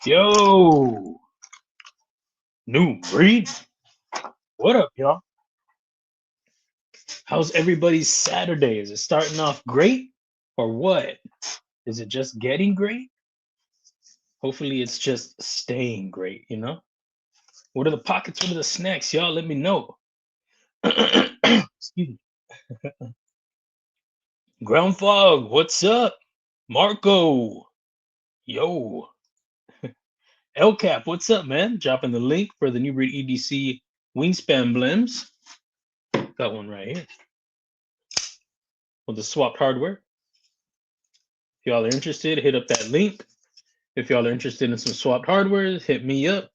Yo, new breed. What up, y'all? How's everybody's Saturday? Is it starting off great or what? Is it just getting great? Hopefully, it's just staying great, you know? What are the pockets? What are the snacks? Y'all let me know. Excuse me. Ground Fog, what's up? Marco, yo. El Cap, what's up, man? Dropping the link for the new Breed EDC Wingspan Blems. Got one right here with the swapped hardware. If y'all are interested, hit up that link. If y'all are interested in some swapped hardware, hit me up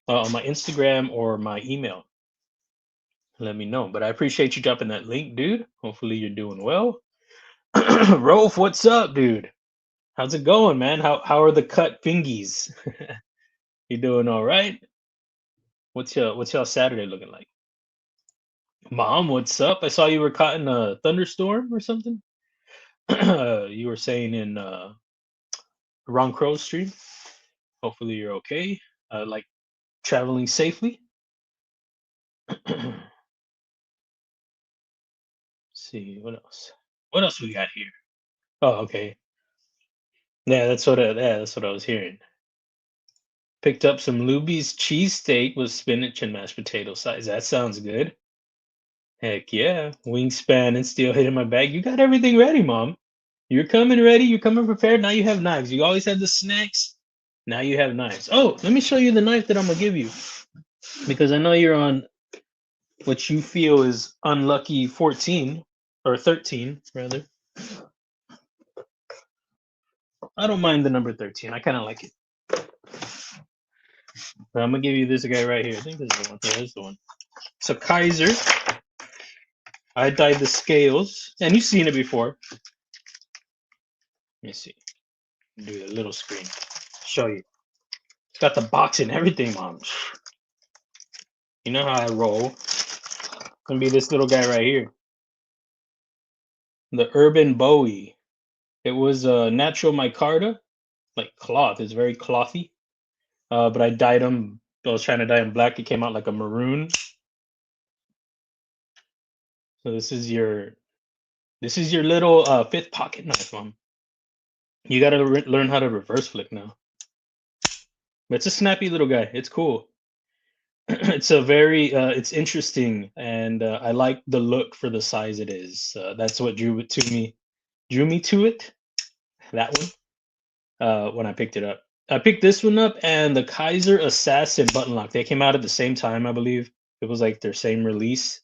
on my Instagram or my email. Let me know. But I appreciate you dropping that link, dude. Hopefully you're doing well. Rolf, what's up, dude? How's it going, man? How are the cut fingies? You doing all right? What's y'all Saturday looking like? Mom, what's up? I saw you were caught in a thunderstorm or something. You were saying in Ron Crow's stream. Hopefully you're okay. Like traveling safely. See what else. What else we got here? Oh, okay. Yeah, that's what I was hearing. Picked up some Luby's cheesesteak with spinach and mashed potato sides. That sounds good. Heck yeah. Wingspan and steel hit in my bag. You got everything ready, Mom. You're coming ready. You're coming prepared. Now you have knives. You always had the snacks. Now you have knives. Oh, let me show you the knife that I'm gonna give you. Because I know you're on what you feel is unlucky 14 or 13, rather. I don't mind the number 13. I kind of like it. But I'm gonna give you this guy right here. I think this is the one. Yeah, this is the one. So Kizer, I dyed the scales, and you've seen it before. Let me see. Do a little screen. Show you. It's got the box and everything, Mom. You know how I roll. It's gonna be this little guy right here. The Urban Bowie. It was a natural micarta, like cloth. It's very clothy. But I dyed them. I was trying to dye them black. It came out like a maroon. So this is your little fifth pocket knife, Mom. You gotta learn how to reverse flick now. But it's a snappy little guy. It's cool. It's a very it's interesting, and I like the look for the size it is. That's what drew it to me. Drew me to it. That one. When I picked it up. I picked this one up and the Kizer Assassin button lock. They came out at the same time, I believe. It was like their same release.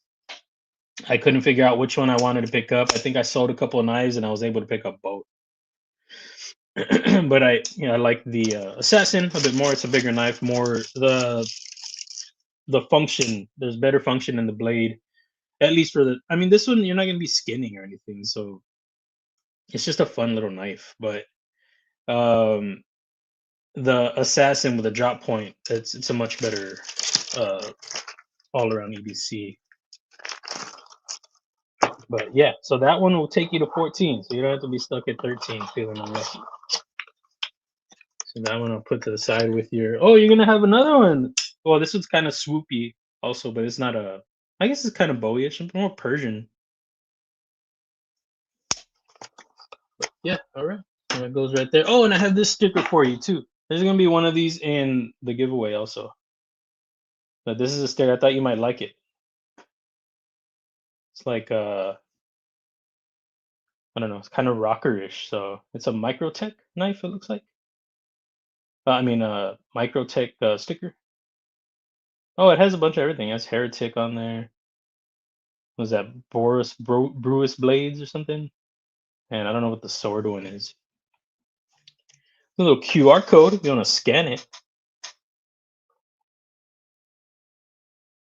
I couldn't figure out which one I wanted to pick up. I think I sold a couple of knives and I was able to pick up both. But I like the Assassin a bit more. It's a bigger knife, more the function. There's better function in the blade, at least for the. I mean, this one you're not gonna be skinning or anything, so it's just a fun little knife. But um, the Assassin with a drop point, it's a much better all around EDC. But yeah, so that one will take you to 14, so you don't have to be stuck at 13 feeling unlucky. So that one I'll put to the side with your. Oh, you're gonna have another one. Well, this one's kind of swoopy also, but it's not a. I guess it's kind of Bowie-ish, more Persian. But yeah, all right. And it goes right there. Oh, and I have this sticker for you too. There's gonna be one of these in the giveaway also. But this is a sticker. I thought you might like it. It's like I don't know. It's kind of rockerish. So it's a Microtech knife. It looks like. I mean, Microtech sticker. Oh, it has a bunch of everything. It has Heretic on there. Was that Brewis Blades or something? And I don't know what the sword one is. A little QR code if you want to scan it.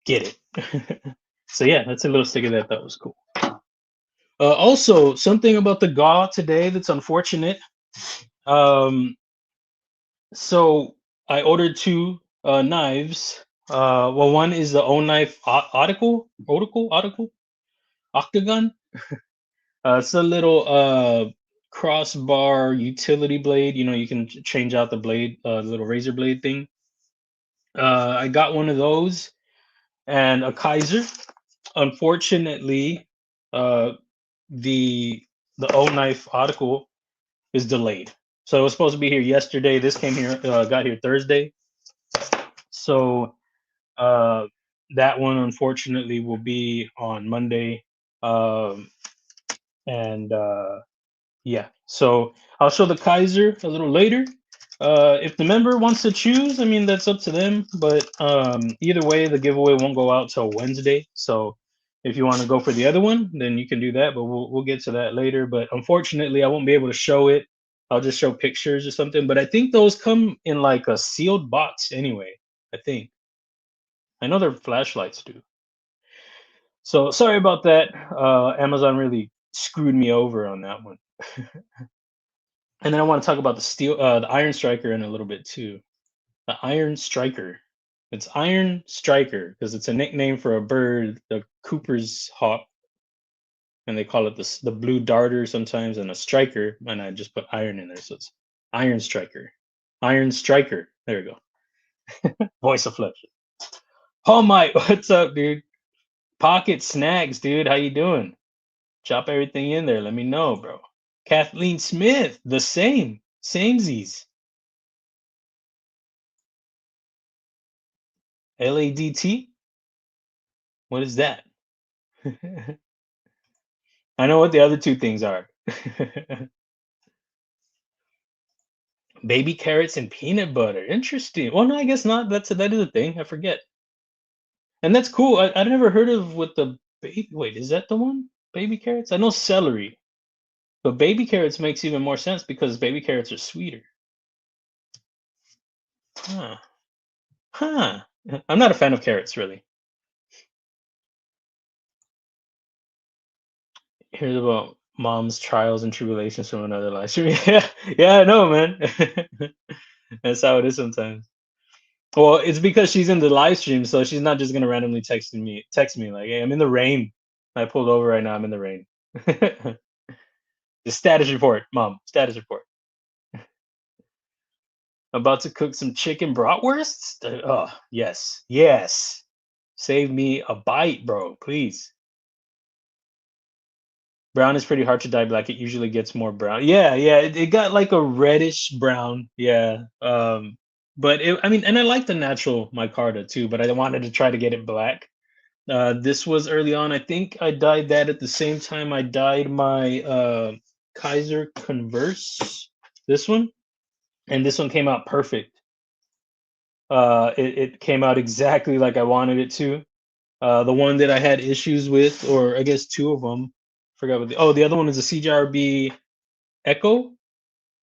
Get it. So yeah, that's a little sticker that I thought was cool. Also, something about the GAW today that's unfortunate. So I ordered two knives. Well, one is the own knife Octagon. It's a little crossbar utility blade. You know, you can change out the blade, the little razor blade thing. I got one of those and a Kizer. Unfortunately, uh, the O knife article is delayed. So it was supposed to be here yesterday. This came here, got here Thursday. So uh, that one unfortunately will be on Monday. Um, and yeah, so I'll show the Kizer a little later. If the member wants to choose, I mean that's up to them. But either way, the giveaway won't go out till Wednesday. So if you want to go for the other one, then you can do that. But we'll get to that later. But unfortunately, I won't be able to show it. I'll just show pictures or something. But I think those come in like a sealed box anyway. I think I know their flashlights do. So sorry about that. Amazon really screwed me over on that one. And then I want to talk about the Iron Striker in a little bit too. The Iron Striker. It's Iron Striker because it's a nickname for a bird, the Cooper's hawk, and they call it the blue darter sometimes, and a striker. And I just put iron in there, so it's Iron Striker. Iron Striker. There we go. Voice of flesh. Oh my, what's up, dude? Pocket Snacks, dude. How you doing? Chop everything in there. Let me know, bro. Kathleen Smith, the same. Samesies. LADT? What is that? I know what the other two things are. Baby carrots and peanut butter. Interesting. Well, no, I guess not. That is a thing. I forget. And that's cool. I never heard of what the baby. Wait, is that the one? Baby carrots? I know celery, but baby carrots makes even more sense because baby carrots are sweeter. Huh. Huh. I'm not a fan of carrots, really. Here's about mom's trials and tribulations from another life stream. Yeah, yeah, I know, man. That's how it is sometimes. Well, it's because she's in the live stream, so she's not just gonna randomly text me like, "Hey, I'm in the rain. I pulled over right now. I'm in the rain." The status report, mom. Status report. About to cook some chicken bratwursts. Oh, yes, yes. Save me a bite, bro, please. Brown is pretty hard to dye black. It usually gets more brown. Yeah, yeah. It got like a reddish brown. Yeah. But I mean, and I like the natural micarta too, but I wanted to try to get it black. This was early on. I think I dyed that at the same time I dyed my Kizer Converse. This one, and this one came out perfect. It came out exactly like I wanted it to. The one that I had issues with, or I guess two of them, forgot what the other one is a CJRB Echo. Is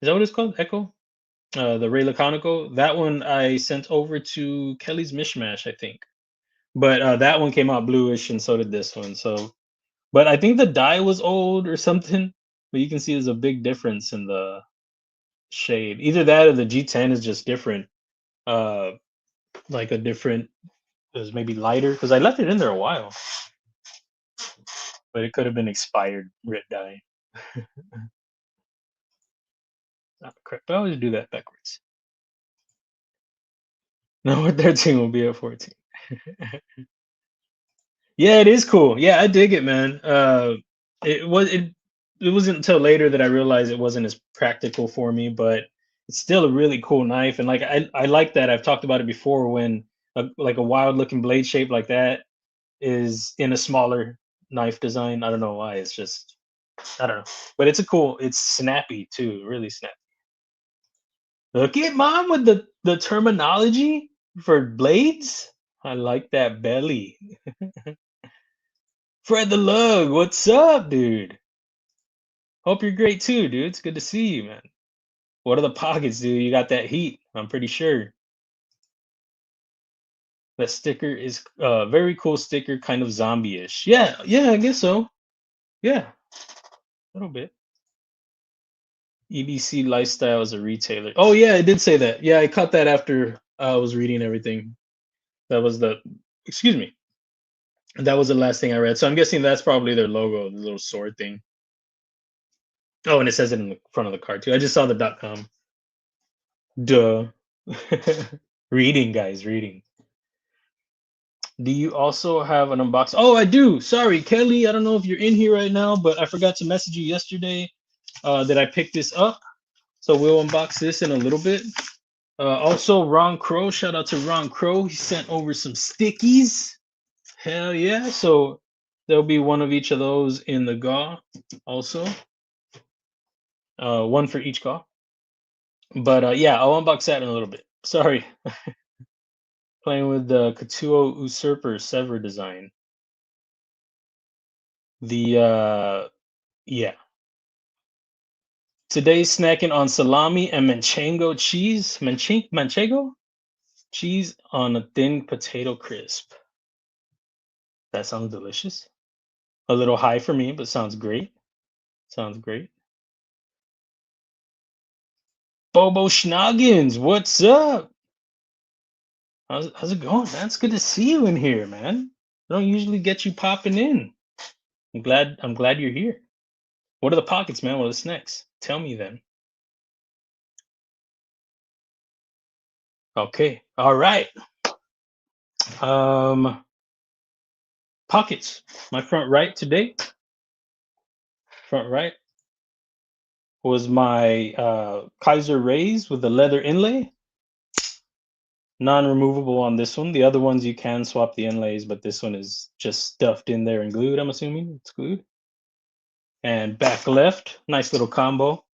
that what it's called? Echo? The Ray Laconico. That one I sent over to Kelly's Mishmash, I think. But that one came out bluish, and so did this one. So, but I think the dye was old or something. But you can see there's a big difference in the shade. Either that or the G10 is just different. Uh, like a different, it was maybe lighter because I left it in there a while, but it could have been expired red dye. Oh, crap! I always do that backwards. Number 13 will be at 14. Yeah, it is cool. Yeah, I dig it, man. It wasn't until later that I realized it wasn't as practical for me, but it's still a really cool knife. And like I like that. I've talked about it before when like a wild looking blade shape like that is in a smaller knife design. I don't know why. It's just I don't know. But it's snappy too, really snappy. Look at mom with the terminology for blades. I like that belly. Fred the Lug, what's up, dude? Hope you're great too, dude. It's good to see you, man. What are the pockets, dude? You got that heat, I'm pretty sure. That sticker is a very cool sticker, kind of zombie-ish. Yeah, yeah, I guess so. Yeah, a little bit. EDC Lifestyle as a retailer. Oh yeah, I did say that. Yeah, I caught that after I was reading everything. That was the, excuse me. That was the last thing I read. So I'm guessing that's probably their logo, the little sword thing. Oh, and it says it in the front of the card too. I just saw the .com. Duh. Reading, guys, reading. Do you also have an unbox? Oh, I do. Sorry, Kelly. I don't know if you're in here right now, but I forgot to message you yesterday that I picked this up. So we'll unbox this in a little bit. Also, Ron Crow. Shout out to Ron Crow. He sent over some stickies. Hell yeah. So there'll be one of each of those in the GAW also. One for each GAW. But yeah, I'll unbox that in a little bit. Sorry. Playing with the Katuo Usurper Sever design. The yeah. Today's snacking on salami and manchego cheese. Manchego cheese on a thin potato crisp. That sounds delicious. A little high for me, but sounds great. Sounds great. Bobo Schnoggins, what's up? How's it going, man? It's good to see you in here, man. I don't usually get you popping in. I'm glad you're here. What are the pockets, man? What are the snacks? Tell me then. Okay. All right. Um Pockets. My front right today. Front right was my Kizer Raze with the leather inlay. Non-removable on this one. The other ones you can swap the inlays, but this one is just stuffed in there and glued, I'm assuming. It's glued. And back left, nice little combo.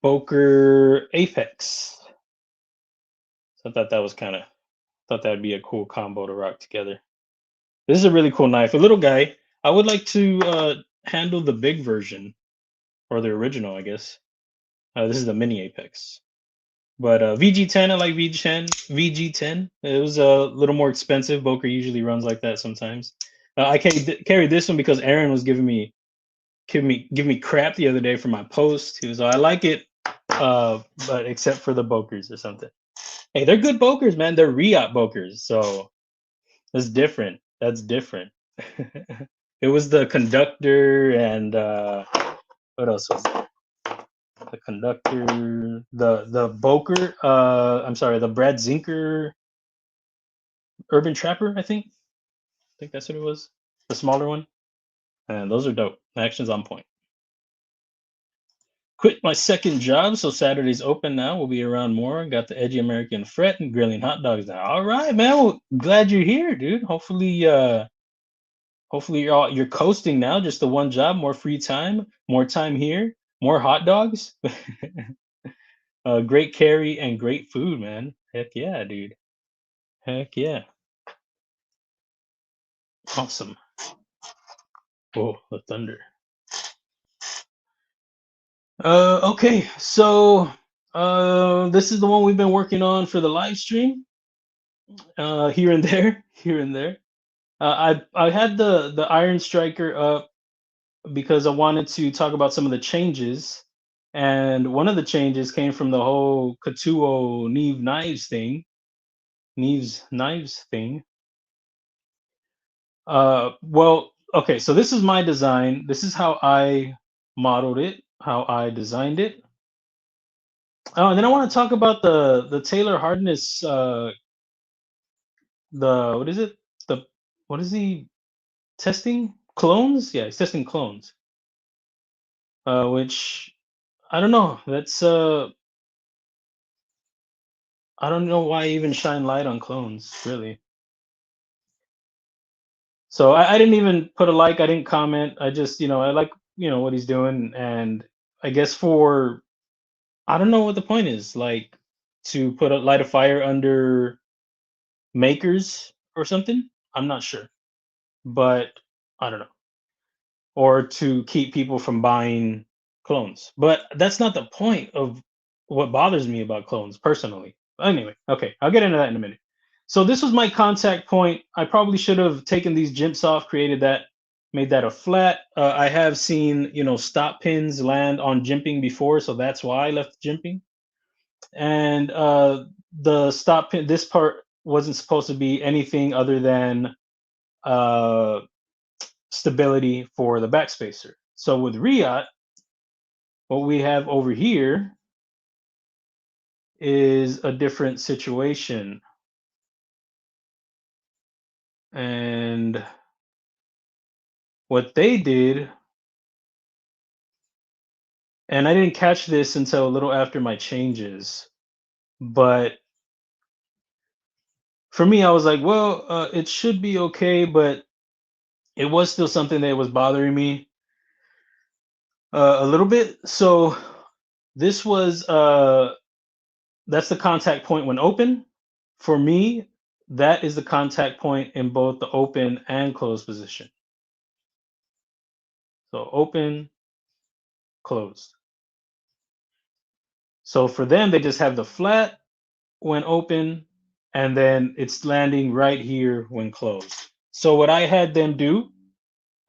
Boker Apex. So I thought that was thought that'd be a cool combo to rock together. This is a really cool knife. A little guy. I would like to handle the big version, or the original, I guess. This is the mini Apex. But VG10, I like VG10. VG10. It was a little more expensive. Boker usually runs like that sometimes. I carried this one because Aaron was giving me crap the other day for my post. He was like, I like it, but except for the Bokers or something. Hey, they're good Bokers, man. They're Riot Bokers, so that's different. That's different. It was the conductor and what else was there? The conductor, the Boker. I'm sorry, the Brad Zinker Urban Trapper. I think that's what it was. The smaller one, and those are dope. Action's on point. Quit my second job, so Saturday's open now. We'll be around more. Got the edgy American fret and grilling hot dogs now. All right, man. Well, glad you're here, dude. Hopefully you're coasting now. Just the one job, more free time, more time here, more hot dogs. Great carry and great food, man. Heck yeah, dude. Heck yeah. Awesome. Oh, the thunder. Okay, so this is the one we've been working on for the live stream. Here and there, here and there. I had the Iron Striker up because I wanted to talk about some of the changes, and one of the changes came from the whole Katuo Neves knives thing. Well, okay, so this is my design. This is how I modeled it, how I designed it. Oh, and then I want to talk about the Taylor Hardness. The what is it? The what is he testing? Clones? Yeah, he's testing clones. Which I don't know. That's I don't know why even shine light on clones, really. So I didn't even put a like. I didn't comment. I just I like what he's doing, and I guess for I don't know what the point is. Like to put a light a fire under makers or something. I'm not sure, but I don't know. Or to keep people from buying clones. But that's not the point of what bothers me about clones personally. Anyway, okay, I'll get into that in a minute. So this was my contact point. I probably should have taken these jimps off, created that, made that a flat. I have seen, stop pins land on jimping before, so that's why I left jimping. And the stop pin, this part wasn't supposed to be anything other than uh, stability for the backspacer. So with Riot, What we have over here is a different situation. And what they did, and I didn't catch this until a little after my changes, but for me, I was like, well, it should be okay, but it was still something that was bothering me a little bit. So this was that's the contact point when open. For me, that is the contact point in both the open and closed position. So open, closed. So for them, they just have the flat when open, and then it's landing right here when closed. So what I had them do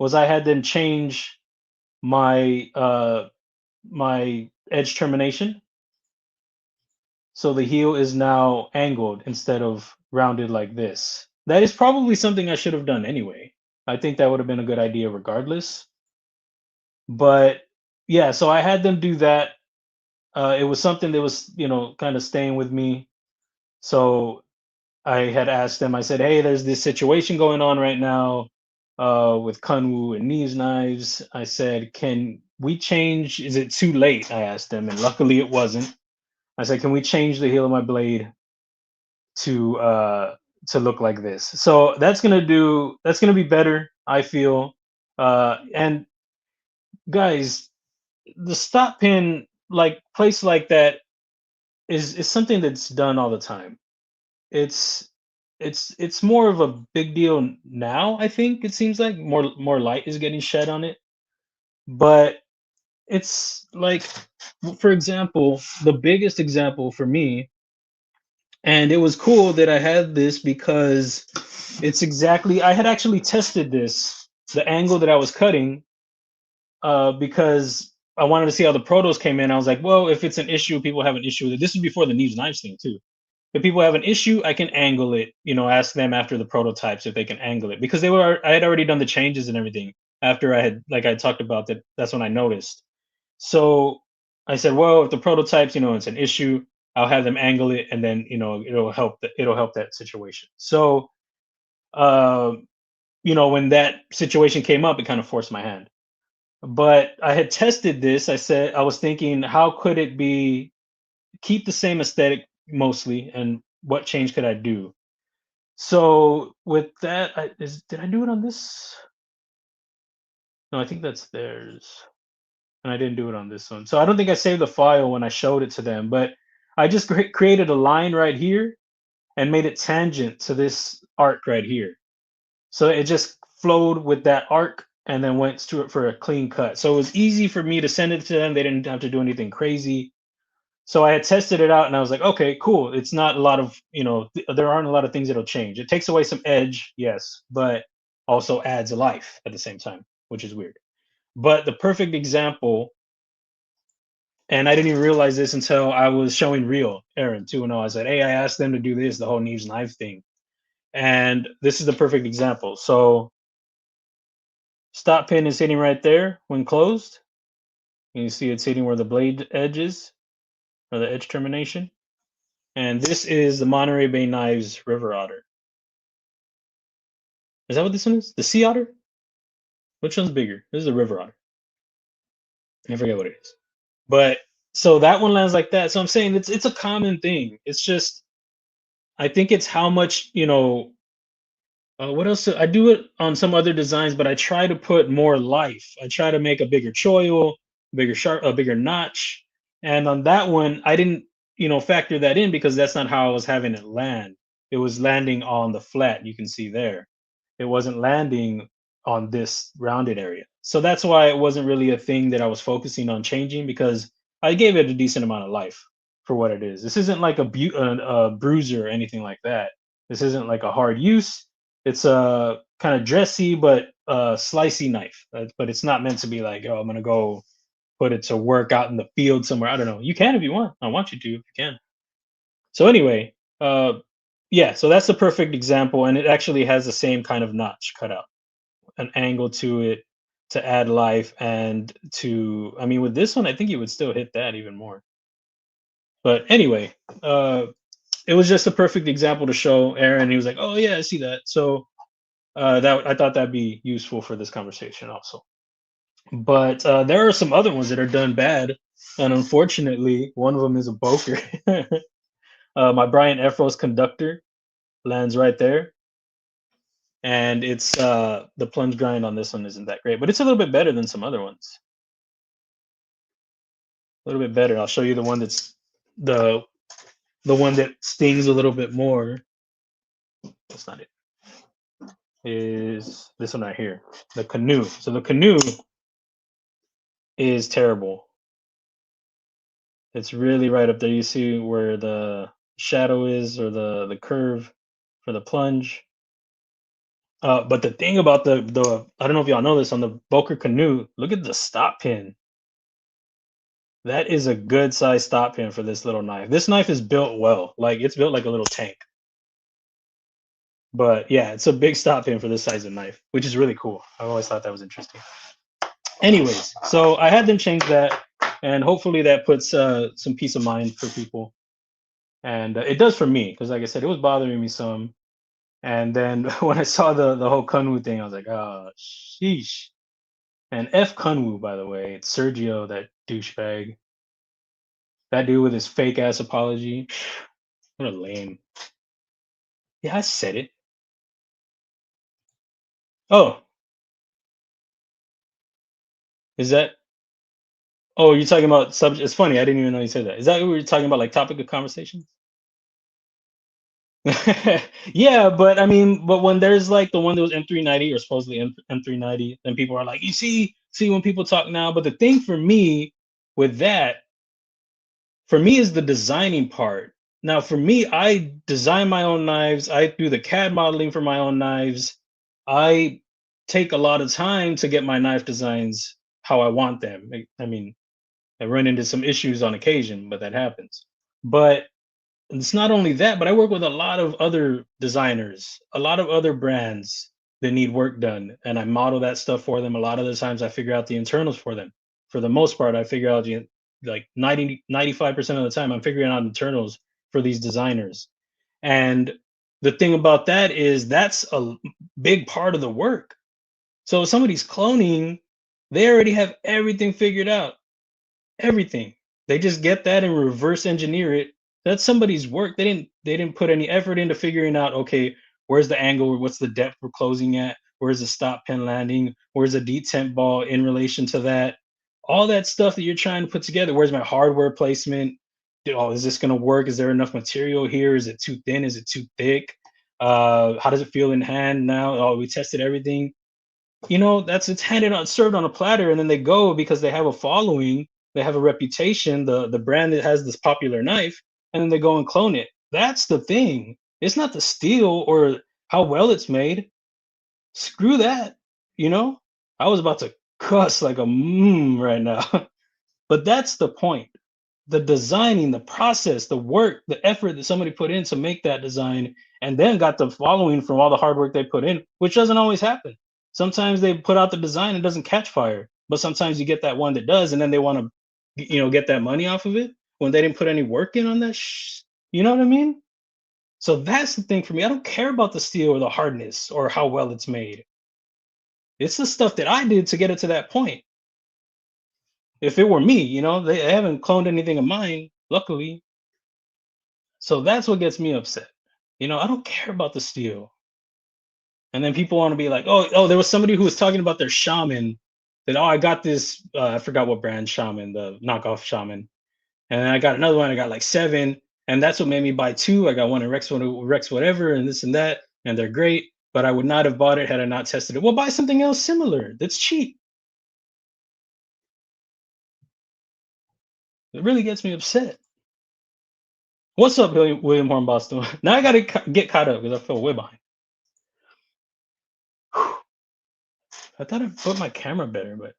was I had them change my my edge termination. So the heel is now angled instead of rounded like this. That is probably something I should have done anyway. I think that would have been a good idea regardless. But yeah, so I had them do that. It was something that was, kind of staying with me. So I had asked them, I said, hey, there's this situation going on right now with Kunwu and knees knives. I said, can we change? Is it too late? I asked them, and luckily it wasn't. I said, can we change the heel of my blade to look like this? So that's gonna be better, I feel. And guys, the stop pin like place like that is something that's done all the time. It's it's more of a big deal now, I think it seems like more light is getting shed on it. But it's like, for example, the biggest example for me, and it was cool that I had this because it's exactly, I had actually tested this, the angle that I was cutting, because I wanted to see how the protos came in. I was like, well, if it's an issue, people have an issue with it. This is before the knees knives thing too. If people have an issue, I can angle it. Ask them after the prototypes if they can angle it, because I had already done the changes and everything after like I talked about that. That's when I noticed. So I said, well, if the prototypes, it's an issue, I'll have them angle it, and then it'll help that situation. So uh, when that situation came up, it kind of forced my hand. But I had tested this. I was thinking, how could it be keep the same aesthetic mostly, and what change could I do? So with that, did I do it on this? No, I think that's theirs, and I didn't do it on this one. So I don't think I saved the file when I showed it to them, but I just created a line right here and made it tangent to this arc right here. So it just flowed with that arc and then went to it for a clean cut. So it was easy for me to send it to them. They didn't have to do anything crazy. So I had tested it out and I was like, okay, cool. It's not a lot of, there aren't a lot of things that'll change. It takes away some edge, yes, but also adds a life at the same time, which is weird. But the perfect example, and I didn't even realize this until I was showing Real Aaron too. And I said, hey, I asked them to do this, the whole knees knife thing. And this is the perfect example. So stop pin is hitting right there when closed. You see it's hitting where the blade edge is, or the edge termination. And this is the Monterey Bay Knives River Otter. Is that what this one is? The Sea Otter? Which one's bigger? This is the River Otter. I forget what it is. But so that one lands like that. So I'm saying it's a common thing. It's just, I think it's how much, what else? I do it on some other designs, but I try to put more life. I try to make a bigger choil, a bigger notch. And on that one, I didn't, factor that in because that's not how I was having it land. It was landing on the flat. You can see there. It wasn't landing on this rounded area. So that's why it wasn't really a thing that I was focusing on changing, because I gave it a decent amount of life for what it is. This isn't like a bruiser or anything like that. This isn't like a hard use. It's a kind of dressy but slicey knife. But it's not meant to be like, oh, I'm gonna go put it to work out in the field somewhere. I don't know. You can if you want. I want you to if you can. So anyway, yeah. So that's the perfect example, and it actually has the same kind of notch cut out, an angle to it to add life and to, I mean, with this one, I think you would still hit that even more. But anyway, it was just a perfect example to show Aaron. He was like, "Oh yeah, I see that." So that I thought that'd be useful for this conversation also. But there are some other ones that are done bad, and unfortunately, one of them is a Boker. My Brian Efros conductor lands right there, and it's the plunge grind on this one isn't that great, but it's a little bit better than some other ones. A little bit better. I'll show you the one that's the the one that stings a little bit more. That's not it. Is this one right here, the canoe. So the canoe is terrible. It's really right up there. You see where the shadow is, or the curve for the plunge. But the thing about the I don't know if y'all know this, on the Boker canoe, look at the stop pin. That is a good size stop pin for this little knife. This knife is built well, like it's built like a little tank. But yeah, it's a big stop pin for this size of knife, which is really cool. I've always thought that was interesting. Anyways, so I had them change that, and hopefully that puts some peace of mind for people. And it does for me, because like I said, it was bothering me some. And then when I saw the whole Kunwu thing, I was like, oh, sheesh. And F Kunwu, by the way, it's Sergio, that douchebag. That dude with his fake ass apology. What a lame. Yeah, I said it. Oh, is that? Oh, you're talking about subject. It's funny. I didn't even know you said that. Is that what we were talking about, like topic of conversation? Yeah, but I mean, but when there's like the one that was M390, or supposedly M390, then people are like, you see when people talk now. But the thing for me with that, for me, is the designing part. Now, for me, I design my own knives. I do the CAD modeling for my own knives. I take a lot of time to get my knife designs how I want them. I mean, I run into some issues on occasion, but that happens. But it's not only that, but I work with a lot of other designers, a lot of other brands that need work done, and I model that stuff for them. A lot of the times I figure out the internals for them. For the most part, I figure out like 95% of the time I'm figuring out internals for these designers. And the thing about that is that's a big part of the work. So if somebody's cloning, they already have everything figured out. Everything. They just get that and reverse engineer it. That's somebody's work. They didn't put any effort into figuring out, okay, where's the angle, what's the depth we're closing at, where's the stop pin landing, where's the detent ball in relation to that. All that stuff that you're trying to put together. Where's my hardware placement? Oh, is this gonna work? Is there enough material here? Is it too thin? Is it too thick? How does it feel in hand now? Oh, we tested everything. That's, it's handed on, served on a platter, and then they go because they have a following, they have a reputation, the brand that has this popular knife, and then they go and clone it. That's the thing. It's not the steel or how well it's made. Screw that. you know I was about to cuss like a right now. But that's the point. The designing, the process, the work, the effort that somebody put in to make that design, and then got the following from all the hard work they put in, which doesn't always happen. Sometimes they put out the design and it doesn't catch fire, but sometimes you get that one that does, and then they want to, get that money off of it when they didn't put any work in on that. You know what I mean? So that's the thing for me. I don't care about the steel or the hardness or how well it's made. It's the stuff that I did to get it to that point. If it were me, they haven't cloned anything of mine, luckily. So that's what gets me upset. I don't care about the steel. And then people want to be like, oh, there was somebody who was talking about their shaman, that, oh, I got this, I forgot what brand shaman, the knockoff shaman. And then I got another one, I got like 7. And that's what made me buy 2. I got one in Rex whatever, and this and that, and they're great. But I would not have bought it had I not tested it. Well, buy something else similar that's cheap. It really gets me upset. What's up, William Hornboston? Now I got to get caught up because I fell way behind. I thought I put my camera better, but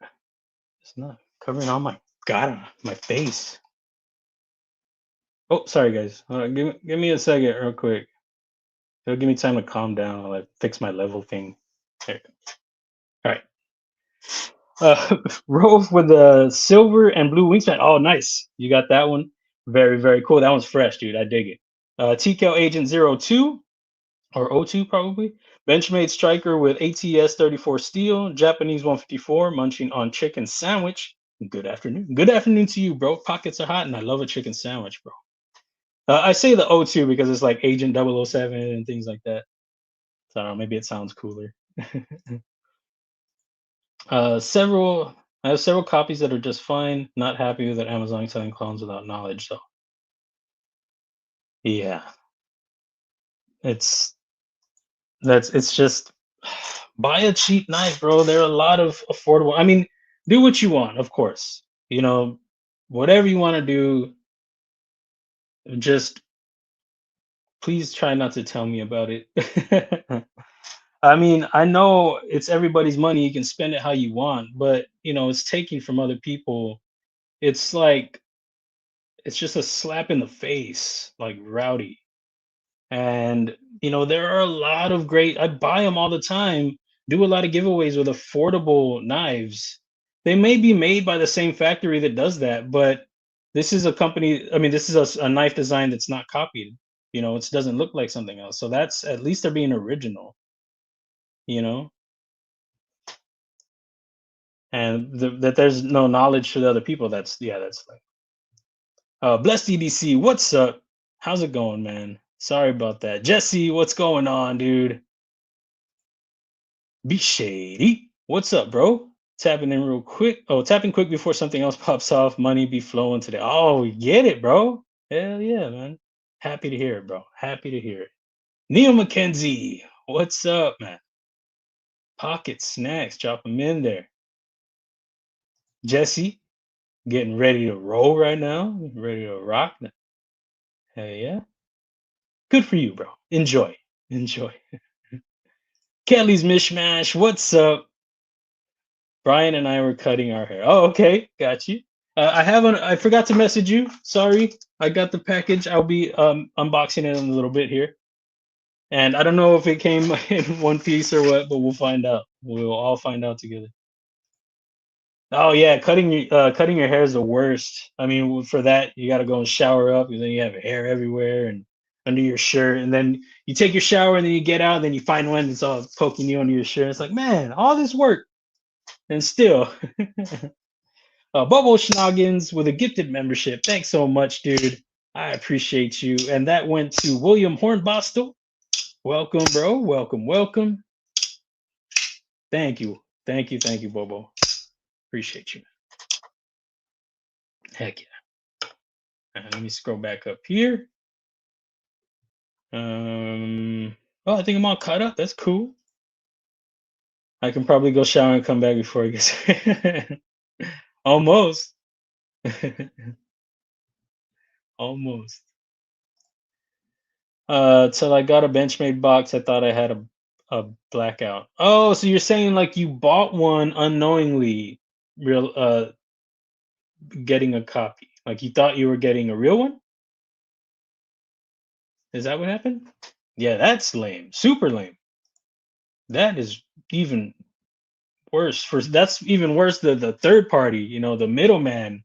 it's not covering all my face. Oh, sorry guys. Give me a second, real quick. It'll give me time to calm down while I fix my level thing. There you go. All right. Rove with the silver and blue wingspan. Oh, nice. You got that one. Very, very cool. That one's fresh, dude. I dig it. TCal Agent 02 or O2 probably. Benchmade striker with ATS 34 steel, Japanese 154, munching on chicken sandwich. Good afternoon. Good afternoon to you, bro. Pockets are hot and I love a chicken sandwich, bro. I say the O2 because it's like Agent 007 and things like that. So I don't know, maybe it sounds cooler. Several I have several copies that are just fine. Not happy with that Amazon selling clones without knowledge, though. Yeah, it's it's just buy a cheap knife, bro. There are a lot of affordable. I mean, do what you want, of course. You know, whatever you want to do, just please try not to tell me about it. I mean, I know it's everybody's money. You can spend it how you want, but it's taking from other people. It's like it's just a slap in the face, like rowdy. And there are a lot of great. I buy them all the time. Do a lot of giveaways with affordable knives. They may be made by the same factory that does that, but this is a company. I mean, this is a knife design that's not copied. It doesn't look like something else. So that's at least they're being original. You know, and that there's no knowledge to the other people. That's yeah. That's like Blessed EDC. What's up? How's it going, man? Sorry about that. Jesse, what's going on, dude? Be shady. What's up, bro? Tapping in real quick. Oh, tapping quick before something else pops off. Money be flowing today. Oh, we get it, bro. Hell yeah, man. Happy to hear it, bro. Happy to hear it. Neil McKenzie. What's up, man? Pocket snacks. Drop them in there. Jesse, getting ready to roll right now. Ready to rock. Hey, yeah. Good for you, bro. Enjoy. Enjoy. Kelly's Mishmash. What's up? Brian and I were cutting our hair. Oh, okay, got you. I haven't. I forgot to message you. Sorry. I got the package. I'll be unboxing it in a little bit here, and I don't know if it came in one piece or what, but we'll find out. We'll all find out together. Oh yeah, cutting your hair is the worst. I mean, for that you got to go and shower up, and then you have hair everywhere and under your shirt, and then you take your shower, and then you get out, and then you find one that's all poking you under your shirt. It's like, man, all this work, and still. Bubble Schnoggins with a gifted membership. Thanks so much, dude. I appreciate you. And that went to William Hornbostel. Welcome, bro. Welcome, welcome. Thank you. Thank you, Bobo. Appreciate you. Heck yeah. Let me scroll back up here. Oh, I think I'm all caught up. That's cool. I can probably go shower and come back before it gets almost. Almost. Till I got a Benchmade box, I thought I had a blackout. Oh, so you're saying like you bought one unknowingly, real getting a copy. Like you thought you were getting a real one? Is that what happened? Yeah, that's lame. Super lame. That is even worse. For that's even worse the third party, the middleman.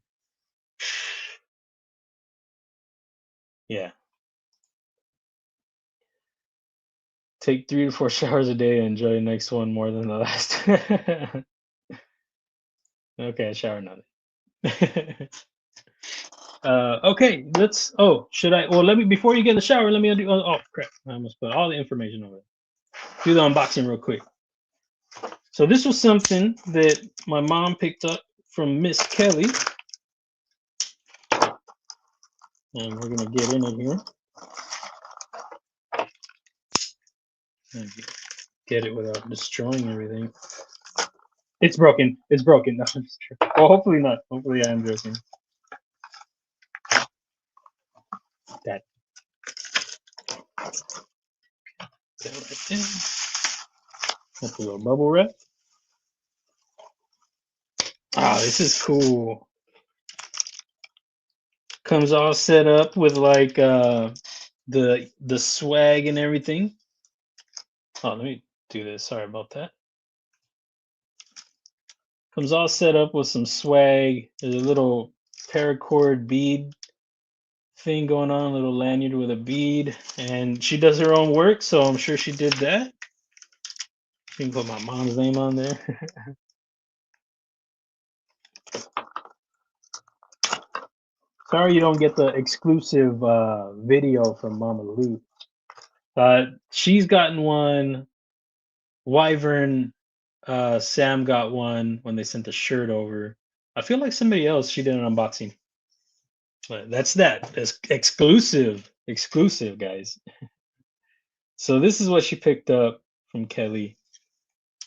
Yeah. Take 3 to 4 showers a day and enjoy the next one more than the last. Okay, I shower now. Okay, let's. Oh, should I? Well, let me before you get in the shower. Let me do. Oh, crap! I almost put all the information over. Do the unboxing real quick. So this was something that my mom picked up from Miss Kelly, and we're gonna get in it here. And get it without destroying everything. It's broken. It's broken. No, it's true. Well, hopefully not. Hopefully I am joking. That. That right there. That's a little bubble wrap. Oh, this is cool. Comes all set up with like the swag and everything. Oh, let me do this. Sorry about that. Comes all set up with some swag. There's a little paracord bead thing going on, a little lanyard with a bead, and she does her own work, so I'm sure she did that. You can put my mom's name on there. Sorry you don't get the exclusive video from Mama Loot. She's gotten one. Wyvern, Sam got one when they sent the shirt over. I feel like somebody else she did an unboxing. But that's that. That's exclusive, guys. So this is what she picked up from Kelly.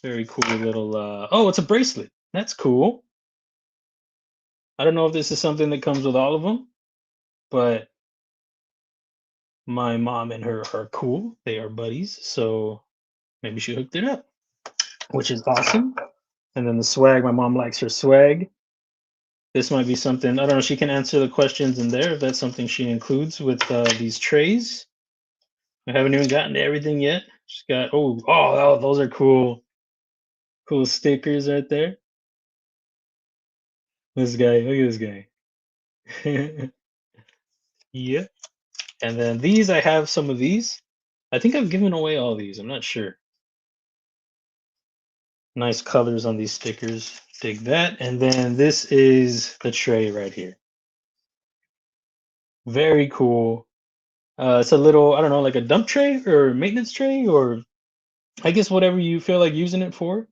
Very cool little. Oh, it's a bracelet. That's cool. I don't know if this is something that comes with all of them, but my mom and her are cool. They are buddies, so maybe she hooked it up, which is awesome. And then the swag, my mom likes her swag. This might be something, I don't know, she can answer the questions in there if that's something she includes with these trays. I haven't even gotten to everything yet. She's got, oh, those are cool. Cool stickers right there. This guy, look at this guy. Yeah. And then these, I have some of these. I think I've given away all these. I'm not sure. Nice colors on these stickers. Dig that. And then this is the tray right here. Very cool. It's a little, I don't know, like a dump tray or maintenance tray, or I guess whatever you feel like using it for.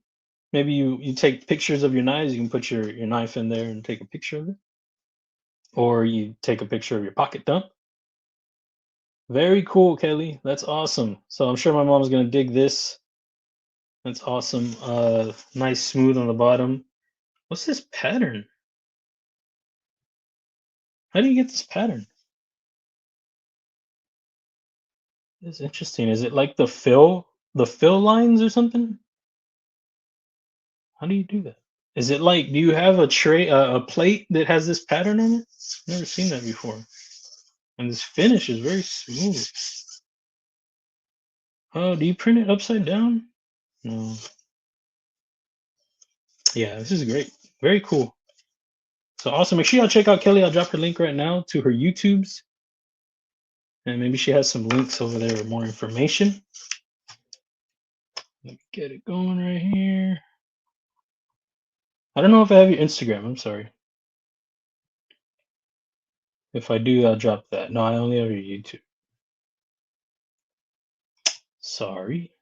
Maybe you take pictures of your knives. You can put your knife in there and take a picture of it, or you take a picture of your pocket dump. Very cool, Kelly. That's awesome. So I'm sure my mom's gonna dig this. That's awesome. Nice smooth on the bottom. What's this pattern? How do you get this pattern? It's interesting. Is it like the fill lines or something? How do you do that? Is it like, do you have a tray, a plate that has this pattern on it? Never seen that before. And this finish is very smooth. Oh, do you print it upside down? No. Yeah, this is great. Very cool. So awesome. Make sure y'all check out Kelly. I'll drop her link right now to her YouTubes. And maybe she has some links over there with more information. Let me get it going right here. I don't know if I have your Instagram. I'm sorry. If I do, I'll drop that. No, I only have your YouTube. Sorry.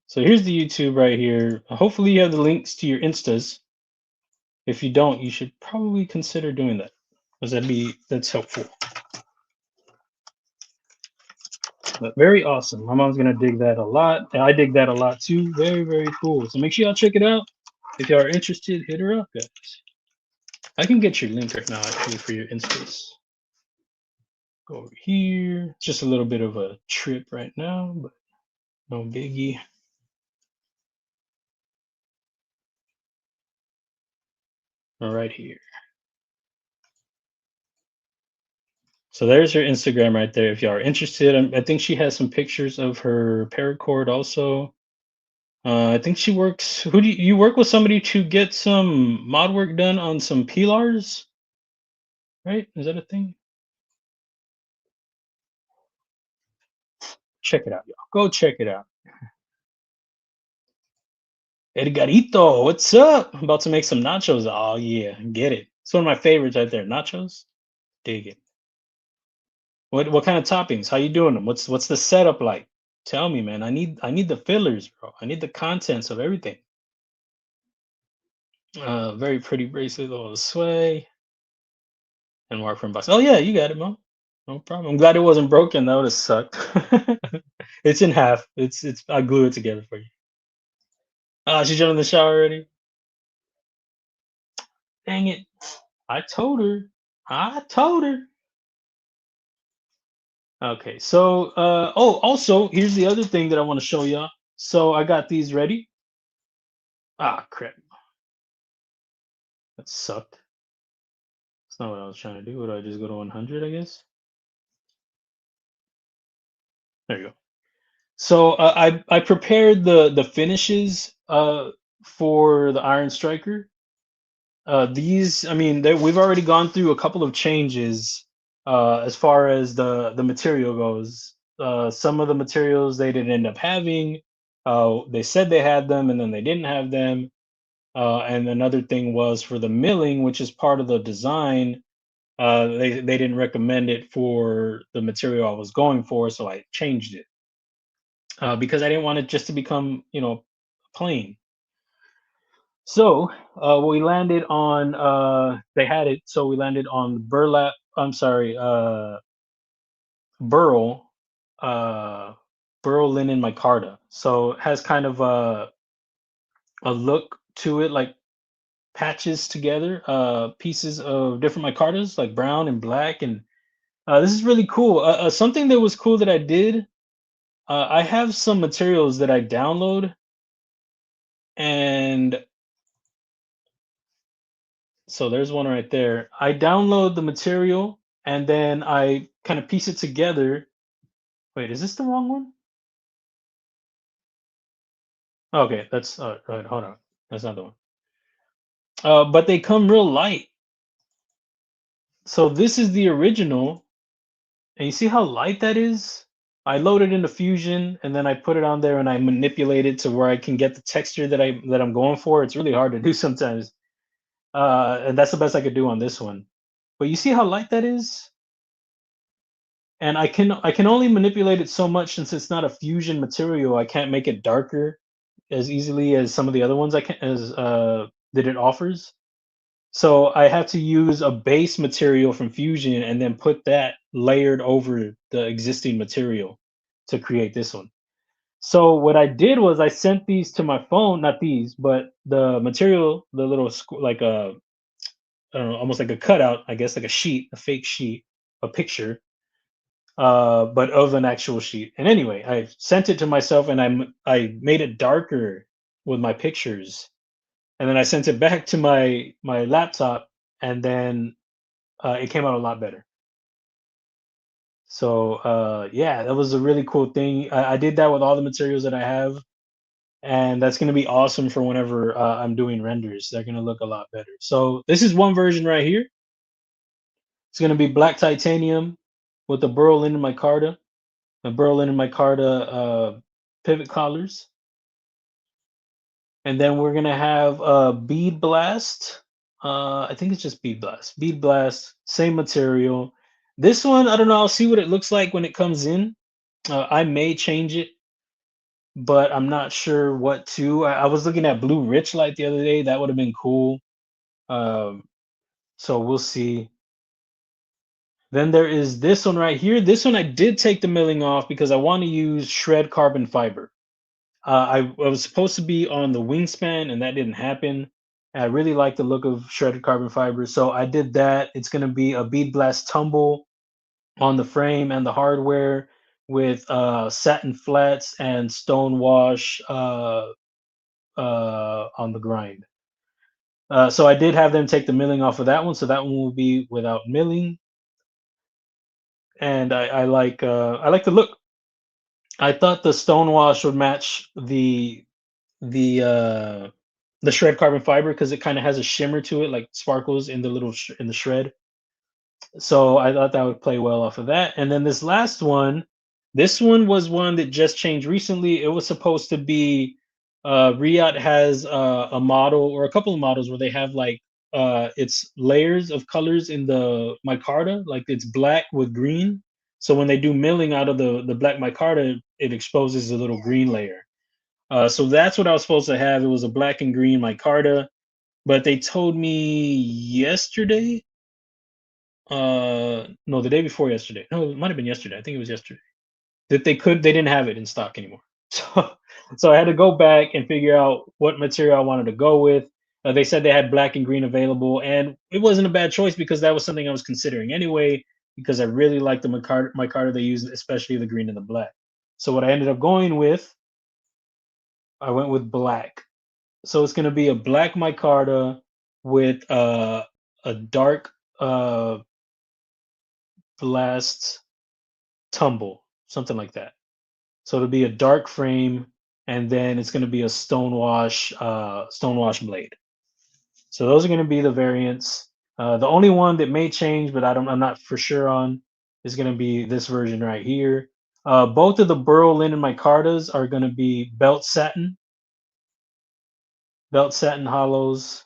So here's the YouTube right here. Hopefully you have the links to your Instas. If you don't, you should probably consider doing that, because that's helpful. But very awesome. My mom's gonna dig that a lot, and I dig that a lot too. Very, very cool. So make sure y'all check it out. If y'all are interested, hit her up, guys. I can get your link right now actually for your Instas. Go over here. It's just a little bit of a trip right now, but no biggie. Right here. So there's her Instagram right there. If y'all are interested, I think she has some pictures of her paracord also. I think she works. Who do you work with? Somebody to get some mod work done on some pilars, right? Is that a thing? Check it out, y'all. Go check it out. Edgarito, what's up? I'm about to make some nachos. Oh yeah, get it. It's one of my favorites right there. Nachos, dig it. What kind of toppings? How you doing them? What's the setup like? Tell me, man. I need the fillers, bro. I need the contents of everything. Very pretty bracelet, little sway, and mark from box. Oh yeah, you got it, mom. No problem. I'm glad it wasn't broken. That would have sucked. It's in half. It's. I glue it together for you. She jumped in the shower already. Dang it! I told her. I told her. Okay, so also here's the other thing that I want to show y'all. So I got these ready. Ah, crap. That sucked. That's not what I was trying to do. Would I just go to 100? I guess. There you go. So I prepared the finishes for the Iron Striker. These, I mean, we've already gone through a couple of changes as far as the material goes. Some of the materials they didn't end up having. They said they had them, and then they didn't have them. And another thing was for the milling, which is part of the design. They didn't recommend it for the material I was going for, so I changed it because I didn't want it just to become, plain. So we landed on they had it, so we landed on burlap. I'm sorry, burl, uh, burl linen micarta. So it has kind of a look to it, like patches together, pieces of different micartas, like brown and black, and this is really cool. Something that was cool that I did. I have some materials that I download, and so there's one right there. I download the material and then I kind of piece it together. Wait, is this the wrong one? Okay, that's right. Hold on, that's not the one. But they come real light. So this is the original, and you see how light that is? I load it into Fusion and then I put it on there and I manipulate it to where I can get the texture that I'm going for. It's really hard to do sometimes, and that's the best I could do on this one. But you see how light that is? And I can only manipulate it so much since it's not a fusion material. I can't make it darker as easily as some of the other ones I can as that it offers. So I have to use a base material from Fusion and then put that layered over the existing material to create this one. So what I did was I sent these to my phone, not these, but the material, the little like a I don't know, almost like a cutout, I guess, like a sheet, a fake sheet, a picture, but of an actual sheet. And anyway, I sent it to myself and I made it darker with my pictures, and then I sent it back to my laptop, and then it came out a lot better. So yeah, that was a really cool thing. I did that with all the materials that I have, and that's going to be awesome for whenever I'm doing renders. They're going to look a lot better. So this is one version right here. It's going to be black titanium with the burl linen micarta. The Berlin and micarta pivot collars. And then we're gonna have bead blast. I think it's just bead blast. Bead blast, same material. This one, I don't know. I'll see what it looks like when it comes in. I may change it, but I'm not sure what to. I was looking at blue rich light the other day. That would have been cool. Um, so we'll see. Then there is this one right here. This one I did take the milling off because I want to use shred carbon fiber. I was supposed to be on the wingspan, and that didn't happen. I really like the look of shredded carbon fiber, so I did that. It's going to be a bead blast tumble on the frame and the hardware with satin flats and stone wash on the grind. So I did have them take the milling off of that one, so that one will be without milling. And I like the look. I thought the stone wash would match the uh the shred carbon fiber because it kind of has a shimmer to it, like sparkles in the in the shred. So I thought that would play well off of that. And then this one was one that just changed recently. It was supposed to be Riot has a model or a couple of models where they have like it's layers of colors in the micarta, like it's black with green. So when they do milling out of the black micarta, it exposes a little green layer. So that's what I was supposed to have. It was a black and green micarta, but they told me yesterday. No, the day before yesterday. No, it might have been yesterday. I think it was yesterday that they didn't have it in stock anymore. So so I had to go back and figure out what material I wanted to go with. They said they had black and green available, and it wasn't a bad choice because that was something I was considering anyway. Because I really like the micarta they use, especially the green and the black. So what I ended up going with, I went with black. So it's gonna be a black micarta with a dark blast tumble, something like that. So it'll be a dark frame and then it's going to be a stonewash blade. So those are going to be the variants. The only one that may change, but I'm not for sure on, is going to be this version right here. Both of the burl linen micartas are going to be belt satin hollows,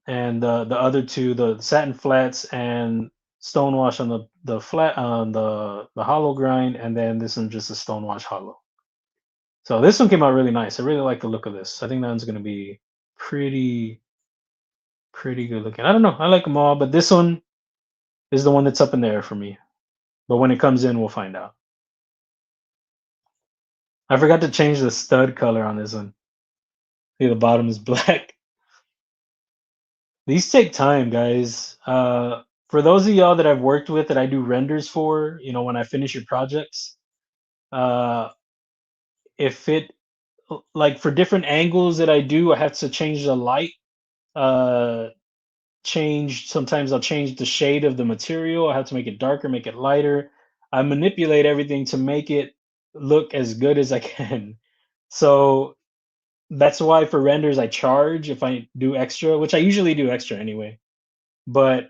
and the other two, the satin flats and stonewash on the flat on the hollow grind, and then this one just a stonewash hollow. So this one came out really nice. I really like the look of this. I think that one's going to be pretty good looking. I don't know. I like them all, but this one is the one that's up in the air for me. But when it comes in, we'll find out. I forgot to change the stud color on this one. See, the bottom is black. These take time, guys. For those of y'all that I've worked with that I do renders for, when I finish your projects, uh, if it like for different angles that I do, I have to change the light. Sometimes I'll change the shade of the material. I have to make it darker, make it lighter. I manipulate everything to make it look as good as I can. So that's why for renders I charge if I do extra, which I usually do extra anyway. But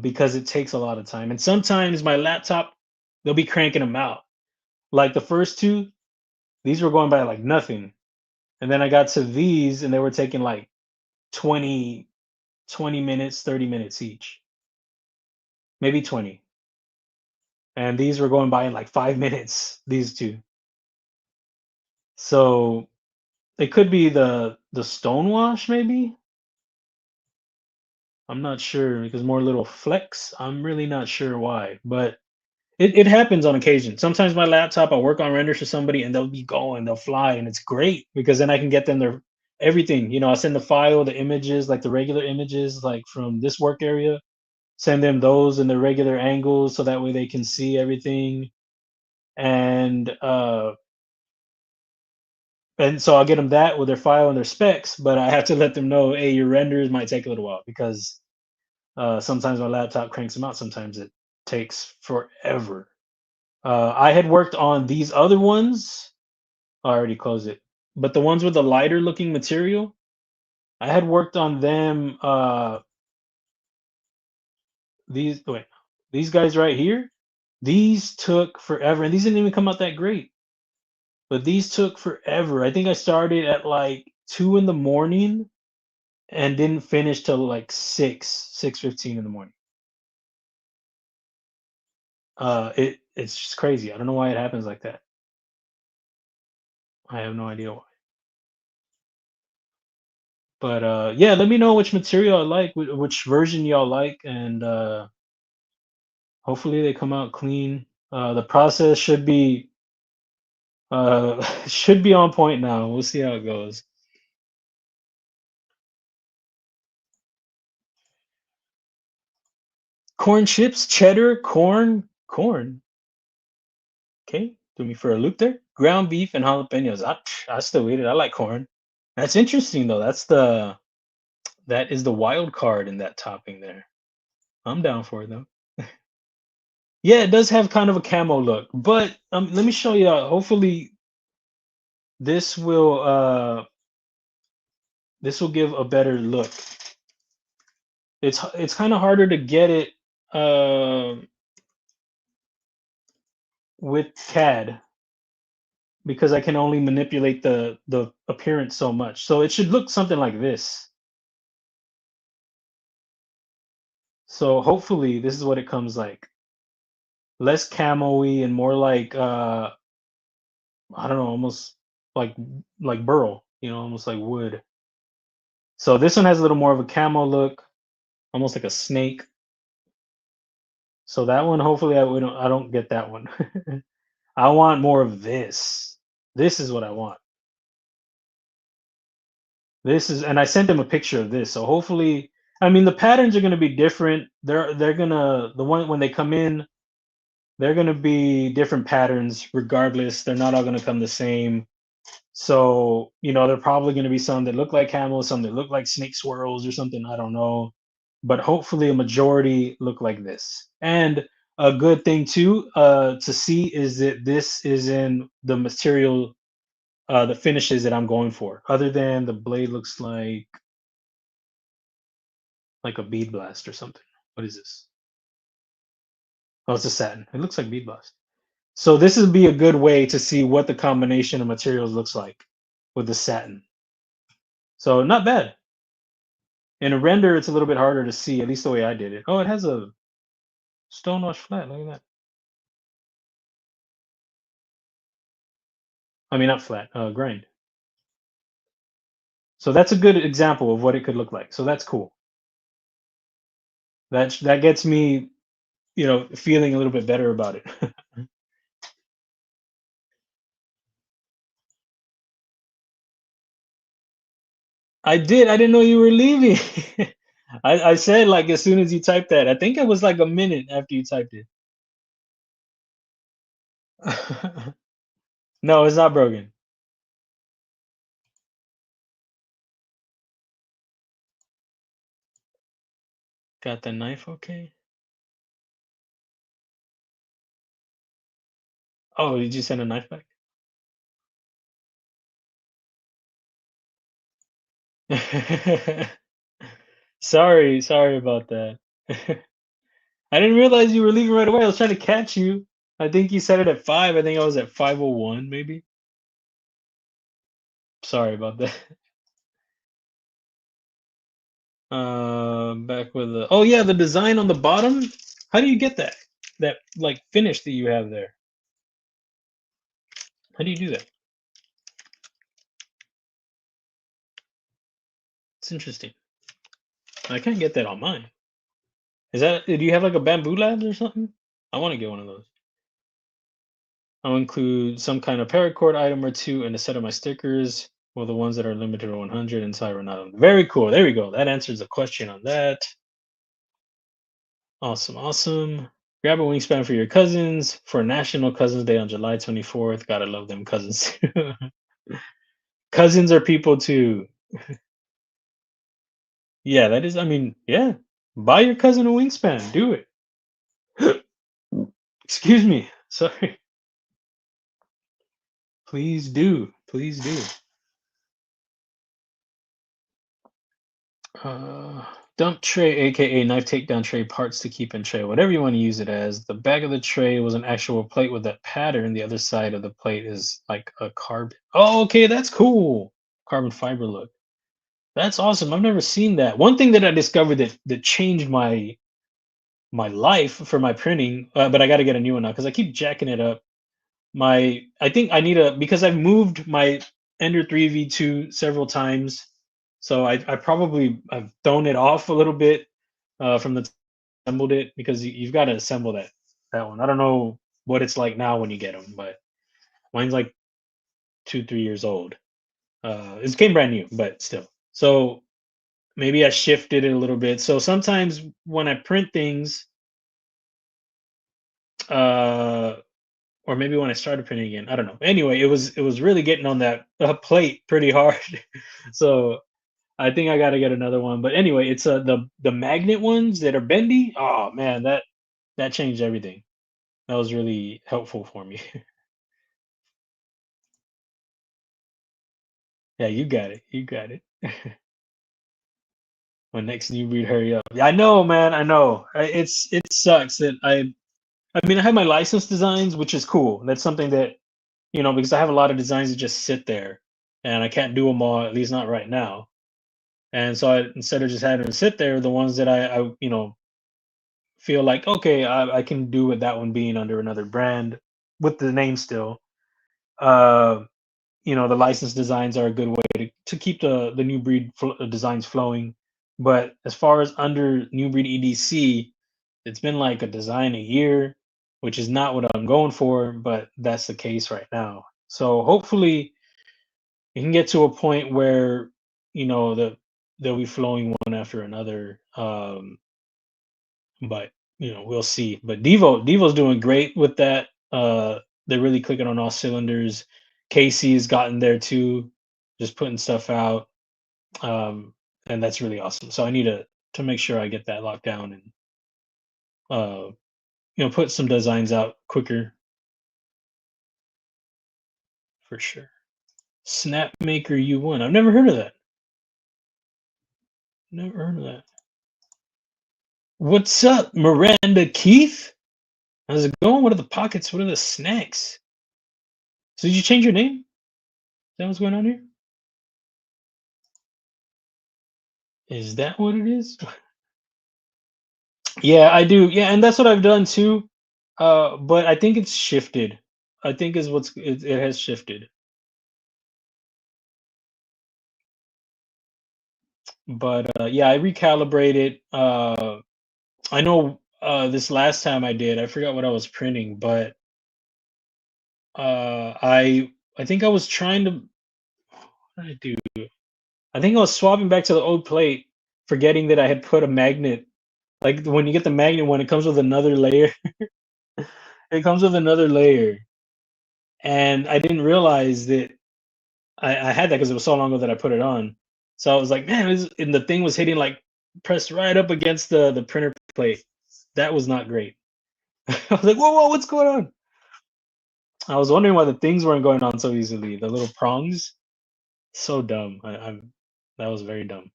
because it takes a lot of time, and sometimes my laptop, they'll be cranking them out. Like the first two, these were going by like nothing, and then I got to these, and they were taking like 20 minutes, 30 minutes each, maybe 20. And these were going by in like 5 minutes, these two. So it could be the stonewash, maybe. I'm not sure because more little flecks. I'm really not sure why, but it happens on occasion. Sometimes my laptop, I'll work on renders for somebody and they'll be going, they'll fly, and it's great because then I can get them their everything. I'll send the file, the images, like the regular images, like from this work area, send them those in the regular angles so that way they can see everything. And so I'll get them that with their file and their specs, but I have to let them know, hey, your renders might take a little while because sometimes my laptop cranks them out. Sometimes it takes forever. I had worked on these other ones. I already closed it, but the ones with the lighter looking material, I had worked on them. These guys right here, these took forever, and these didn't even come out that great. But these took forever. I think I started at like 2 in the morning and didn't finish till like 6:15 in the morning. It's just crazy. I don't know why it happens like that. I have no idea why. But yeah, let me know which material I like, which version y'all like, and hopefully they come out clean. The process should be should be on point now. We'll see how it goes. Corn chips, cheddar, corn. Okay, do me for a loop there. Ground beef and jalapenos. I still eat it. I like corn. That's interesting though. That is the wild card in that topping there. I'm down for it though. Yeah, it does have kind of a camo look, but let me show you. Hopefully, this will uh, this will give a better look. It's kind of harder to get it with CAD because I can only manipulate the appearance so much. So it should look something like this. So hopefully, this is what it comes like. Less camo-y and more like I don't know, almost like burl, almost like wood. So this one has a little more of a camo look, almost like a snake. So that one, hopefully, I don't get that one. I want more of this. This is what I want. And I sent them a picture of this. So hopefully, I mean, the patterns are going to be different. They're gonna the one when they come in, they're going to be different patterns regardless. They're not all going to come the same. So, there are probably going to be some that look like camels, some that look like snake swirls or something. I don't know. But hopefully, a majority look like this. And a good thing too to see is that this is in the material, the finishes that I'm going for. Other than the blade looks like a bead blast or something. What is this? Oh, it's a satin. It looks like bead blast. So this would be a good way to see what the combination of materials looks like with the satin. So not bad. In a render, it's a little bit harder to see, at least the way I did it. Oh, it has a stonewash flat. Look at that. I mean, not flat, grind. So that's a good example of what it could look like. So that's cool. That gets me, feeling a little bit better about it. I did. I didn't know you were leaving. I said like as soon as you typed that. I think it was like a minute after you typed it. No, it's not broken. Got the knife okay? Oh, did you send a knife back? Sorry about that. I didn't realize you were leaving right away. I was trying to catch you. I think you said it at 5. I think I was at 5:01 maybe. Sorry about that. Back with the oh yeah, the design on the bottom. How do you get that? That like finish that you have there. How do you do that? It's interesting. I can't get that on mine. Is that do you have like a bamboo labs or something? I want to get one of those. I'll include some kind of paracord item or two in a set of my stickers. Well, the ones that are limited to 100 until I run out of them. Very cool. There we go. That answers the question on that. Awesome, awesome. Grab a wingspan for your cousins for National Cousins Day on July 24th. Gotta love them cousins. Cousins are people too. Yeah, that is, I mean, yeah. Buy your cousin a wingspan. Do it. Excuse me. Sorry. Please do. Please do. Uh, Dump tray, aka knife takedown tray, parts to keep in tray, whatever you want to use it as. The back of the tray was an actual plate with that pattern. The other side of the plate is like a carbon. Oh, okay, that's cool. Carbon fiber look. That's awesome. I've never seen that. One thing that I discovered that changed my life for my printing, but I got to get a new one now because I keep jacking it up. I think I need a because I've moved my Ender 3v2 several times, so I probably I've thrown it off a little bit from the assembled it because you've got to assemble that one. I don't know what it's like now when you get them, but mine's like 2 3 years old. It came brand new, but still. So maybe I shifted it a little bit. So sometimes when I print things, uh, or maybe when I started printing again, I don't know. Anyway, it was really getting on that plate pretty hard. So I think I got to get another one. But anyway, it's the magnet ones that are bendy. Oh man, that changed everything. That was really helpful for me. Yeah, you got it. You got it. My next new breed, hurry up. Yeah, I know, man. I know. It sucks that I mean, I have my license designs, which is cool. That's something that because I have a lot of designs that just sit there, and I can't do them all, at least not right now. And so instead of just having them sit there, the ones that I feel like okay, I can do with that one being under another brand with the name still. Uh, the license designs are a good way to keep the new breed designs flowing. But as far as under new breed EDC, it's been like a design a year, which is not what I'm going for, but that's the case right now. So hopefully it can get to a point where they'll be flowing one after another. But we'll see. But Devo's doing great with that. They're really clicking on all cylinders. Casey's gotten there too, just putting stuff out, and that's really awesome. So I need to make sure I get that locked down and put some designs out quicker for sure. Snapmaker U1. I've never heard of that. Never heard of that. What's up, Miranda Keith? How's it going? What are the pockets? What are the snacks? So did you change your name? Is that what's going on here? Is that what it is? Yeah, I do. Yeah, and that's what I've done too. But I think it's shifted. I think is it has shifted. But yeah, I recalibrated. I know this last time I did, I forgot what I was printing, but I think I was trying to what did I do? I think I was swapping back to the old plate, forgetting that I had put a magnet. Like when you get the magnet one, it comes with another layer. It comes with another layer. And I didn't realize that I had that because it was so long ago that I put it on. So I was like, man, and the thing was hitting like pressed right up against the printer plate. That was not great. I was like, whoa, what's going on? I was wondering why the things weren't going on so easily. The little prongs, so dumb. I'm that was very dumb.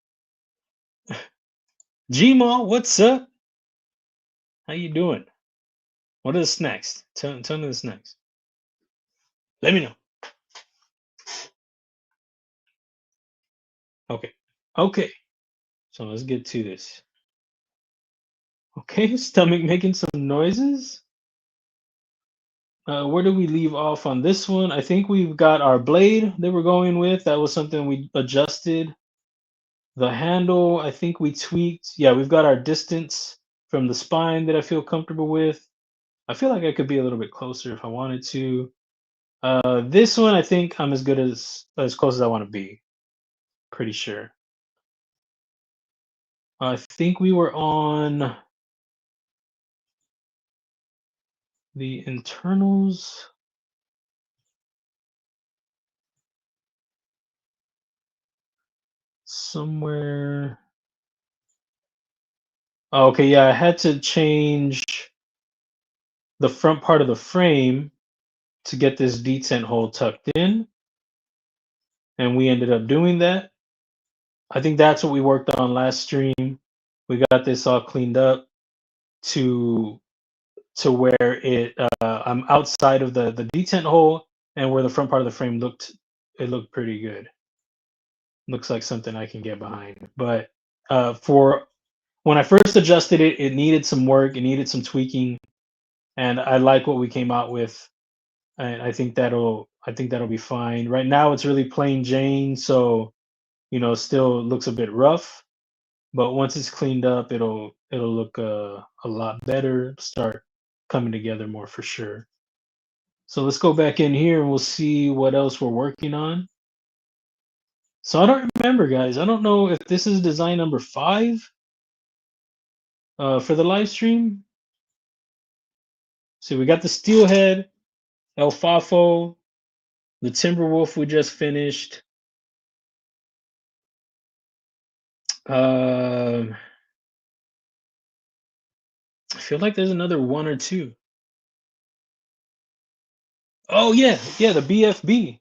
Gmaul, what's up? How you doing? What are the snacks? Tell me the snacks. Let me know. Okay. Okay. So let's get to this. Okay, stomach making some noises. Where do we leave off on this one? I think we've got our blade that we're going with. That was something we adjusted. The handle, I think we tweaked. Yeah, we've got our distance from the spine that I feel comfortable with. I feel like I could be a little bit closer if I wanted to. This one, I think I'm as good as close as I want to be. Pretty sure. I think we were on the internals. Somewhere. Oh, okay, yeah, I had to change the front part of the frame to get this detent hole tucked in, and we ended up doing that. I think that's what we worked on last stream. We got this all cleaned up to where I'm outside of the detent hole and where the front part of the frame looked pretty good. Looks like something I can get behind. But for when I first adjusted it, it needed some work, it needed some tweaking, and I like what we came out with. And I think that'll be fine. Right now it's really plain Jane, so still looks a bit rough, but once it's cleaned up, it'll look a lot better, start coming together more for sure. So let's go back in here and we'll see what else we're working on. So I don't remember, guys. I don't know if this is design number 5 for the live stream. So we got the Steelhead, El Fafo, the Timberwolf we just finished. I feel like there's another 1 or 2. Oh yeah, the BFB.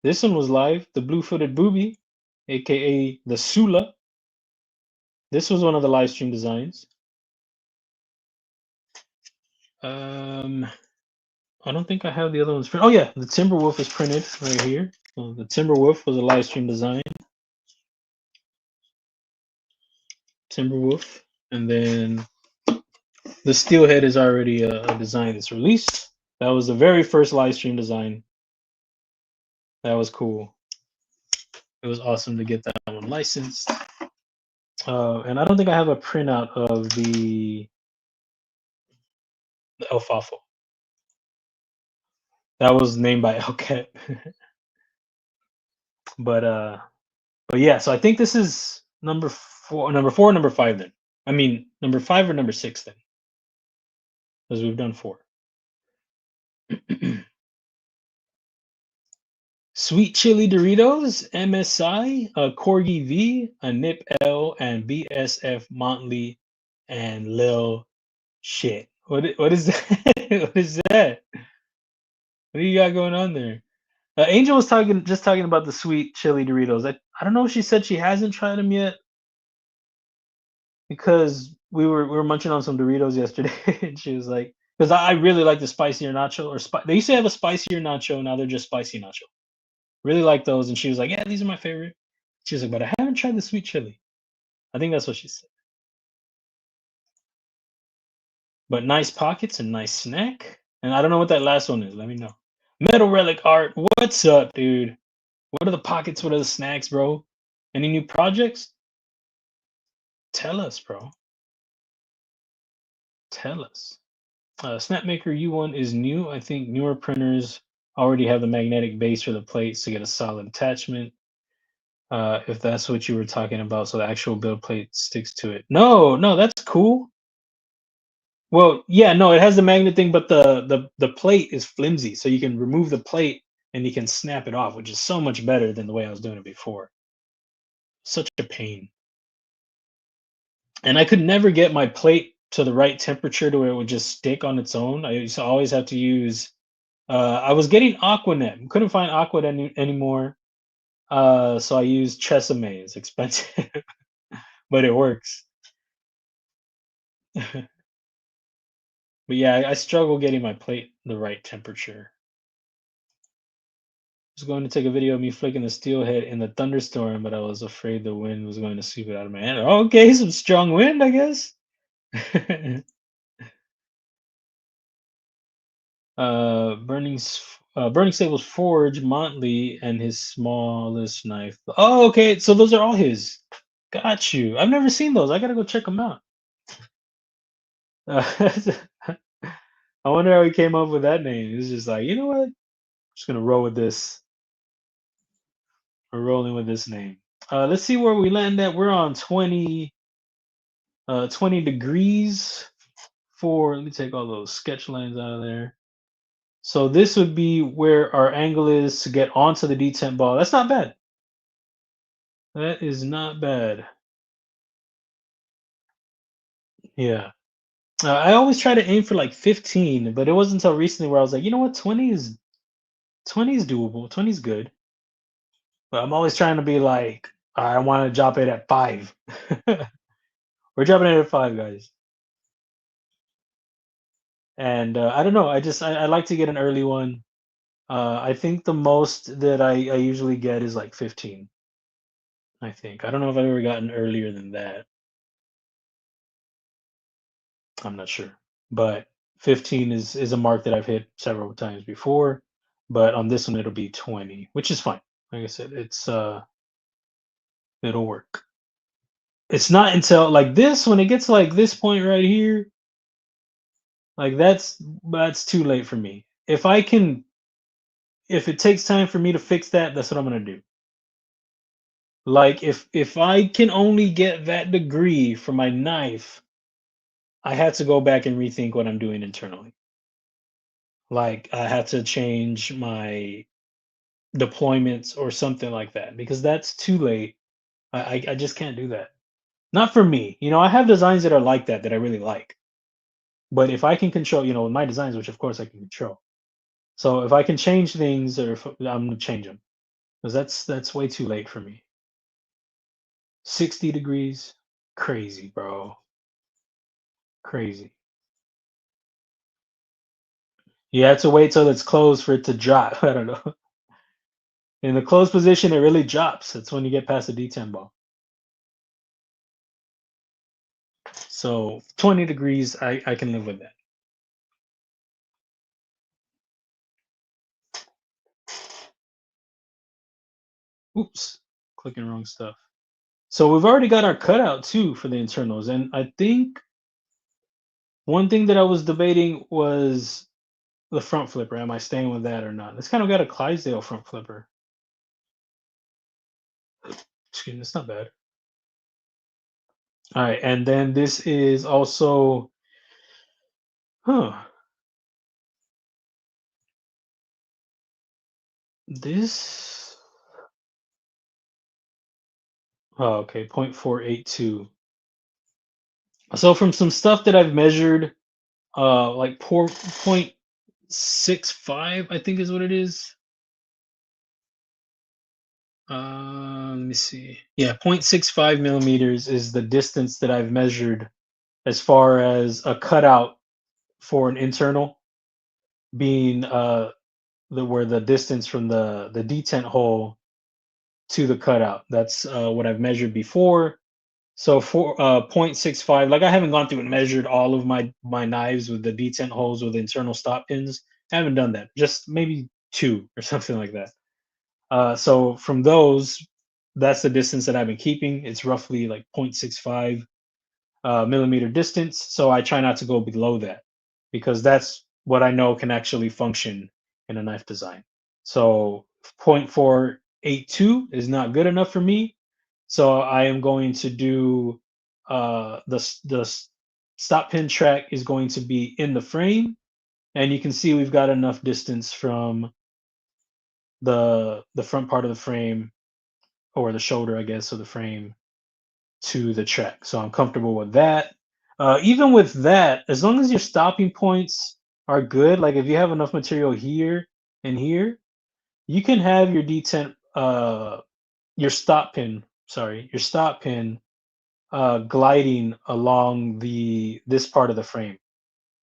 This one was live. The blue-footed booby, aka the Sula. This was one of the live stream designs. I don't think I have the other ones. Oh yeah, the Timberwolf is printed right here. So the Timberwolf was a live stream design. Timberwolf, and then the Steelhead is already a design that's released. That was the very first live stream design. That was cool. It was awesome to get that one licensed. And I don't think I have a printout of the El Fafo. That was named by Elcat. but yeah, so I think this is number 4, number 5 then. I mean, number 5 or number 6 then, because we've done 4. Sweet Chili Doritos, MSI, Corgi V, a Nip L, and BSF Montley, and Lil Shit. What is that? What is that? What do you got going on there? Angel was talking about the sweet chili Doritos. I don't know if she said she hasn't tried them yet because we were munching on some Doritos yesterday, and she was like, because I really like the spicier nacho they used to have a spicier nacho, now they're just spicy nacho. Really like those, and she was like, yeah, these are my favorite. She was like, but I haven't tried the sweet chili. I think that's what she said. But nice pockets and nice snack. And I don't know what that last one is. Let me know. Metal Relic Art, what's up, dude? What are the pockets? What are the snacks, bro? Any new projects? Tell us, bro. Tell us. Snapmaker U1 is new. I think newer printers already have the magnetic base for the plates to get a solid attachment. If that's what you were talking about, so the actual build plate sticks to it. No, no, that's cool. Well, yeah, no, it has the magnet thing, but the plate is flimsy, so you can remove the plate and you can snap it off, which is so much better than the way I was doing it before. Such a pain. And I could never get my plate to the right temperature to where it would just stick on its own. I used to always have to use I was getting Aquanet. Couldn't find Aquanet anymore. So I used Tresemme. It's expensive, but it works. But yeah, I struggle getting my plate the right temperature. Was going to take a video of me flicking the steelhead in the thunderstorm, but I was afraid the wind was going to sweep it out of my hand. Okay, some strong wind, I guess. Burning Stable's Forge, Montley, and his smallest knife. Oh, okay, so those are all his. Got you. I've never seen those. I gotta go check them out. Uh, I wonder how he came up with that name. He's just like, you know what? I'm just gonna roll with this. We're rolling with this name. Let's see where we land at. We're on 20 degrees for, let me take all those sketch lines out of there. So this would be where our angle is to get onto the detent ball. That's not bad. That is not bad. Yeah. I always try to aim for like 15, but it wasn't until recently where I was like, you know what, 20 is doable. 20 is good. But I'm always trying to be like, I want to drop it at 5. We're dropping it at 5, guys. And I don't know. I like to get an early one. I think the most that I usually get is like 15. I think. I don't know if I've ever gotten earlier than that. I'm not sure. But 15 is a mark that I've hit several times before. But on this one it'll be 20, which is fine. Like I said, it'll work. It's not until like this when it gets like this point right here, like that's too late for me. If it takes time for me to fix that, that's what I'm gonna do. Like if I can only get that degree for my knife, I had to go back and rethink what I'm doing internally. Like I had to change my deployments or something like that because that's too late. I just can't do that. Not for me. I have designs that are like that I really like. But if I can control, my designs, which of course I can control. So if I can change things, or if I'm gonna change them, because that's way too late for me. 60 degrees, crazy, bro, crazy. You have to wait till it's closed for it to drop. I don't know. In the closed position, it really drops. That's when you get past the D10 ball. So 20 degrees, I can live with that. Oops, clicking wrong stuff. So we've already got our cutout too for the internals, and I think one thing that I was debating was the front flipper. Am I staying with that or not? It's kind of got a Clydesdale front flipper. Excuse me, it's not bad. All right, and then this is also, huh? This, oh, okay, 0.482. So from some stuff that I've measured, like 0.65, I think is what it is. Let me see. Yeah, 0.65 millimeters is the distance that I've measured as far as a cutout for an internal being where the distance from the detent hole to the cutout. That's what I've measured before. So for 0.65, like I haven't gone through and measured all of my knives with the detent holes with internal stop pins. I haven't done that. Just maybe two or something like that. So from those, that's the distance that I've been keeping. It's roughly like 0.65 millimeter distance. So I try not to go below that because that's what I know can actually function in a knife design. So 0.482 is not good enough for me. So I am going to do the stop pin track is going to be in the frame, and you can see we've got enough distance from the front part of the frame or the shoulder, I guess, of the frame to the track. So I'm comfortable with that. Even with that, as long as your stopping points are good, like if you have enough material here and here, you can have your detent, your stop pin, sorry, your stop pin gliding along this part of the frame.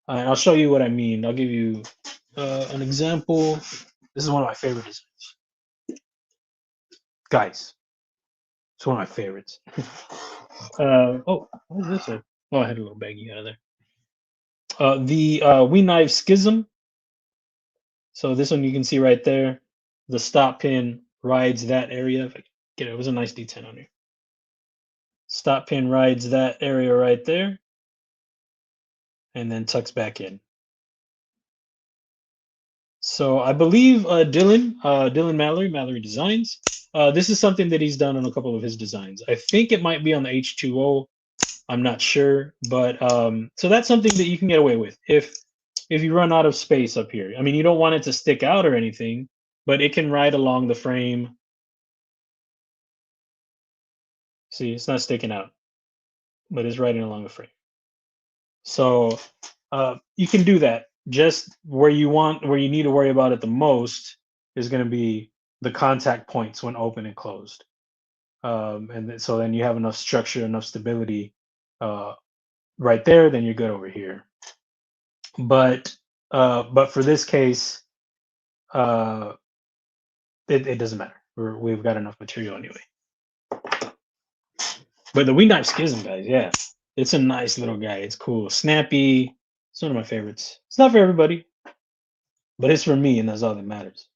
And I'll show you what I mean. I'll give you an example. This is one of my favorite designs, guys. It's one of my favorites. Oh, what is this? Oh, I had a little baggie out of there. The Wee Knife Schism. So this one you can see right there. The stop pin rides that area. If I can get it, it was a nice detent on here. Stop pin rides that area right there, and then tucks back in. So I believe Dylan Mallory Designs. This is something that he's done on a couple of his designs. I think it might be on the H2O. I'm not sure, but so that's something that you can get away with if you run out of space up here. I mean, you don't want it to stick out or anything, but it can ride along the frame. See, it's not sticking out, but it's riding along the frame. So you can do that. Just where you need to worry about it the most is going to be the contact points when open and closed. So then you have enough structure, enough stability right there, then you're good over here. But for this case, it doesn't matter. We've got enough material anyway. But the Wee Knife Schism, guys, yeah, it's a nice little guy. It's cool, snappy. It's one of my favorites. It's not for everybody, but it's for me, and that's all that matters.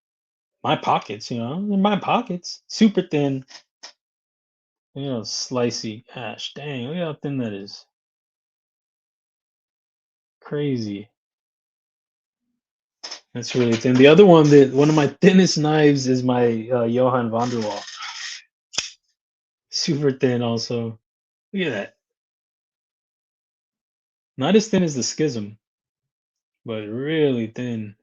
My pockets, in my pockets, super thin, slicey. Gosh, dang, look how thin that is. Crazy. That's really thin. The other one one of my thinnest knives is my Johann van der Wall. Super thin, also. Look at that. Not as thin as the Schism, but really thin.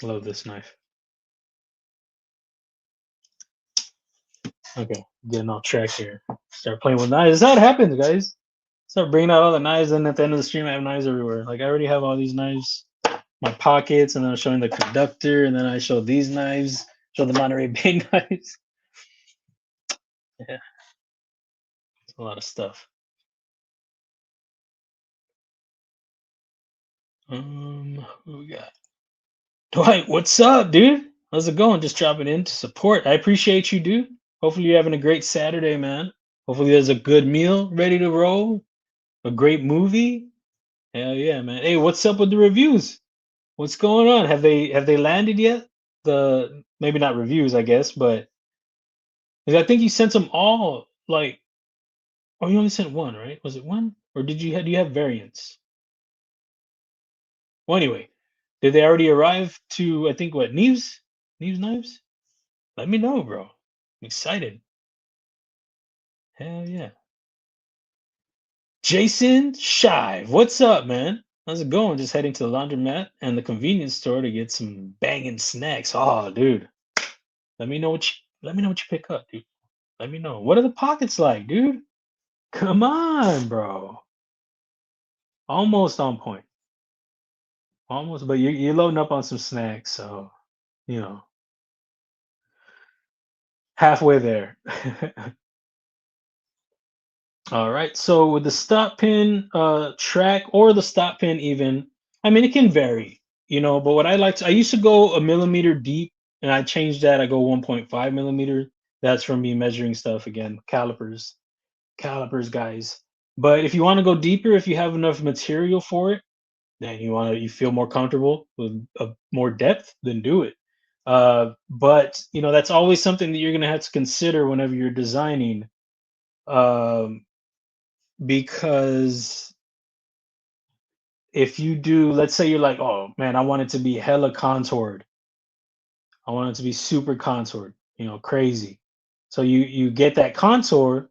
Love this knife. Okay, getting off track here. Start playing with knives. That's how it happens, guys. Start bringing out all the knives, and at the end of the stream, I have knives everywhere. Like I already have all these knives, my pockets, and then I'm showing the conductor, and then I show these knives, show the Monterey Bay knives. Yeah, it's a lot of stuff. Who we got? Dwight, what's up, dude? How's it going? Just dropping in to support. I appreciate you, dude. Hopefully you're having a great Saturday, man. Hopefully there's a good meal ready to roll, a great movie. Hell yeah, man. Hey, what's up with the reviews? What's going on? Have they landed yet? The maybe not reviews, I guess, but 'cause I think you sent them all like oh you only sent one, right? Was it one? Or do you have variants? Well anyway, did they already arrive to I think what, Neves? Neves knives? Let me know, bro. I'm excited. Hell yeah. Jason Shive, what's up, man? How's it going? Just heading to the laundromat and the convenience store to get some banging snacks. Oh, dude. Let me know what you pick up, dude. Let me know. What are the pockets like, dude? Come on, bro. Almost on point. Almost, but you're loading up on some snacks, so you know, halfway there. All right. So with the stop pin track or the stop pin even, I mean it can vary, but what I used to go a millimeter deep and I changed that. I go 1.5 millimeter. That's from me measuring stuff again, calipers, guys. But if you want to go deeper, if you have enough material for it, then you feel more comfortable with more depth, then do it. But that's always something that you're gonna have to consider whenever you're designing. Um, because if you do, let's say you're like, oh man, I want it to be hella contoured. I want it to be super contoured, crazy. So you get that contour,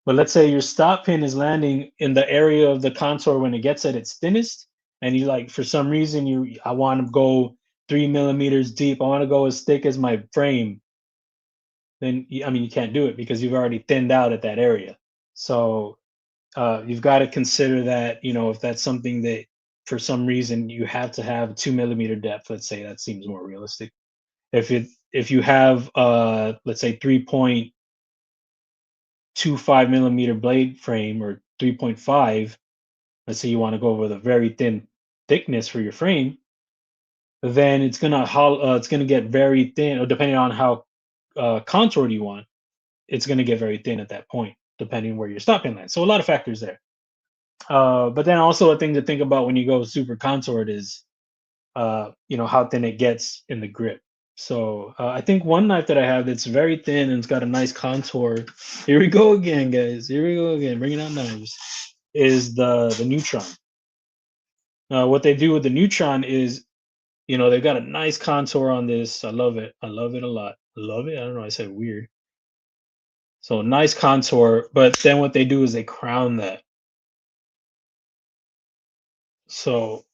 but let's say your stop pin is landing in the area of the contour when it gets at its thinnest, and you like for some reason I want to go 3 millimeters deep. I want to go as thick as my frame. Then I mean you can't do it because you've already thinned out at that area. So you've got to consider that if that's something that for some reason you have to have 2 millimeter depth. Let's say that seems more realistic. If you have let's say 3.25 millimeter blade frame or 3.5, let's say you want to go with a very thin thickness for your frame, then it's gonna get very thin, or depending on how contoured you want, it's gonna get very thin at that point, depending where your stop pin lands. So a lot of factors there. But then also a thing to think about when you go super contoured is, how thin it gets in the grip. So I think one knife that I have that's very thin and it's got a nice contour. Here we go again, guys. Here we go again, bringing out knives. Is the Neutron. What they do with the Neutron is, they've got a nice contour on this. I love it. I love it a lot. I love it. I don't know. I said weird. So nice contour, but then what they do is they crown that. So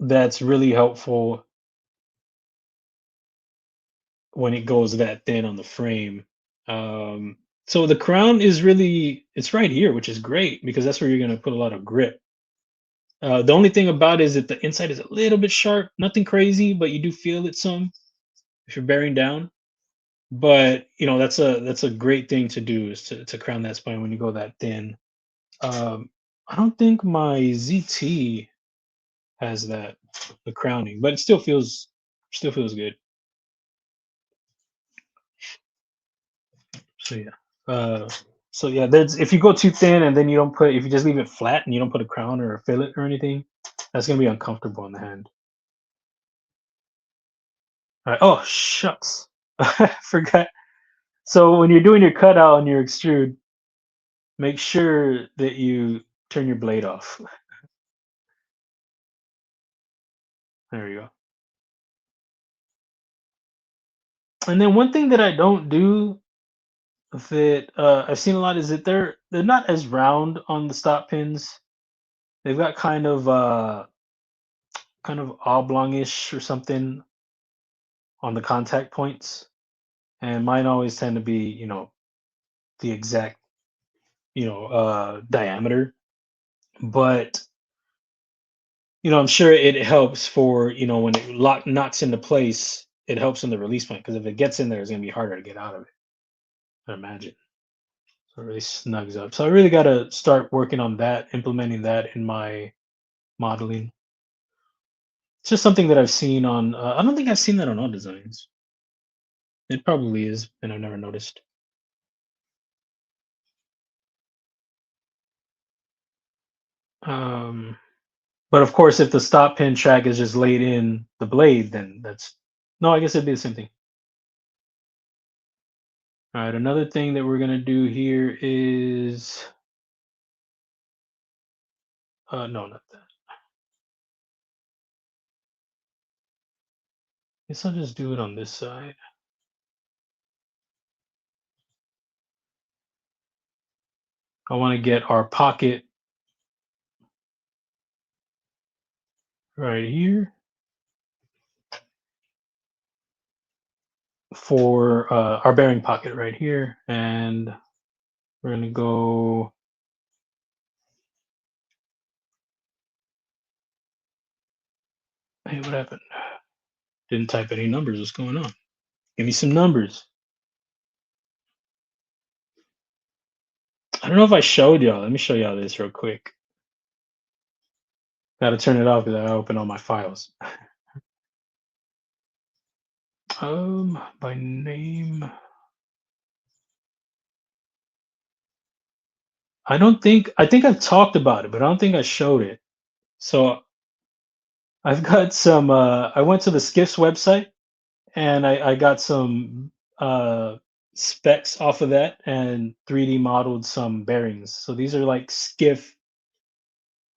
that's really helpful when it goes that thin on the frame. So the crown is it's right here, which is great because that's where you're going to put a lot of grip. The only thing about it is that the inside is a little bit sharp, nothing crazy, but you do feel it some if you're bearing down. But that's a great thing to do is to crown that spine when you go that thin. I don't think my ZT has the crowning, but it still feels good. So yeah. Uh, so yeah, there's if you go too thin and then if you just leave it flat and you don't put a crown or a fillet or anything, that's gonna be uncomfortable in the hand. All right. Oh shucks, I forgot. So when you're doing your cutout and your extrude, make sure that you turn your blade off. There you go. And then one thing that I don't do that I've seen a lot is that they're not as round on the stop pins. They've got kind of oblongish or something on the contact points, and mine always tend to be the exact diameter. But I'm sure it helps for when it knocks into place. It helps in the release point because if it gets in there, it's gonna be harder to get out of it. I imagine. So it really snugs up. So I really got to start working on that, implementing that in my modeling. It's just something that I've seen on. I don't think I've seen that on all designs. It probably is, and I've never noticed. Um, but of course, if the stop pin track is just laid in the blade, then that's no. I guess it'd be the same thing. All right. Another thing that we're gonna do here is no, not that. Guess I'll just do it on this side. I want to get our pocket right here. for our bearing pocket right here, and we're gonna go. Hey, what happened? Didn't type any numbers. What's going on? Give me some numbers. I don't know if I showed y'all. Let me show y'all this real quick. Got to turn it off because I open all my files. By name. I think I've talked about it, but I don't think I showed it. So I've got some. I went to the Skiff's website and I got some specs off of that and 3D modeled some bearings. So these are like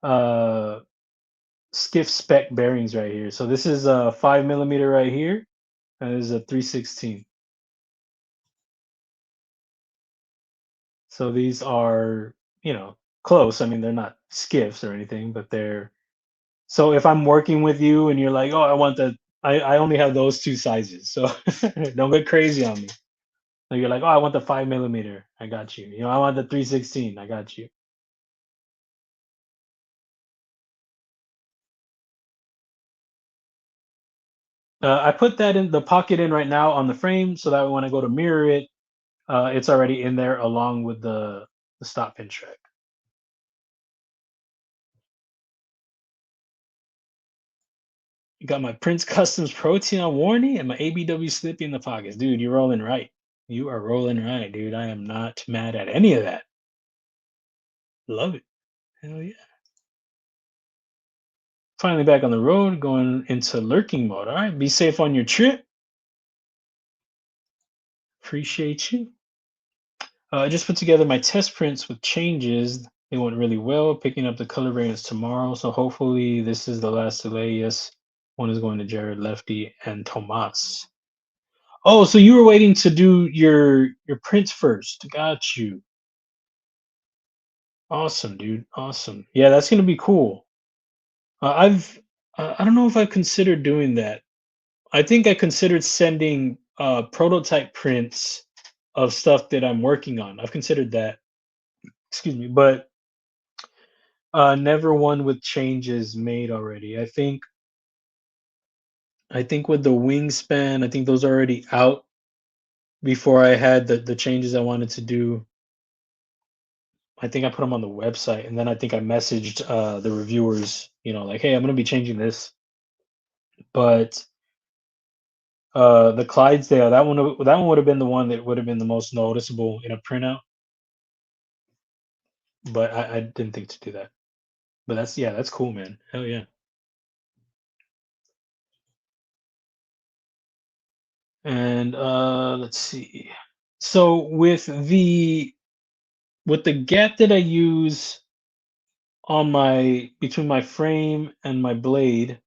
uh, Skiff spec bearings right here. So this is a 5 millimeter right here, and this is a 316. So these are, close. I mean, they're not skiffs or anything, but they're. So if I'm working with you and you're like, oh, I want I only have those two sizes. So don't get crazy on me. So you're like, oh, I want the 5 millimeter. I got you. I want the 316. I got you. I put that in the pocket in right now on the frame so that when I go to mirror it, it's already in there along with the stop pin track. Got my Prince Customs Protein on warranty and my ABW Slippy in the pockets. Dude, you're rolling right. You are rolling right, dude. I am not mad at any of that. Love it. Hell yeah. Finally back on the road, going into lurking mode. All right. Be safe on your trip. Appreciate you. I just put together my test prints with changes. They went really well. Picking up the color variants tomorrow. So hopefully this is the last delay. Yes. One is going to Jared, Lefty, and Tomas. Oh, so you were waiting to do your prints first. Got you. Awesome, dude. Awesome. Yeah, that's gonna be cool. I don't know if I've considered doing that. I think I considered sending prototype prints of stuff that I'm working on. I've considered that. Excuse me, but never one with changes made already. I think with the wingspan, I think those are already out before I had the changes I wanted to do. I think I put them on the website, and then I think I messaged the reviewers, like, hey, I'm gonna be changing this, but the Clydesdale, that one would have been the one that would have been the most noticeable in a printout, but I didn't think to do that. But that's cool, man. Hell yeah. And let's see. So with the gap that I use on my between my frame and my blade,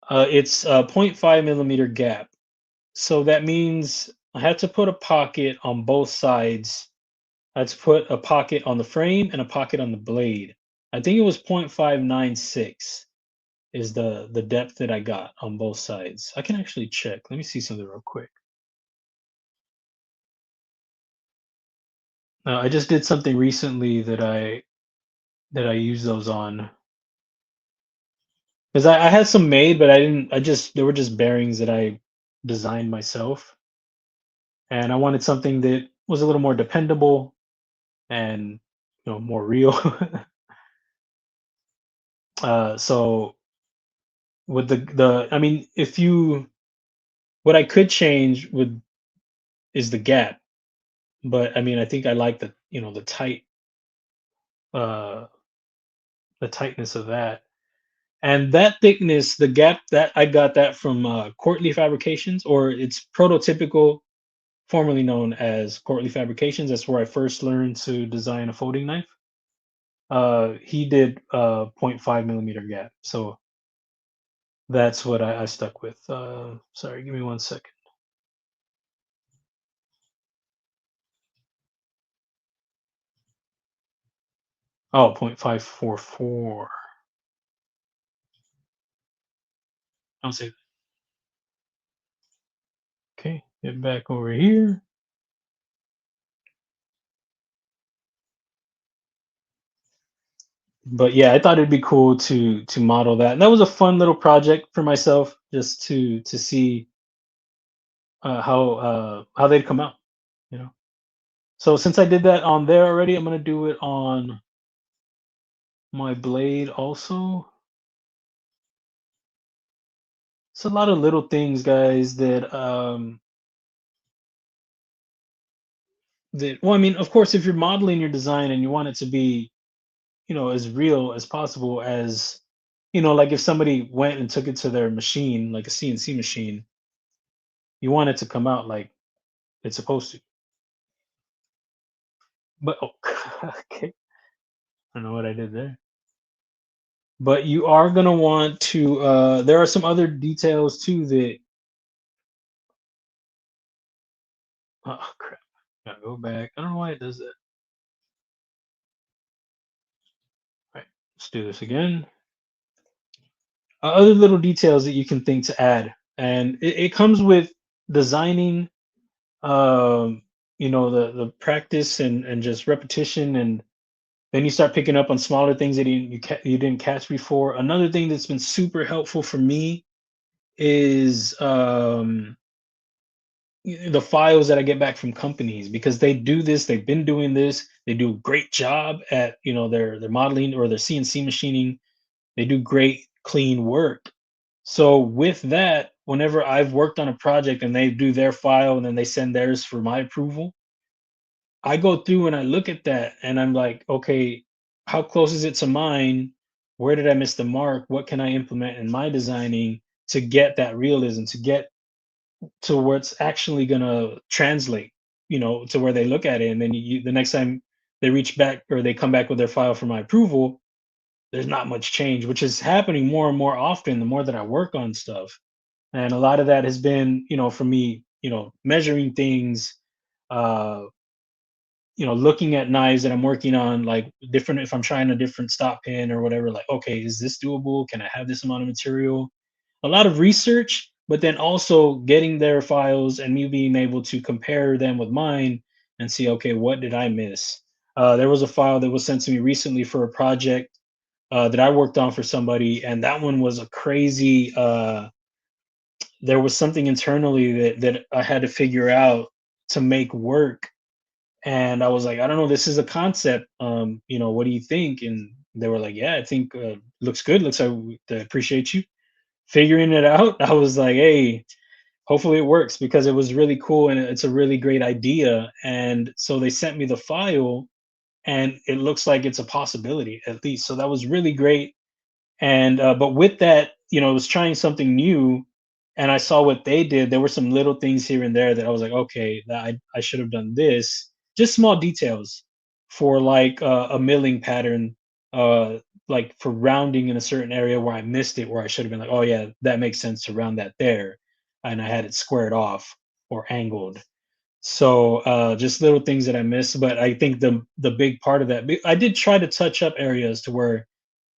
it's a 0.5 millimeter gap. So that means I had to put a pocket on both sides. I had to put a pocket on the frame and a pocket on the blade. I think it was 0.596 is the depth that I got on both sides. I can actually check. Let me see something real quick. I just did something recently that I used those on because I had some made, but I didn't. I just they were just bearings that I designed myself, and I wanted something that was a little more dependable and more real. So with the I mean, if you what I could change would is the gap, but I mean, I think I like uh the tightness of that. And that thickness, the gap that I got that from Courtly Fabrications, or it's prototypical, formerly known as Courtly Fabrications. That's where I first learned to design a folding knife. He did 0.5 millimeter gap, so that's what I stuck with. Sorry, give me 1 second. Oh, 0.544. Don't say. Get back over here. But yeah, I thought it'd be cool to model that. And that was a fun little project for myself, just to see how they'd come out, you know. So since I did that on there already, I'm gonna do it on my blade also. It's a lot of little things, guys, that well, I mean, of course, if you're modeling your design and you want it to be, as real as possible as, like if somebody went and took it to their machine, like a CNC machine, you want it to come out like it's supposed to. But oh, okay, I don't know what I did there. But you are gonna want to. There are some other details too that. Oh crap! Gotta go back. I don't know why it does that. All right, let's do this again. Other little details that you can think to add, and it comes with designing. Um, the practice and just repetition, and then you start picking up on smaller things that you didn't catch before. Another thing that's been super helpful for me is the files that I get back from companies, because they do this, they've been doing this, they do a great job at their modeling or their CNC machining. They do great clean work. So with that, whenever I've worked on a project and they do their file and then they send theirs for my approval, I go through and I look at that and I'm like, okay, how close is it to mine? Where did I miss the mark? What can I implement in my designing to get that realism, to get to where it's actually gonna translate, to where they look at it, and then the next time they reach back or they come back with their file for my approval, there's not much change, which is happening more and more often the more that I work on stuff. And a lot of that has been, for me, measuring things, uh, looking at knives that I'm working on, like different, if I'm trying a different stop pin or whatever, like, okay, is this doable? Can I have this amount of material? A lot of research, but then also getting their files and me being able to compare them with mine and see, okay, what did I miss? There was a file that was sent to me recently for a project that I worked on for somebody, and that one was a crazy. There was something internally that I had to figure out to make work, and I was like, I don't know, this is a concept. What do you think? And they were like, yeah, I think looks good. Looks like I appreciate you figuring it out. I was like, hey, hopefully it works, because it was really cool and it's a really great idea. And so they sent me the file and it looks like it's a possibility at least. So that was really great. And but with that, I was trying something new, and I saw what they did. There were some little things here and there that I was like, okay, I should have done this. Just small details for like a milling pattern, uh, like for rounding in a certain area where I missed it, where I should have been like, oh yeah, that makes sense to round that there, and I had it squared off or angled. So just little things that I missed, but I think the big part of that, I did try to touch up areas to where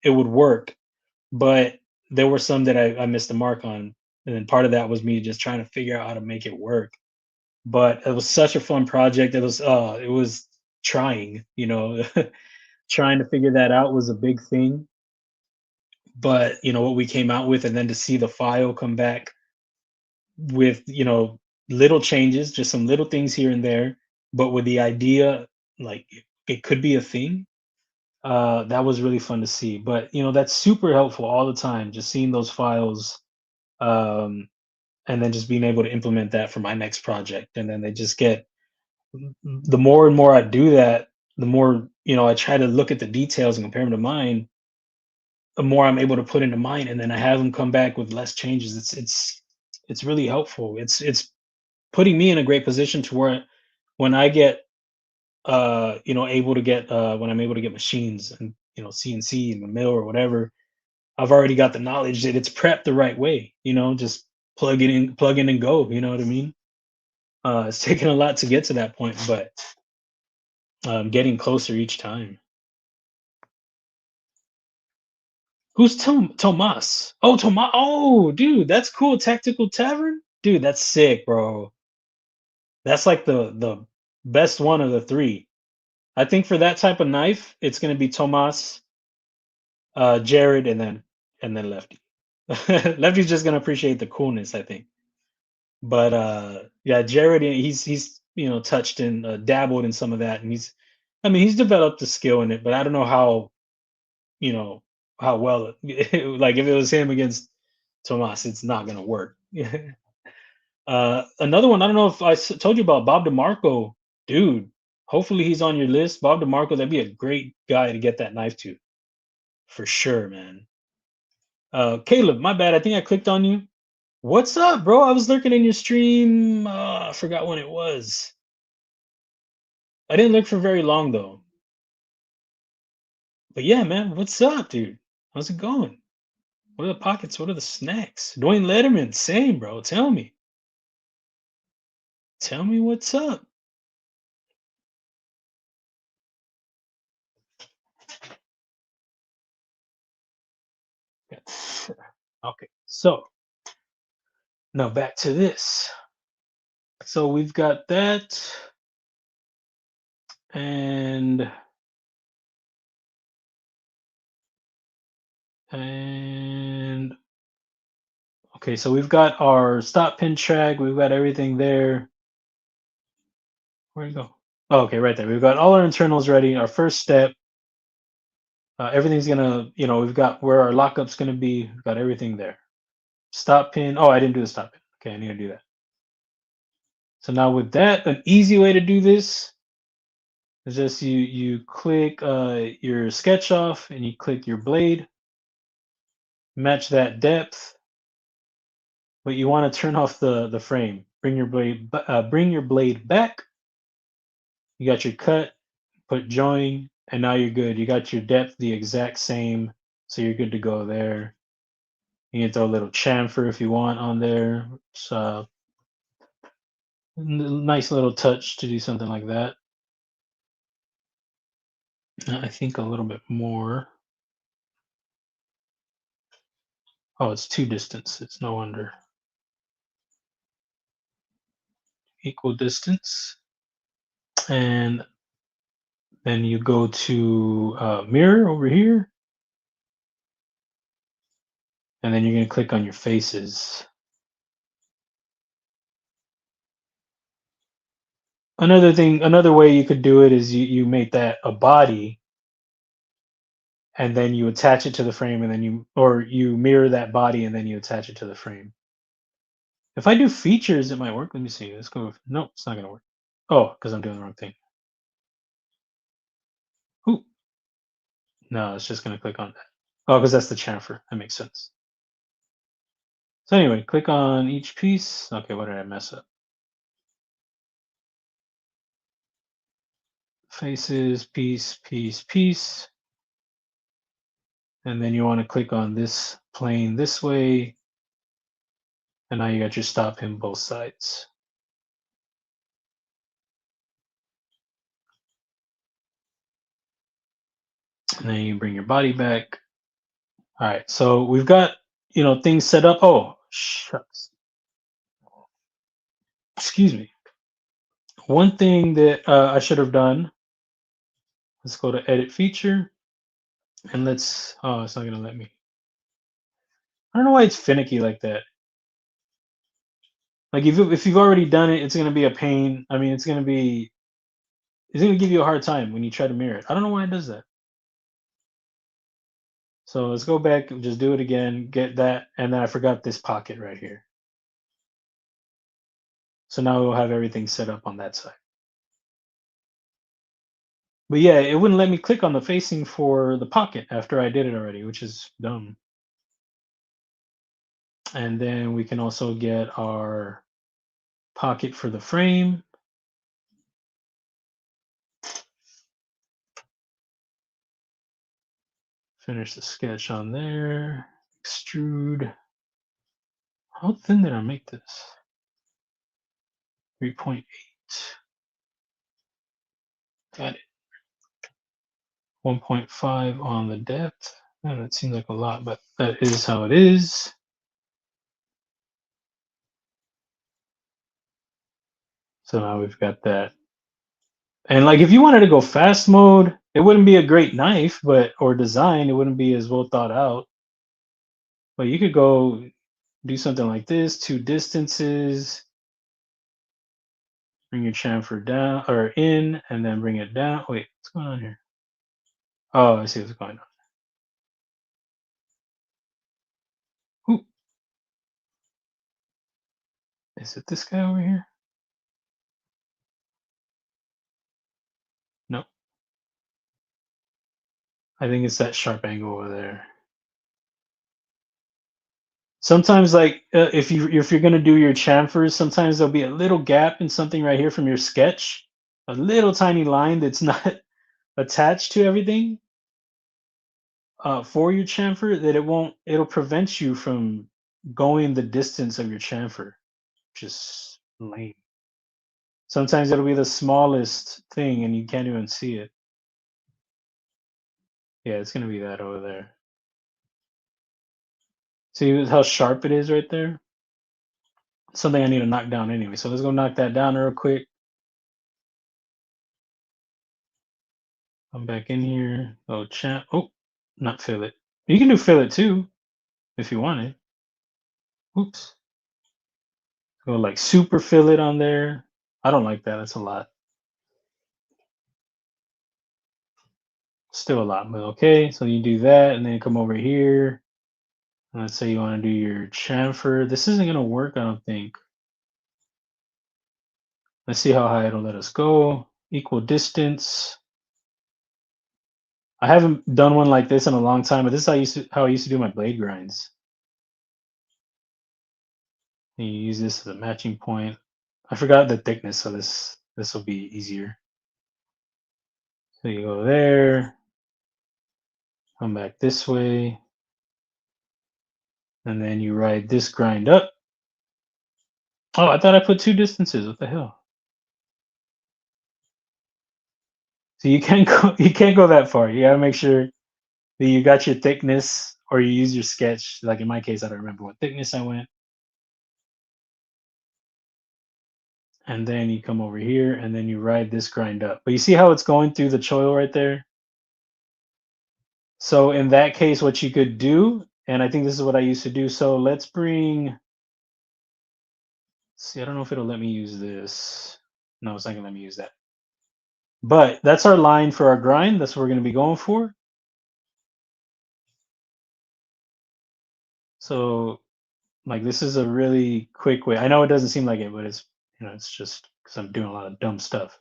it would work, but there were some that I missed the mark on, and then part of that was me just trying to figure out how to make it work. But it was such a fun project. It was trying, trying to figure that out was a big thing. But what we came out with, and then to see the file come back with little changes, just some little things here and there, but with the idea, like it could be a thing. That was really fun to see. But that's super helpful all the time, just seeing those files, um, and then just being able to implement that for my next project. And then they just get, the more and more I do that, the more I try to look at the details and compare them to mine, the more I'm able to put into mine, and then I have them come back with less changes. It's really helpful. It's putting me in a great position to where when I get able to get when I'm able to get machines and CNC in the mill or whatever, I've already got the knowledge that it's prepped the right way, just plug in and go, you know what I mean? It's taken a lot to get to that point, but getting closer each time. Who's Tomas? Oh, Tomas. Oh, dude, that's cool. Tactical Tavern? Dude, that's sick, bro. That's like the best one of the three. I think for that type of knife, it's gonna be Tomas, Jared, and then Lefty. Lefty's just gonna appreciate the coolness, I think. But yeah, Jared, he's touched and dabbled in some of that, and I mean, he's developed the skill in it, but I don't know you know how well like if it was him against Tomas, it's not gonna work. Another one, I don't know if told you about Bob DeMarco, dude. Hopefully he's on your list. Bob DeMarco, that'd be a great guy to get that knife to, for sure, man. Caleb, my bad. I think I clicked on you. What's up, bro? I was lurking in your stream. I forgot when it was. I didn't look for very long though. But yeah, man, what's up, dude? How's it going? What are the pockets? What are the snacks? Dwayne Letterman, same, bro. Tell me. Tell me what's up. Okay, so now back to this. So we've got that, and okay, so we've got our stop pin track. We've got everything there. Where'd it go? Oh, okay, right there. We've got all our internals ready. Our first step. Everything's gonna, we've got where our lockup's gonna be. We've got everything there. Stop pin. Oh, I didn't do the stop pin. Okay, I need to do that. So now with that, an easy way to do this is just you click your sketch off and you click your blade, match that depth, but you want to turn off the frame. Bring your blade back. You got your cut, put join, and now you're good. You got your depth the exact same, so you're good to go there. You can throw a little chamfer if you want on there. So nice little touch to do something like that. I think a little bit more. Oh, it's two distance. It's no wonder. Equal distance. And then you go to mirror over here. And then you're going to click on your faces. Another way you could do it is you make that a body, and then you attach it to the frame, and then you mirror that body, and then you attach it to the frame. If I do features, it might work. Let me see. Let's go. No, it's not gonna work. Oh, because I'm doing the wrong thing. Ooh. No, it's just gonna click on that. Oh, because that's the chamfer. That makes sense. So anyway, click on each piece. Okay, what did I mess up? Faces, piece, piece, piece. And then you want to click on this plane this way. And now you got your stop pin both sides. And then you bring your body back. All right, so we've got things set up. Oh, shucks. Excuse me. One thing that I should have done. Let's go to edit feature, and let's. Oh, it's not gonna let me. I don't know why it's finicky like that. Like if you've already done it, it's gonna be a pain. I mean, it's gonna give you a hard time when you try to mirror it. I don't know why it does that. So let's go back and just do it again. Get that, and then I forgot this pocket right here. So now we'll have everything set up on that side. But yeah, it wouldn't let me click on the facing for the pocket after I did it already, which is dumb. And then we can also get our pocket for the frame. Finish the sketch on there. Extrude. How thin did I make this? 3.8. Got it. 1.5 on the depth. And it seems like a lot, but that is how it is. So now we've got that. And like if you wanted to go fast mode, it wouldn't be a great knife, but or design, it wouldn't be as well thought out. But you could go do something like this, two distances, bring your chamfer down or in, and then bring it down. Wait, what's going on here? Oh, I see what's going on. Ooh, is it this guy over here? No, I think it's that sharp angle over there. Sometimes, like if you're gonna do your chamfers, sometimes there'll be a little gap in something right here from your sketch, a little tiny line that's not attached to everything for your chamfer that it'll prevent you from going the distance of your chamfer. Just lame. Sometimes it'll be the smallest thing and you can't even see it. Yeah, it's gonna be that over there. See how sharp it is right there? Something I need to knock down anyway. So let's go knock that down real quick. Come back in here. Oh, champ. Oh, not fillet. You can do fillet too if you want it. Oops. Go like super fillet on there. I don't like that. That's a lot. Still a lot, but okay. So you do that and then come over here. And let's say you want to do your chamfer. This isn't going to work, I don't think. Let's see how high it'll let us go. Equal distance. I haven't done one like this in a long time, but this is how I used to do my blade grinds. And you use this as a matching point. I forgot the thickness, so this will be easier. So you go there, come back this way, and then you ride this grind up. Oh, I thought I put two distances. What the hell? So you can't go that far. You gotta make sure that you got your thickness, or you use your sketch. Like in my case, I don't remember what thickness I went. And then you come over here, and then you ride this grind up. But you see how it's going through the choil right there? So in that case, what you could do, and I think this is what I used to do. So let's bring. See, I don't know if it'll let me use this. No, it's not gonna let me use that. But that's our line for our grind. That's what we're gonna be going for. So like this is a really quick way. I know it doesn't seem like it, but it's it's just because I'm doing a lot of dumb stuff.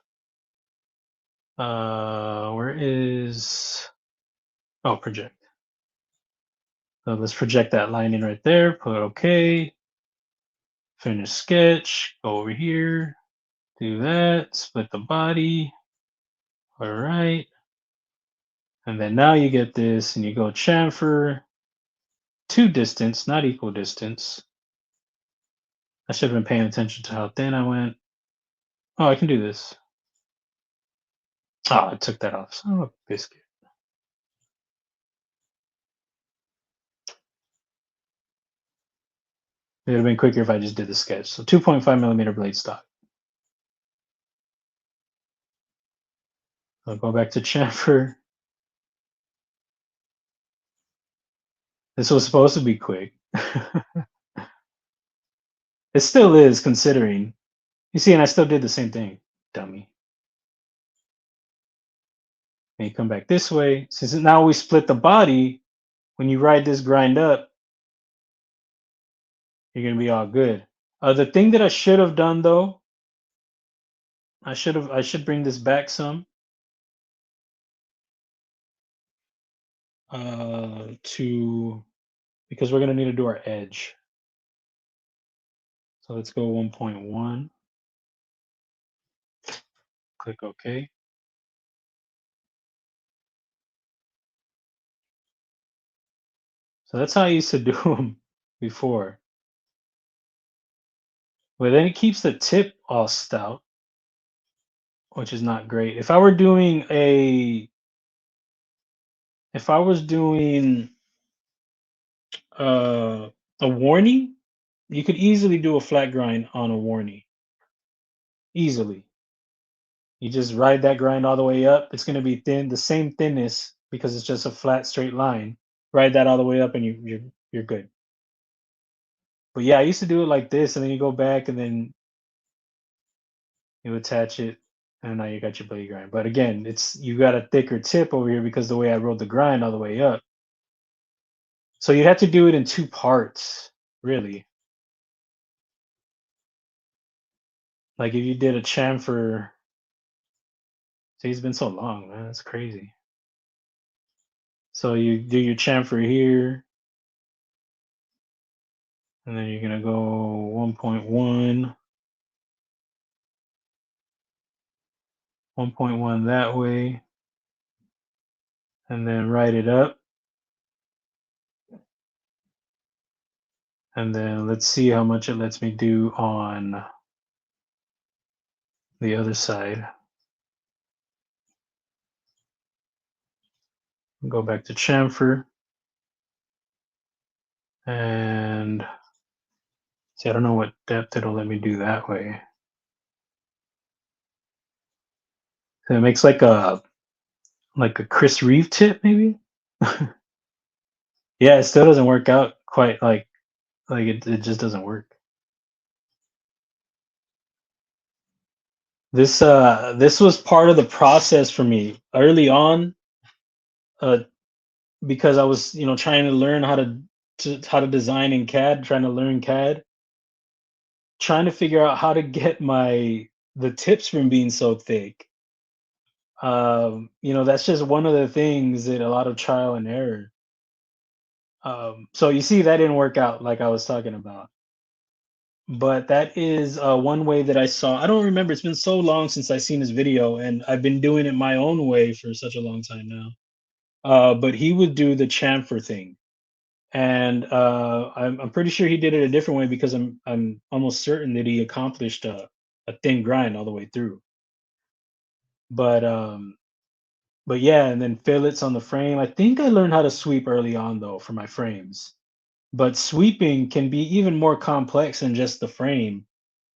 Where is project? So let's project that line in right there. Put OK. Finish sketch. Go over here. Do that. Split the body. All right. And then now you get this, and you go chamfer to distance, not equal distance. I should have been paying attention to how thin I went. Oh, I can do this. Oh, I took that off. Son of a biscuit. It would have been quicker if I just did the sketch. So 2.5 millimeter blade stock. I'll go back to chamfer. This was supposed to be quick. It still is, considering. You see, and I still did the same thing, dummy. And you come back this way. Since now we split the body, when you ride this grind up, you're gonna be all good. The thing that I should have done though, I should bring this back some. To because we're gonna need to do our edge. So let's go 1.1. Click OK. So that's how I used to do them before. But then it keeps the tip all stout, which is not great. If I was doing a warning, you could easily do a flat grind on a warning. easily. You just ride that grind all the way up. It's going to be thin, the same thinness because it's just a flat straight line. Ride that all the way up, and you're good. But yeah, I used to do it like this, and then you go back, and then you attach it, and now you got your blade grind. But again, it's you got a thicker tip over here because the way I rolled the grind all the way up. So you have to do it in two parts, really. Like if you did a chamfer, see, it's been so long, man. That's crazy. So you do your chamfer here, and then you're gonna go 1.1, 1.1 that way, and then write it up. And then let's see how much it lets me do on the other side. Go back to chamfer. And see, I don't know what depth it'll let me do that way. So it makes like a Chris Reeve tip, maybe. Yeah, it still doesn't work out quite like it just doesn't work. This was part of the process for me early on, uh, because I was trying to learn how to design in CAD, trying to learn CAD, trying to figure out how to get the tips from being so thick. That's just one of the things that a lot of trial and error. So you see, that didn't work out like I was talking about. But that is one way that I saw. I don't remember. It's been so long since I seen his video, and I've been doing it my own way for such a long time now. But he would do the chamfer thing, and I'm pretty sure he did it a different way because I'm almost certain that he accomplished a thin grind all the way through. But yeah, and then fillets on the frame. I think I learned how to sweep early on though for my frames. But sweeping can be even more complex than just the frame.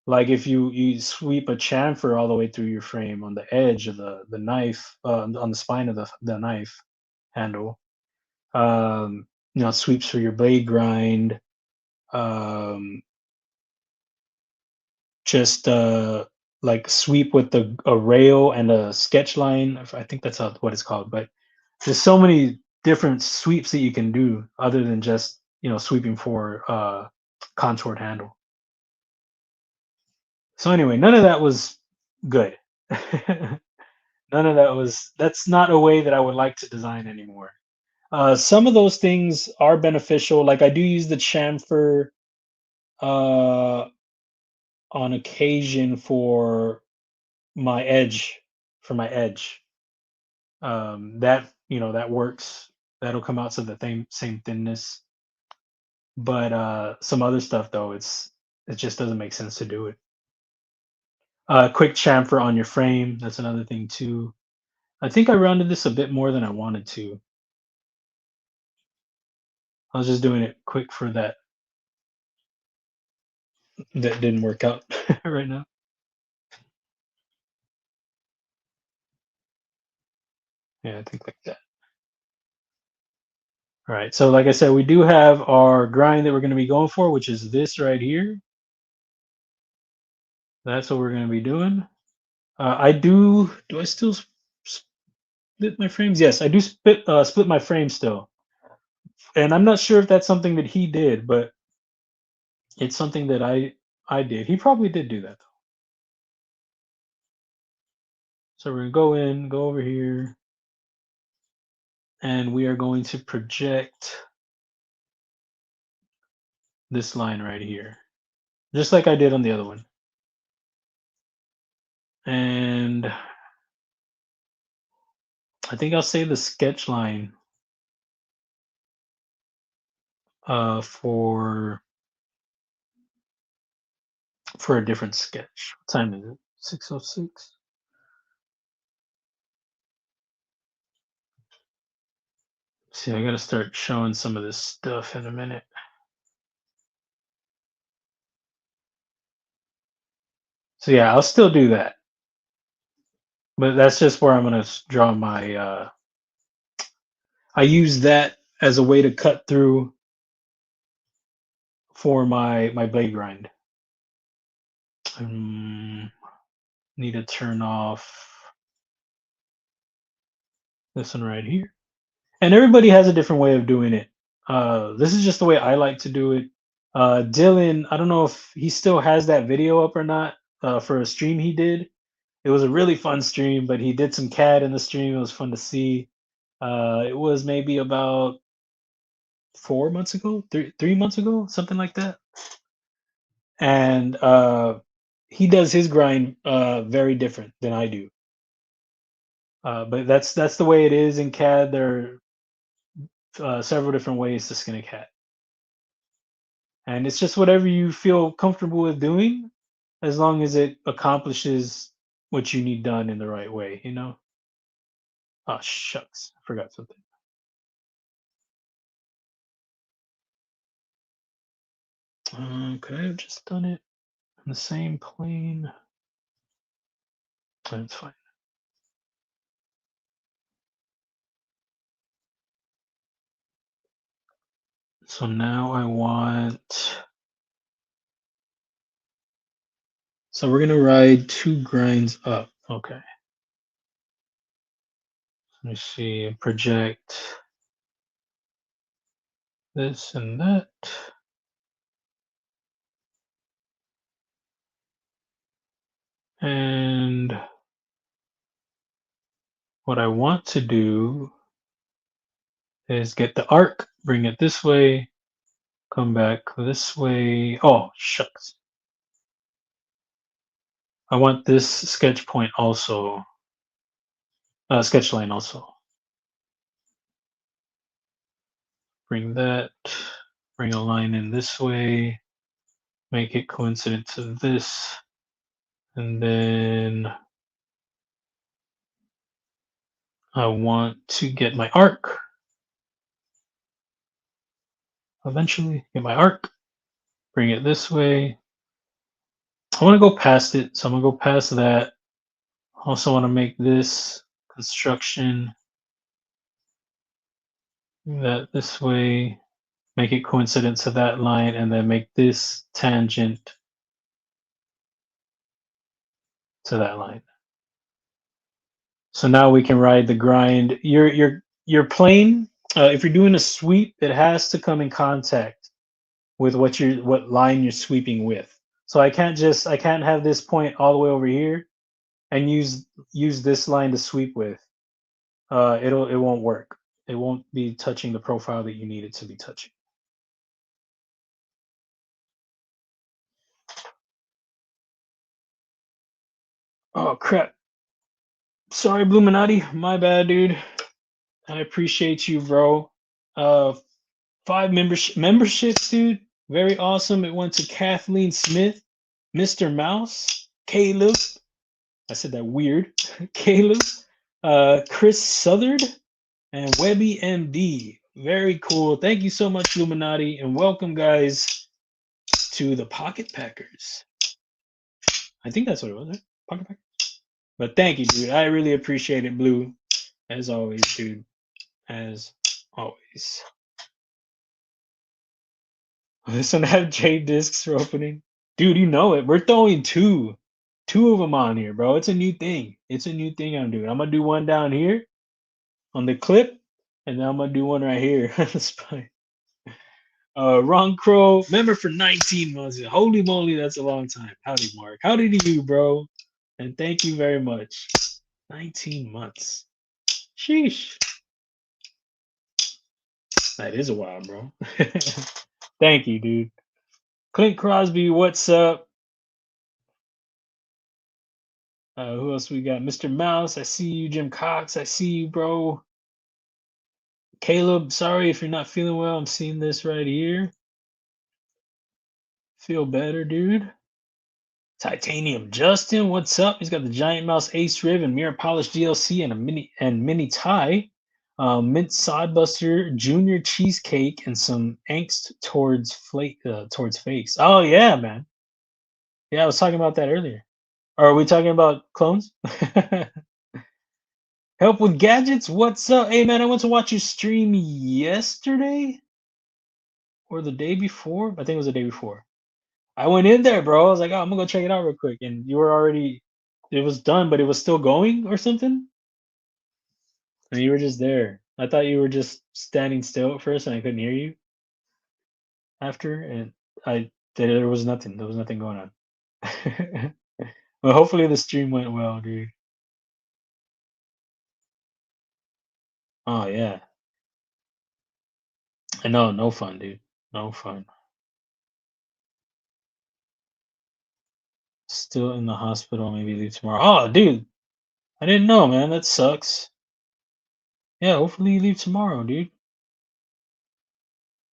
Like if you sweep a chamfer all the way through your frame on the edge of the knife, on the spine of the knife handle, sweeps for your blade grind, um, just like sweep with a rail and a sketch line. I think that's what it's called. But there's so many different sweeps that you can do other than just sweeping for contoured handle. So anyway, none of that was good. None of that was that's not a way that I would like to design anymore. Some of those things are beneficial. Like I do use the chamfer uh, on occasion my edge, for my edge. That works. That'll come out to the same thinness. But some other stuff though, it just doesn't make sense to do it. Quick chamfer on your frame. That's another thing too. I think I rounded this a bit more than I wanted to. I was just doing it quick for that. That didn't work out right now. Yeah, I think like that. All right. So like I said, we do have our grind that we're going to be going for, which is this right here. That's what we're going to be doing. Do I still split my frames? Yes, I do split my frames still. And I'm not sure if that's something that he did, but it's something that I did. He probably did do that though. So we're going to go over here, and we are going to project this line right here, just like I did on the other one. And I think I'll save the sketch line for a different sketch. What time is it? 6:06. See, I gotta start showing some of this stuff in a minute. So yeah, I'll still do that. But that's just where I'm gonna draw my I use that as a way to cut through for my blade grind. Need to turn off this one right here. And everybody has a different way of doing it. This is just the way I like to do it. Dylan, I don't know if he still has that video up or not, for a stream he did. It was a really fun stream, but he did some CAD in the stream. It was fun to see. It was maybe about 4 months ago, 3 months ago, something like that. And he does his grind very different than I do. But that's the way it is in CAD. There are several different ways to skin a cat, and it's just whatever you feel comfortable with doing, as long as it accomplishes what you need done in the right way. You know. Oh shucks, I forgot something. Okay, I've just done it on the same plane. That's fine. So now I want. So we're gonna ride 2 grinds up. Okay. Let me see. Project this and that. And what I want to do is get the arc, bring it this way, come back this way. Oh, shucks. I want this sketch point also, sketch line also. Bring that, bring a line in this way, make it coincident to this, and then I want to get my arc. Eventually, get my arc, bring it this way. I want to go past it, so I'm gonna go past that. Also want to make this construction that this way, make it coincident to that line, and then make this tangent to that line. So now we can ride the grind. Your plane, if you're doing a sweep, it has to come in contact with what line you're sweeping with. So I can't have this point all the way over here and use this line to sweep with. It won't work. It won't be touching the profile that you need it to be touching. Oh crap. Sorry, Bluminati. My bad, dude. I appreciate you, bro. 5 memberships, dude. Very awesome. It went to Kathleen Smith, Mr. Mouse, Caleb. I said that weird. Caleb, Chris Southard, and Webby MD. Very cool. Thank you so much, Illuminati, and welcome, guys, to the Pocket Packers. I think that's what it was, right? Pocket Packers. But thank you, dude. I really appreciate it, Blue. As always, dude. As always. This one have J discs for opening. Dude, you know it. We're throwing two of them on here, bro. It's a new thing. It's a new thing I'm doing. I'm gonna do one down here on the clip, and then I'm gonna do one right here on the spine. Ron Crow, member for 19 months. Holy moly, that's a long time. Howdy, Mark. Howdy to you, bro. And thank you very much. 19 months. Sheesh. That is a while, bro. Thank you, dude. Clint Crosby, what's up? Who else we got? Mr. Mouse, I see you. Jim Cox, I see you, bro. Caleb, sorry if you're not feeling well. I'm seeing this right here. Feel better, dude. Titanium Justin, what's up? He's got the Giant Mouse Ace Rib and Mirror Polish DLC and a mini tie. Mint Sodbuster Junior Cheesecake and some angst towards face. Oh yeah, man. Yeah, I was talking about that earlier. Are we talking about clones? Help with gadgets? What's up? Hey man, I went to watch your stream yesterday or the day before. I think it was the day before. I went in there, bro. I was like, oh, I'm gonna go check it out real quick. And you were already, it was done, but it was still going or something. And you were just there. I thought you were just standing still at first and I couldn't hear you after. And there was nothing. There was nothing going on. Well, hopefully the stream went well, dude. Oh yeah. I know, no fun, dude. No fun. Still in the hospital, maybe leave tomorrow. Oh, dude, I didn't know, man. That sucks. Yeah, hopefully you leave tomorrow, dude.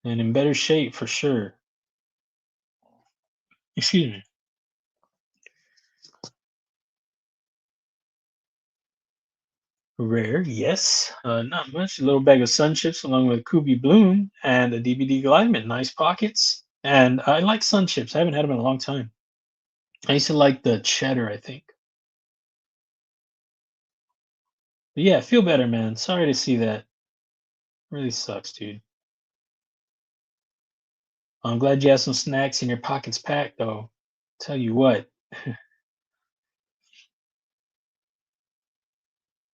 And in better shape for sure. Excuse me. Rare, yes. Not much. A little bag of sun chips along with Kubey Bloom and a DVD Glyman. Nice pockets. And I like sun chips. I haven't had them in a long time. I used to like the cheddar, I think. But yeah, feel better, man. Sorry to see that. Really sucks, dude. I'm glad you have some snacks in your pockets packed, though. Tell you what.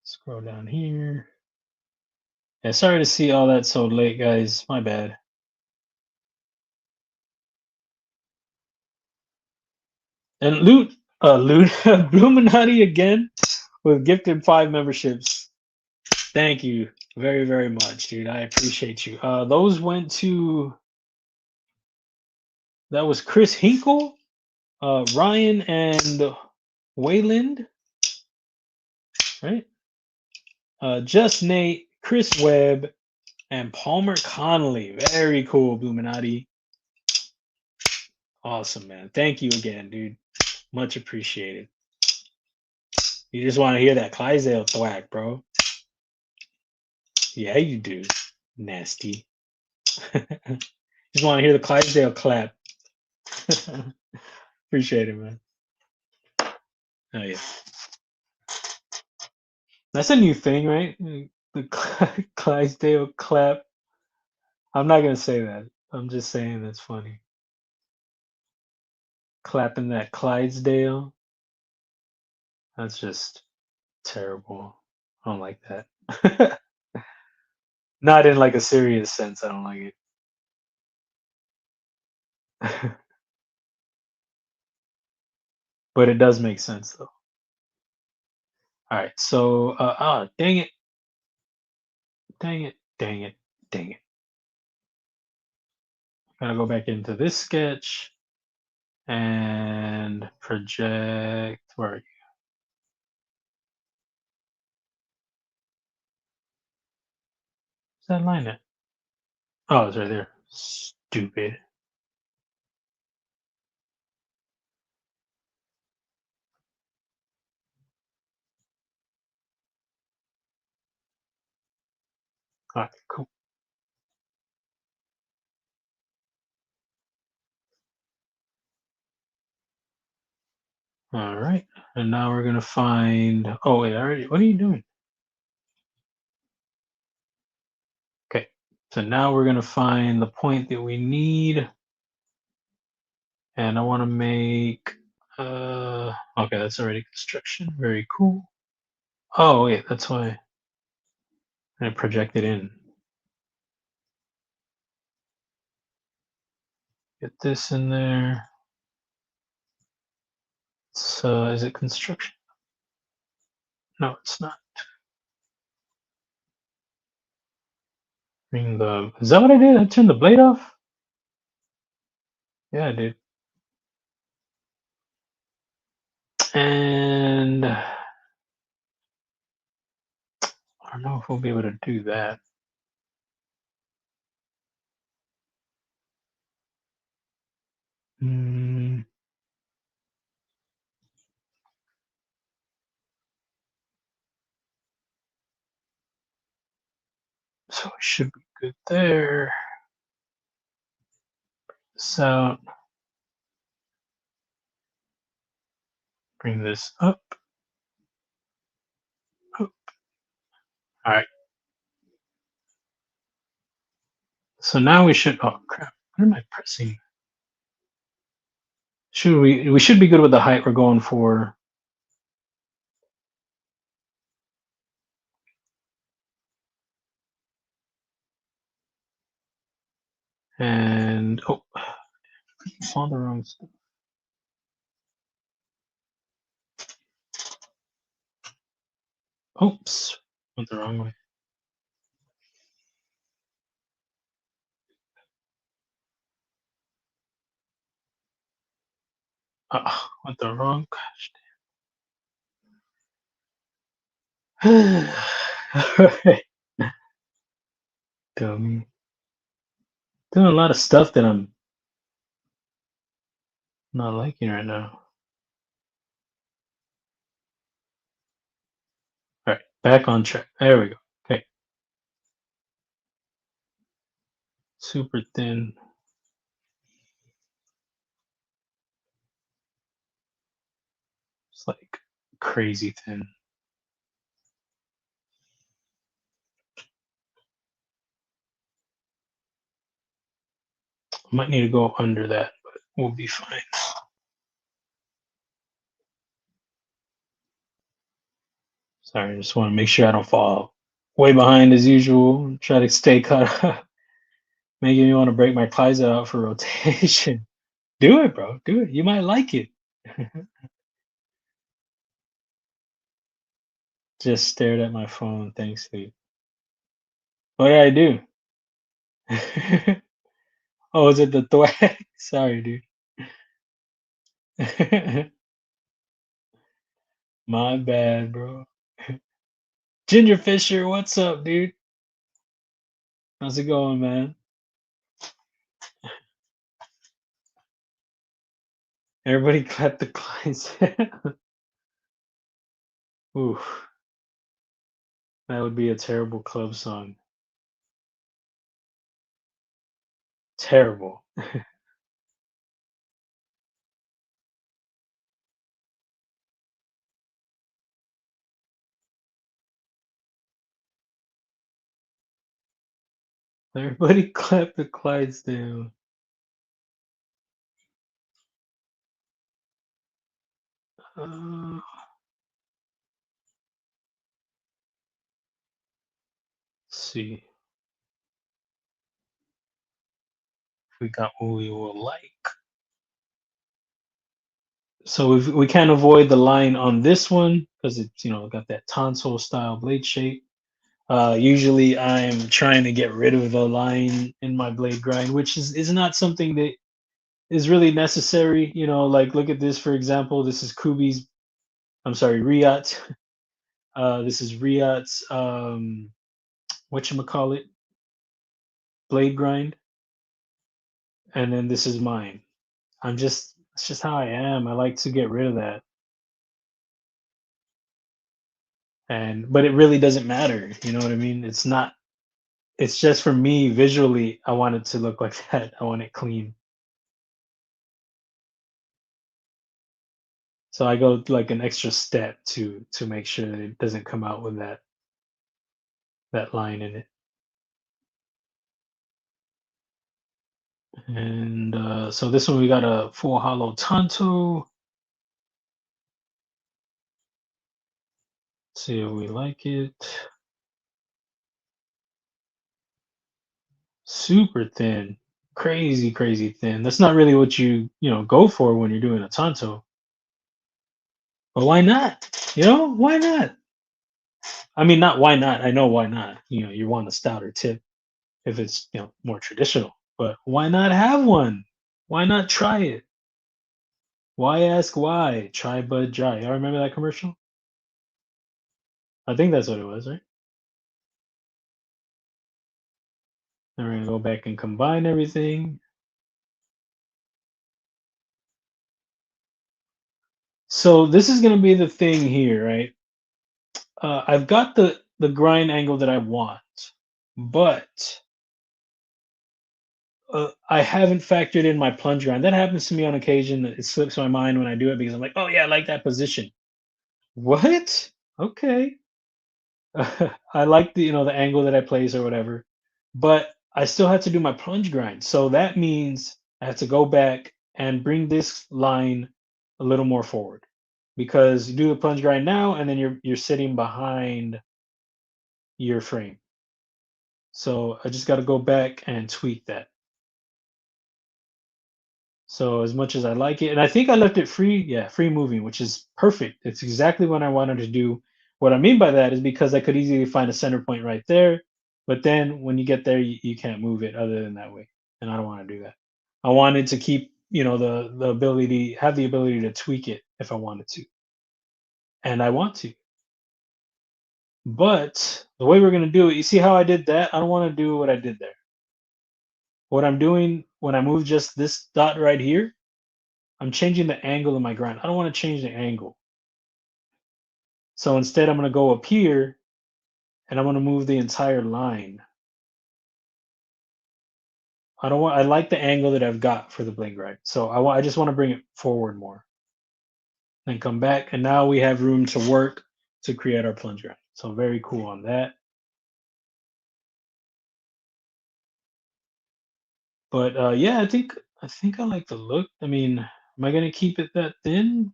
Scroll down here. Yeah, sorry to see all that so late, guys. My bad. And loot, Bluminati again with gifted 5 memberships. Thank you very, very much, dude. I appreciate you. Those went to, that was Chris Hinkle, Ryan, and Wayland, right? Just Nate, Chris Webb, and Palmer Connolly. Very cool, Bluminati. Awesome, man. Thank you again, dude. Much appreciated. You just want to hear that Clydesdale thwack, bro. Yeah, you do. Nasty. Just want to hear the Clydesdale clap. Appreciate it, man. Oh yeah. That's a new thing, right? The Clydesdale clap. I'm not gonna say that. I'm just saying that's funny. Clapping that Clydesdale. That's just terrible. I don't like that. Not in like a serious sense. I don't like it. But it does make sense though. All right. So, dang it, dang it, dang it, dang it. Gotta go back into this sketch and project. Where are you? Is that line at? Oh, it's right there. Stupid. All right, cool. All right, and now we're gonna find. Oh wait, already. What are you doing? Okay, so now we're gonna find the point that we need, and I want to make. Okay, that's already construction. Very cool. Oh wait, that's why I projected in. Get this in there. So is it construction? No, it's not. Bring the. Is that what I did? I turned the blade off. Yeah, I did. And I don't know if we'll be able to do that. Mm, so it should be good there. So Bring this up. All right. So now we should. Oh crap! What am I pressing? Should we should be good with the height we're going for. And oh, on the wrong stuff. Oops, went the wrong way. Went the wrong. Gosh. Alright. Dummy. Doing a lot of stuff that I'm not liking right now. All right, back on track. There we go. Okay. Super thin. It's like crazy thin. Might need to go under that, but we'll be fine. Sorry, I just want to make sure I don't fall way behind as usual. Try to stay caught up. Making me want to break my Kizer out for rotation. Do it, bro. Do it. You might like it. Just stared at my phone. Thanks, Lee. What did I do? Oh, is it the thwack? Sorry, dude. My bad, bro. Ginger Fisher, what's up, dude? How's it going, man? Everybody clap the clients. Oof. That would be a terrible club song. Terrible. Everybody clap the Clydesdale. Let's see. If we got what we will like. So we can't avoid the line on this one because it's got that tonsil style blade shape. Usually I'm trying to get rid of the line in my blade grind, which is not something that is really necessary. Like look at this, for example. This is Kubey's, I'm sorry, Riot. This is Riot's whatchamacallit, blade grind. And then this is mine. It's just how I am. I like to get rid of that. But it really doesn't matter. You know what I mean? It's just for me visually, I want it to look like that. I want it clean. So I go like an extra step to make sure that it doesn't come out with that line in it. And so this one we got a full hollow Tonto. See if we like it. Super thin, crazy, crazy thin. That's not really what you go for when you're doing a Tonto. But why not? Why not? I mean, not why not. I know why not. You want a stouter tip if it's more traditional. But why not have one? Why not try it? Why ask why? Try bud dry. Y'all remember that commercial? I think that's what it was, right? And we're gonna go back and combine everything. So this is gonna be the thing here, right? I've got the grind angle that I want, but I haven't factored in my plunge grind. That happens to me on occasion. It slips my mind when I do it because I'm like, oh yeah, I like that position. What? Okay. I like the the angle that I place or whatever, but I still have to do my plunge grind. So that means I have to go back and bring this line a little more forward because you do the plunge grind now and then you're sitting behind your frame. So I just got to go back and tweak that. So as much as I like it, and I think I left it free, yeah, free moving, which is perfect. It's exactly what I wanted to do. What I mean by that is because I could easily find a center point right there, but then when you get there, you can't move it other than that way, and I don't want to do that. I wanted to keep, the ability, have the ability to tweak it if I wanted to, and I want to. But the way we're gonna do it, you see how I did that? I don't want to do what I did there. What I'm doing when I move just this dot right here, I'm changing the angle of my grind. I don't want to change the angle. So instead, I'm going to go up here and I'm going to move the entire line. I don't want. I like the angle that I've got for the blade grind. So I just want to bring it forward more. Then come back, and now we have room to work to create our plunge grind. So very cool on that. But yeah, I think I like the look. I mean, am I going to keep it that thin?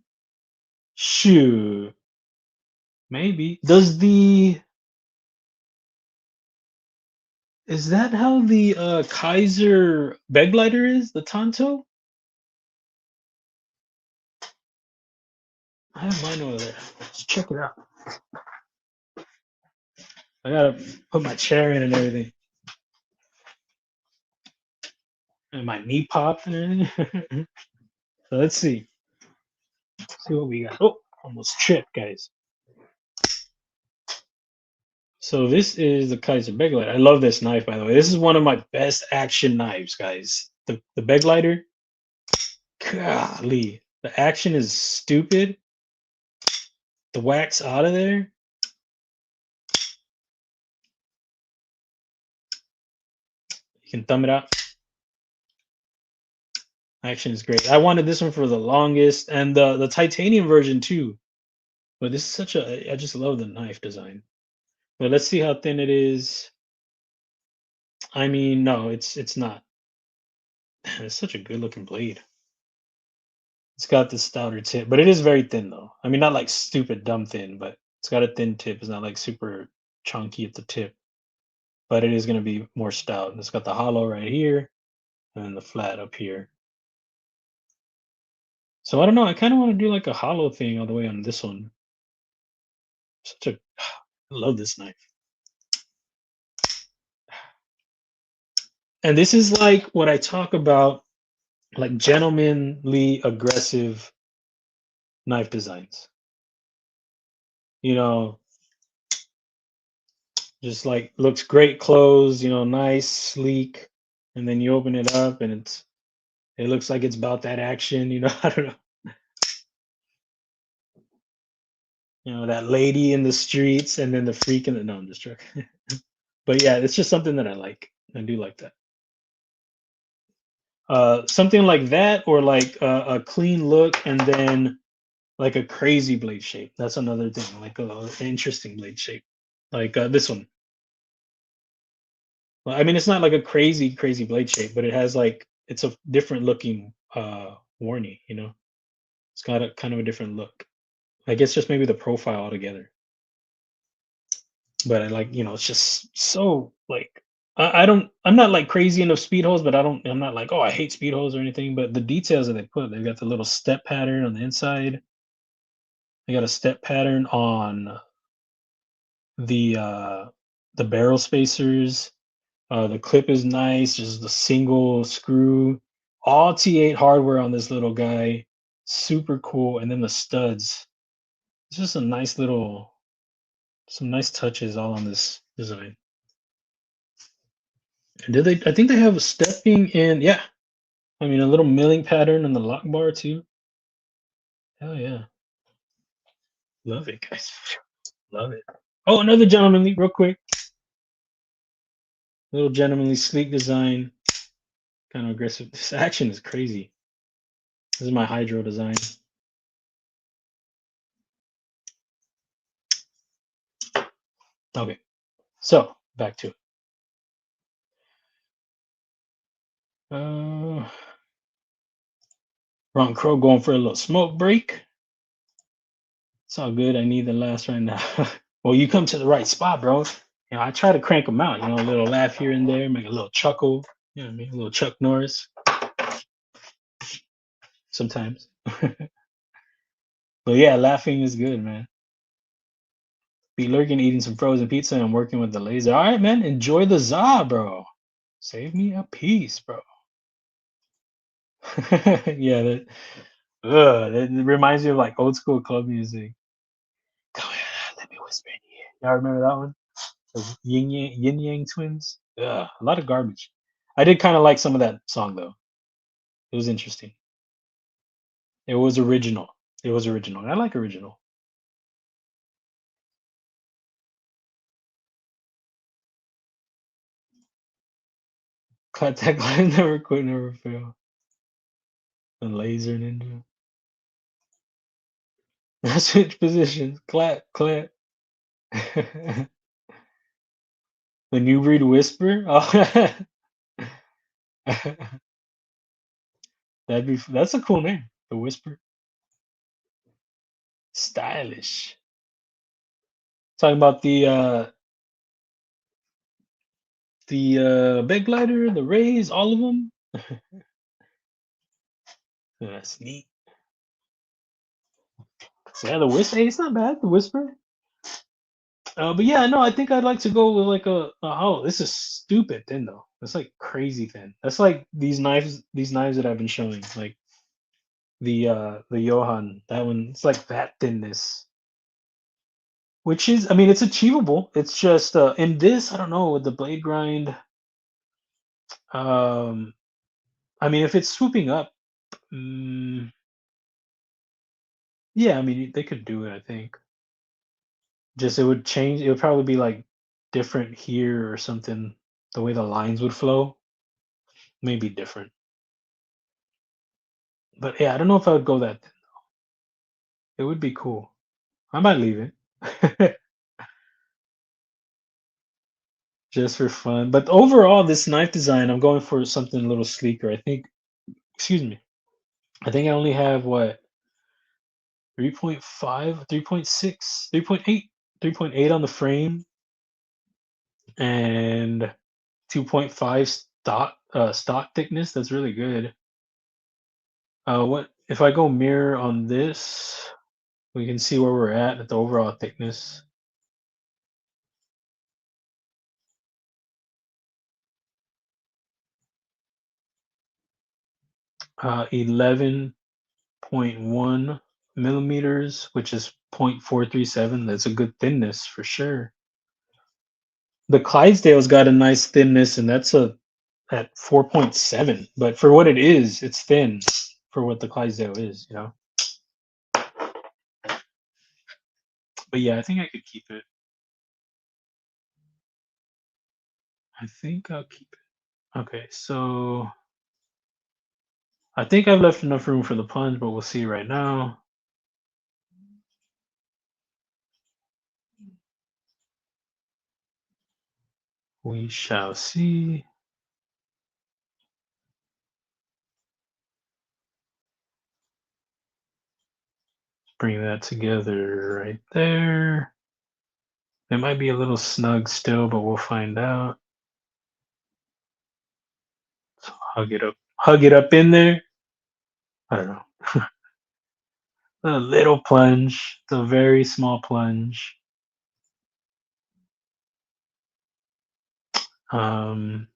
Shoot, maybe. Is that how the Kizer Beglighter is? The Tonto? I have mine over there. Let's check it out. I gotta put my chair in and everything. And my knee popped and everything. So let's see. See what we got. Oh, almost tripped, guys. So this is the Kaiser Beglighter. I love this knife, by the way. This is one of my best action knives, guys. The Beglighter. Golly. The action is stupid. The wax out of there. You can thumb it out. Action is great. I wanted this one for the longest, and the titanium version too. But this is I just love the knife design. But let's see how thin it is. I mean, no, it's not. It's such a good looking blade. It's got the stouter tip, but it is very thin though. I mean, not like stupid dumb thin, but it's got a thin tip. It's not like super chunky at the tip, but it is going to be more stout. And it's got the hollow right here and then the flat up here. So I don't know. I kind of want to do like a hollow thing all the way on this one. Such a, I love this knife. And this is like what I talk about, like gentlemanly aggressive knife designs. You know, just like looks great closed, nice, sleek, and then you open it up and it looks like it's about that action, I don't know. That lady in the streets and then the freak in the no, I'm just joking. But yeah, it's just something that I like. I do like that. Something like that, or like a clean look and then like a crazy blade shape. That's another thing, like an interesting blade shape. Like this one. Well, I mean, it's not like a crazy, crazy blade shape, but it has like it's a different looking warning, It's got a kind of a different look. I guess just maybe the profile altogether. But I like, it's just so like I'm not like crazy into speed holes, but I'm not like, oh, I hate speed holes or anything. But the details that they put, they've got the little step pattern on the inside. They got a step pattern on the uh the barrel spacers. The clip is nice, just the single screw, all T8 hardware on this little guy, super cool. And then the studs, it's just a nice little, some nice touches all on this design. And did they? I think they have a stepping and yeah, I mean a little milling pattern in the lock bar too. Hell yeah, love it, guys, love it. Oh, another gentlemanly, real quick, little gentlemanly sleek design. Kind of aggressive. This action is crazy. This is my hydro design. Okay, so back to it. Ron Crow going for a little smoke break. It's all good. I need the last right now. Well, you come to the right spot, bro. You know, I try to crank them out. You know, a little laugh here and there, make a little chuckle. You know what I mean? A little Chuck Norris sometimes. But yeah, laughing is good, man. Be lurking, eating some frozen pizza, and working with the laser. All right, man. Enjoy the za, bro. Save me a piece, bro. Yeah, that reminds me of like old school club music. Come here, let me whisper in your ear. Y'all remember that one? The Yin Yang Twins. Ugh, a lot of garbage. I did kind of like some of that song though. It was interesting. It was original. It was original. And I like original. Contact line never quit, never fail. The laser ninja. Switch positions. Clap, clap. The new breed whisper. Oh, that's a cool name. The whisper. Stylish. Talking about the big glider, the Raze, all of them. That's neat. So yeah, the whisper. Hey, it's not bad. The whisper. But yeah, no, I think I'd like to go with like oh, this is stupid thin though. That's like crazy thin. That's like these knives that I've been showing, like the Johan. That one, it's like that thinness, which is, I mean, it's achievable. It's just in this, I don't know, with the blade grind. Um, I mean, if it's swooping up, mm, yeah, I mean, they could do it. I think just it would change. It would probably be like different here or something. The way the lines would flow may be different. But yeah, I don't know if I would go that thin. It would be cool. I might leave it just for fun. But overall, this knife design, I'm going for something a little sleeker. I think, excuse me, I think I only have what 3.5, 3.6, 3.8, 3.8 on the frame and 2.5 stock thickness. That's really good. What if I go mirror on this? We can see where we're at the overall thickness. 11.1 millimeters, which is 0.437. That's a good thinness for sure. The Clydesdale's got a nice thinness, and that's a at 4.7. But for what it is, it's thin for what the Clydesdale is, you know. But yeah, I think I could keep it. I think I'll keep it. Okay, so I think I've left enough room for the plunge, but we'll see right now. We shall see. Bring that together right there. It might be a little snug still, but we'll find out. So hug it up in there. I don't know. A little plunge. It's a very small plunge. Um,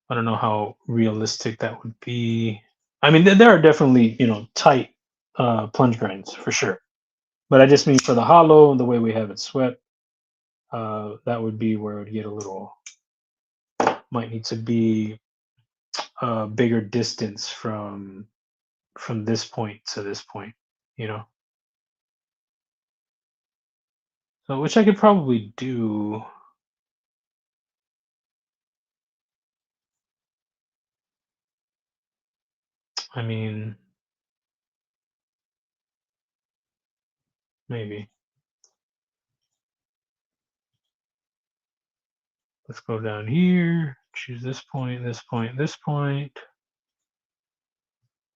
I don't know how realistic that would be. I mean, there are definitely, you know, tight plunge grinds for sure. But I just mean for the hollow and the way we have it swept, that would be where it would get a little, might need to be a bigger distance from this point to this point, you know. So which I could probably do. I mean, maybe. Let's go down here, choose this point, this point, this point.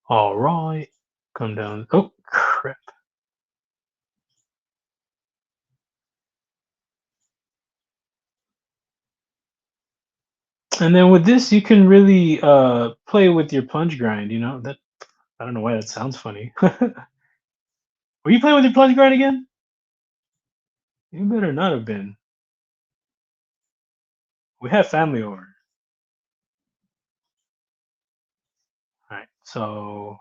All right. Come down. Oh, crap. And then with this, you can really play with your plunge grind. You know that. I don't know why that sounds funny. Were you playing with your plunge grind again? You better not have been. We have family over. All right, so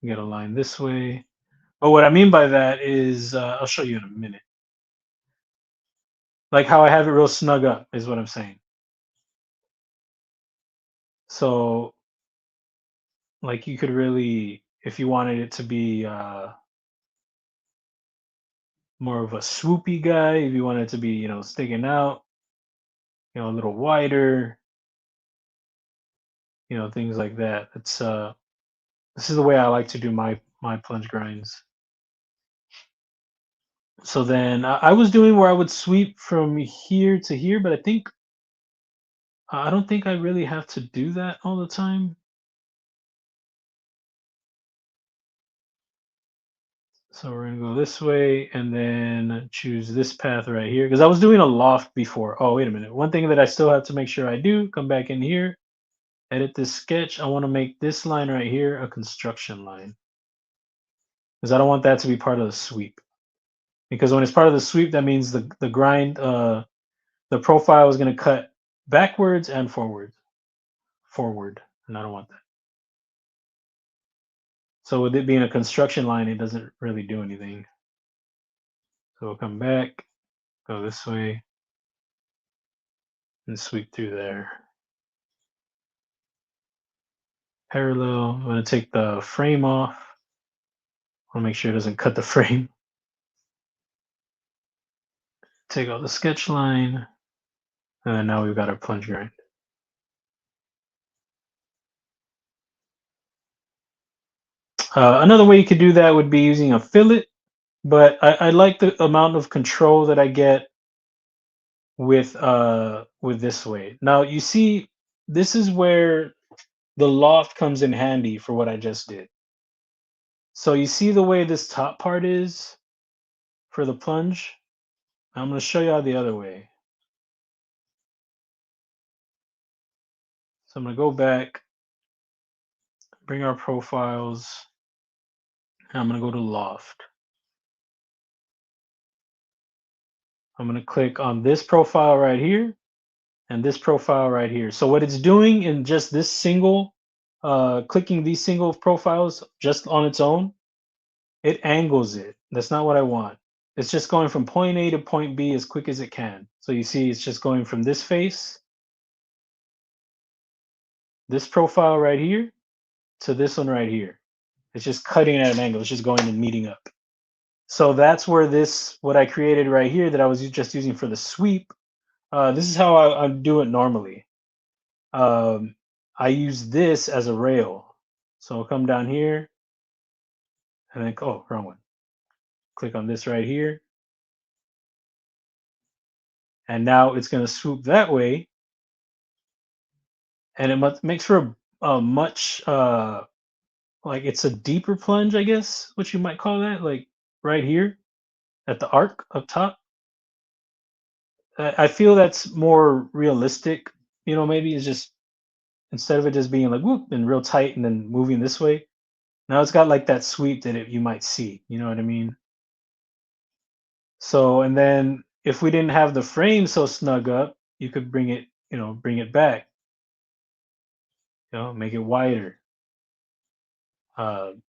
get a line this way. But what I mean by that is, I'll show you in a minute. Like how I have it real snug up is what I'm saying. So, like you could really, if you wanted it to be more of a swoopy guy, if you wanted it to be, sticking out, a little wider, things like that. It's this is the way I like to do my plunge grinds. So then I was doing where I would sweep from here to here, but I don't think I really have to do that all the time. So we're gonna go this way and then choose this path right here because I was doing a loft before. Oh, wait a minute. One thing that I still have to make sure I do, come back in here, edit this sketch. I want to make this line right here a construction line because I don't want that to be part of the sweep. Because when it's part of the sweep, that means the grind, the profile is going to cut backwards and forward, and I don't want that. So with it being a construction line, it doesn't really do anything. So we'll come back, go this way, and sweep through there. Parallel. I'm going to take the frame off. I want to make sure it doesn't cut the frame. Take out the sketch line, and then now we've got our plunge grind. Another way you could do that would be using a fillet, but I like the amount of control that I get with this way. Now you see, this is where the loft comes in handy for what I just did. So you see the way this top part is for the plunge? I'm going to show you how the other way. So I'm going to go back, bring our profiles, and I'm going to go to loft. I'm going to click on this profile right here and this profile right here. So what it's doing in just this single, clicking these single profiles just on its own, it angles it. That's not what I want. It's just going from point A to point B as quick as it can. So you see it's just going from this face, this profile right here, to this one right here. It's just cutting at an angle. It's just going and meeting up. So that's where what I created right here that I was just using for the sweep, this is how I do it normally. I use this as a rail. So I'll come down here and then, oh, wrong one. Click on this right here. And now it's going to swoop that way. And it makes for a much, like it's a deeper plunge, I guess, what you might call that, like right here at the arc up top. I feel that's more realistic. Maybe it's just instead of it just being like whoop and real tight and then moving this way, now it's got like that sweep that you might see. You know what I mean? So, and then if we didn't have the frame so snug up, you could bring it back, make it wider.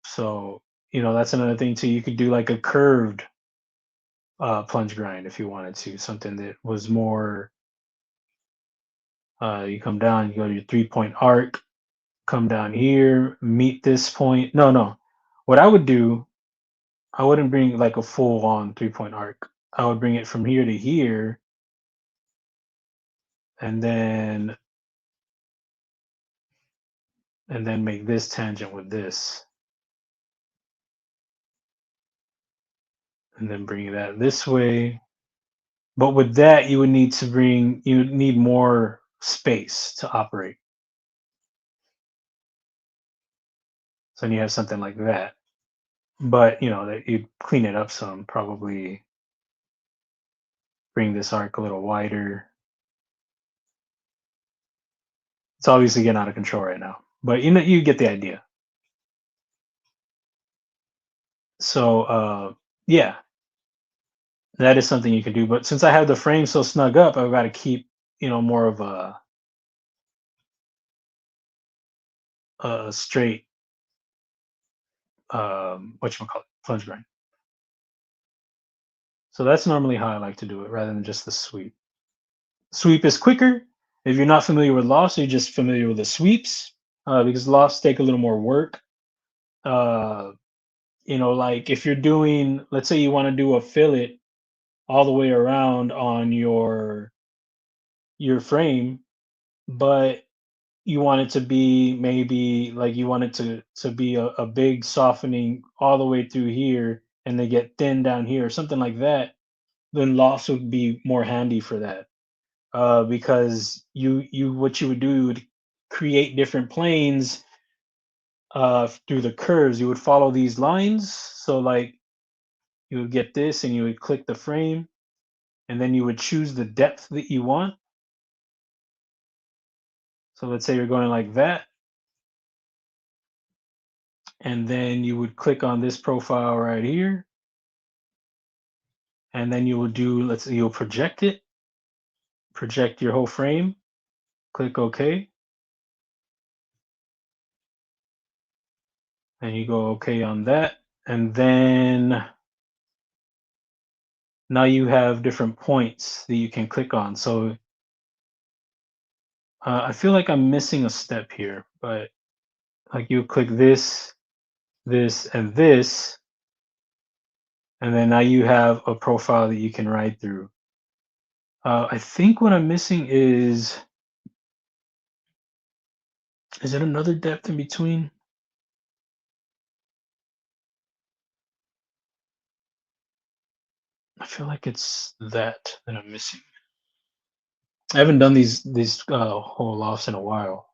So, that's another thing too. You could do like a curved plunge grind if you wanted to, something that was more, you come down, you go to your 3-point arc, come down here, meet this point. No. What I would do, I wouldn't bring like a full on 3-point arc. I would bring it from here to here, and then and then make this tangent with this, and then bring that this way. But with that, you would need more space to operate. So then you have something like that. But that you'd clean it up some, probably bring this arc a little wider. It's obviously getting out of control right now, but you get the idea. So yeah, that is something you can do. But since I have the frame so snug up, I've got to keep more of a straight whatchamacallit, plunge grind. So that's normally how I like to do it, rather than just the sweep. Sweep is quicker. If you're not familiar with lofts, you're just familiar with the sweeps, because lofts take a little more work. Uh, like if you're doing, let's say you want to do a fillet all the way around on your frame, but you want it to be, maybe like you want it to be a big softening all the way through here, and they get thin down here, or something like that, then lofts would be more handy for that. Because what you would do, you would create different planes through the curves. You would follow these lines. So like you would get this, and you would click the frame, and then you would choose the depth that you want. So let's say you're going like that, and then you would click on this profile right here, and then you will do, let's say you'll project it, project your whole frame, click OK, and you go OK on that, and then now you have different points that you can click on. So I feel like I'm missing a step here, but like you click this, this, and this, and then now you have a profile that you can ride through. I think what I'm missing is it another depth in between? I feel like it's that I'm missing. I haven't done these whole lofts in a while.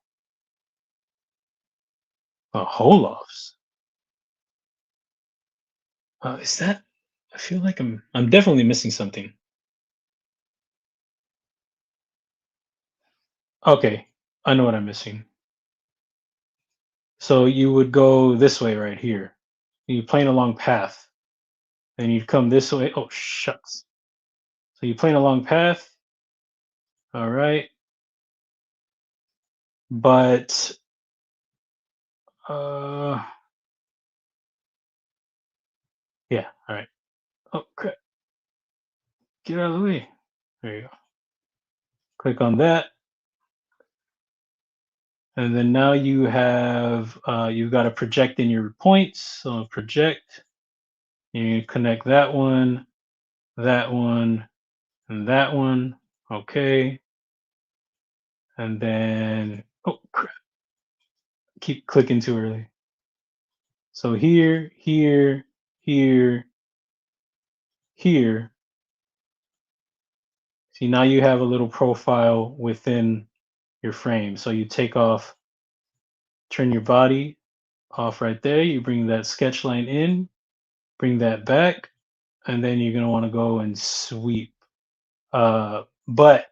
Whole lofts. Is that? I feel like I'm definitely missing something. Okay, I know what I'm missing. So you would go this way right here. You plane along path, and you'd come this way. Oh shucks. So you plane along path. All right, but uh, yeah. All right. Oh crap! Get out of the way. There you go. Click on that, and then now you've got to project in your points. So project. You connect that one, and that one. Okay, and then oh crap! Keep clicking too early. So here, here, here, here. See, now you have a little profile within your frame. So you take off, turn your body off right there. You bring that sketch line in, bring that back, and then you're going to want to go and sweep. But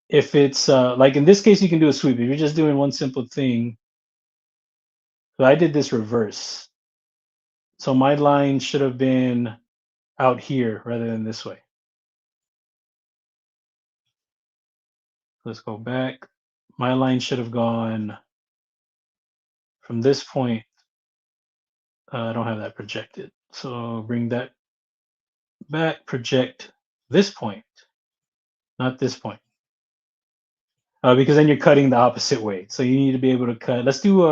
if it's like in this case, you can do a sweep. If you're just doing one simple thing, so I did this reverse. So my line should have been out here rather than this way. Let's go back. My line should have gone from this point. I don't have that projected. So bring that back, project this point, not this point. Because then you're cutting the opposite way. So you need to be able to cut. Let's do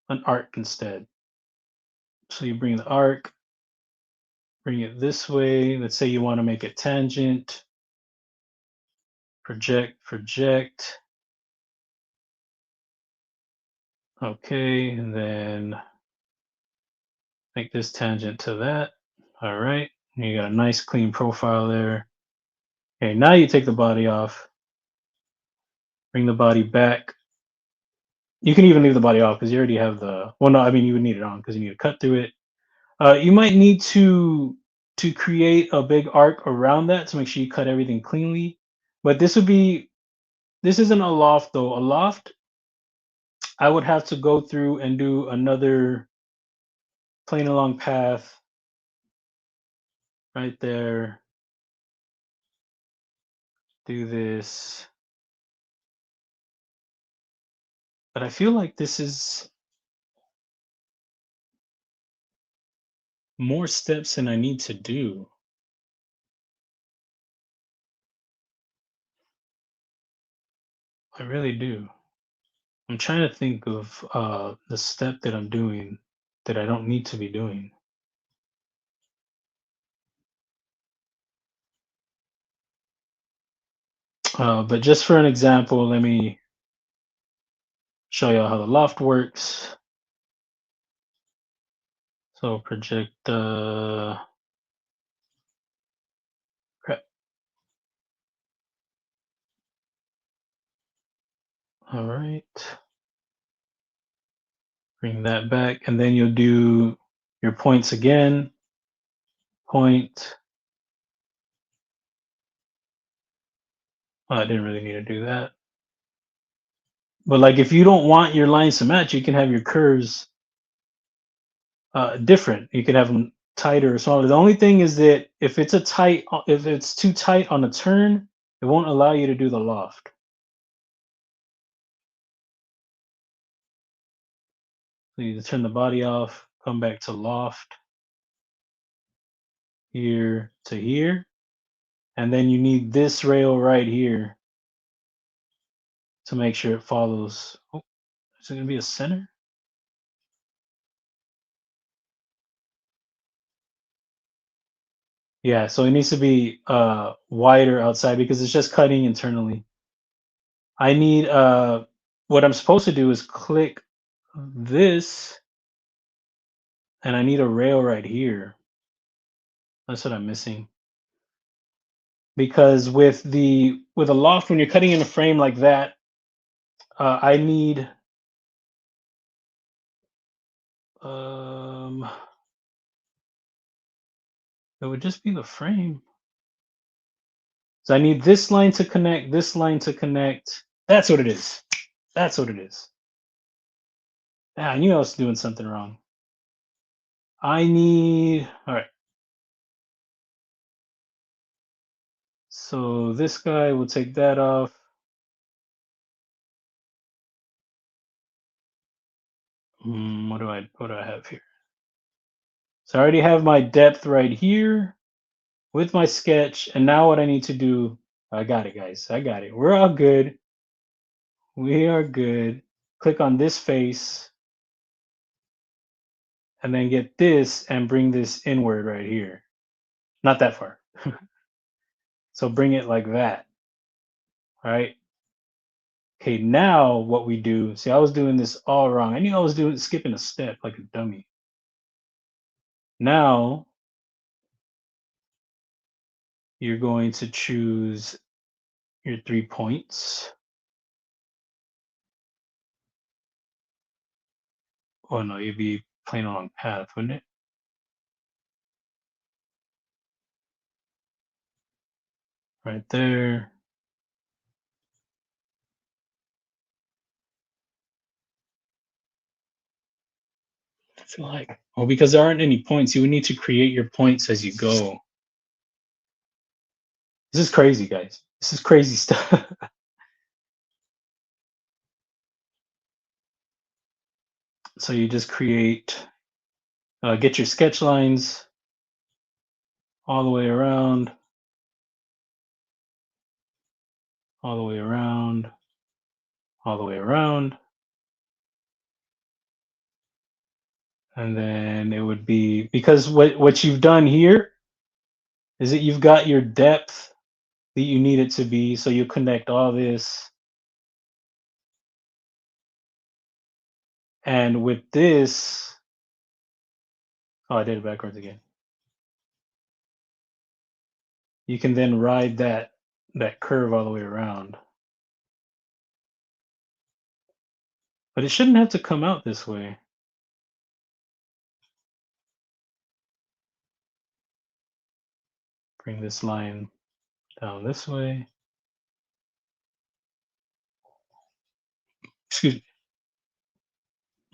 an arc instead. So you bring the arc, bring it this way. Let's say you want to make it tangent. Project, project. Okay, and then make this tangent to that. All right, you got a nice clean profile there. Okay, now you take the body off, bring the body back. You can even leave the body off because you already have the, well, no, I mean, you would need it on because you need to cut through it. You might need to create a big arc around that to make sure you cut everything cleanly. But this isn't a loft though. A loft, I would have to go through and do another plain along path right there. Do this. But I feel like this is more steps than I need to do. I really do. I'm trying to think of the step that I'm doing that I don't need to be doing. But just for an example, let me show you how the loft works. So project crap. All right. Bring that back, and then you'll do your points again. Point. I didn't really need to do that. But like if you don't want your lines to match, you can have your curves different. You could have them tighter or smaller. The only thing is that if it's too tight on a turn, it won't allow you to do the loft. So you turn the body off, come back to loft, here to here, and then you need this rail right here to make sure it follows. Oh, is it gonna be a center? Yeah, so it needs to be wider outside because it's just cutting internally. I need what I'm supposed to do is click this, and I need a rail right here. That's what I'm missing. Because with a loft, when you're cutting in a frame like that, I need it would just be the frame. So I need this line to connect, this line to connect. That's what it is. That's what it is. Yeah, I knew I was doing something wrong. I need, all right. So this guy will take that off. What do I have here? So I already have my depth right here with my sketch. And now what I need to do, I got it, guys. I got it. We're all good. We are good. Click on this face and then get this and bring this inward right here. Not that far. So bring it like that. All right. Okay, now what we do, see, I was doing this all wrong. I knew I was skipping a step like a dummy. Now you're going to choose your 3 points. Oh no, you'd be plain along path, wouldn't it? Right there. I feel like, oh, because there aren't any points, you would need to create your points as you go. This is crazy, guys. This is crazy stuff. So you just create, get your sketch lines all the way around, all the way around, all the way around. And then it would be, because what you've done here is that you've got your depth that you need it to be. So you connect all this And with this, oh, I did it backwards again. You can then ride that curve all the way around. But it shouldn't have to come out this way. Bring this line down this way. Excuse me.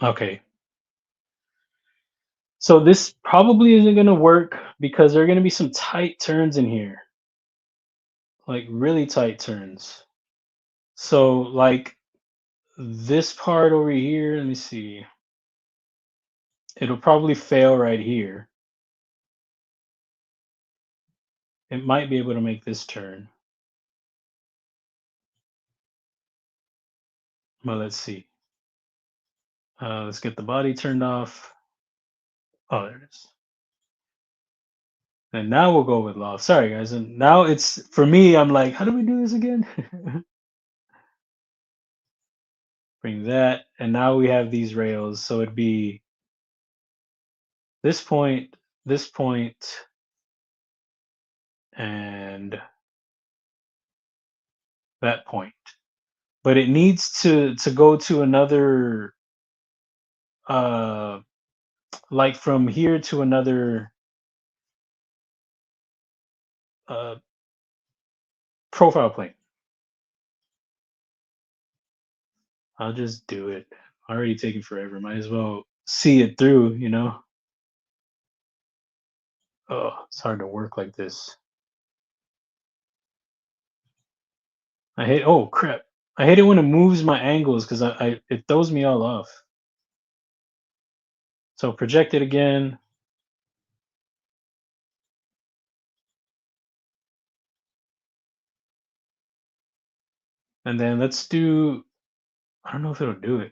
Okay. So this probably isn't going to work because there are going to be some tight turns in here. Like really tight turns. So like this part over here, let me see. It'll probably fail right here. It might be able to make this turn. Well, let's see. Let's get the body turned off. Oh, there it is. And now we'll go with loft. Sorry, guys. And now it's for me. I'm like, how do we do this again? Bring that, and now we have these rails. So it'd be this point, and that point. But it needs to go to another, uh, like from here to another uh profile plane. I'll just do it. Already taking forever. Might as well see it through, you know? Oh, it's hard to work like this. I hate, oh crap. I hate it when it moves my angles because it throws me all off. So project it again. And then let's do, I don't know if it'll do it.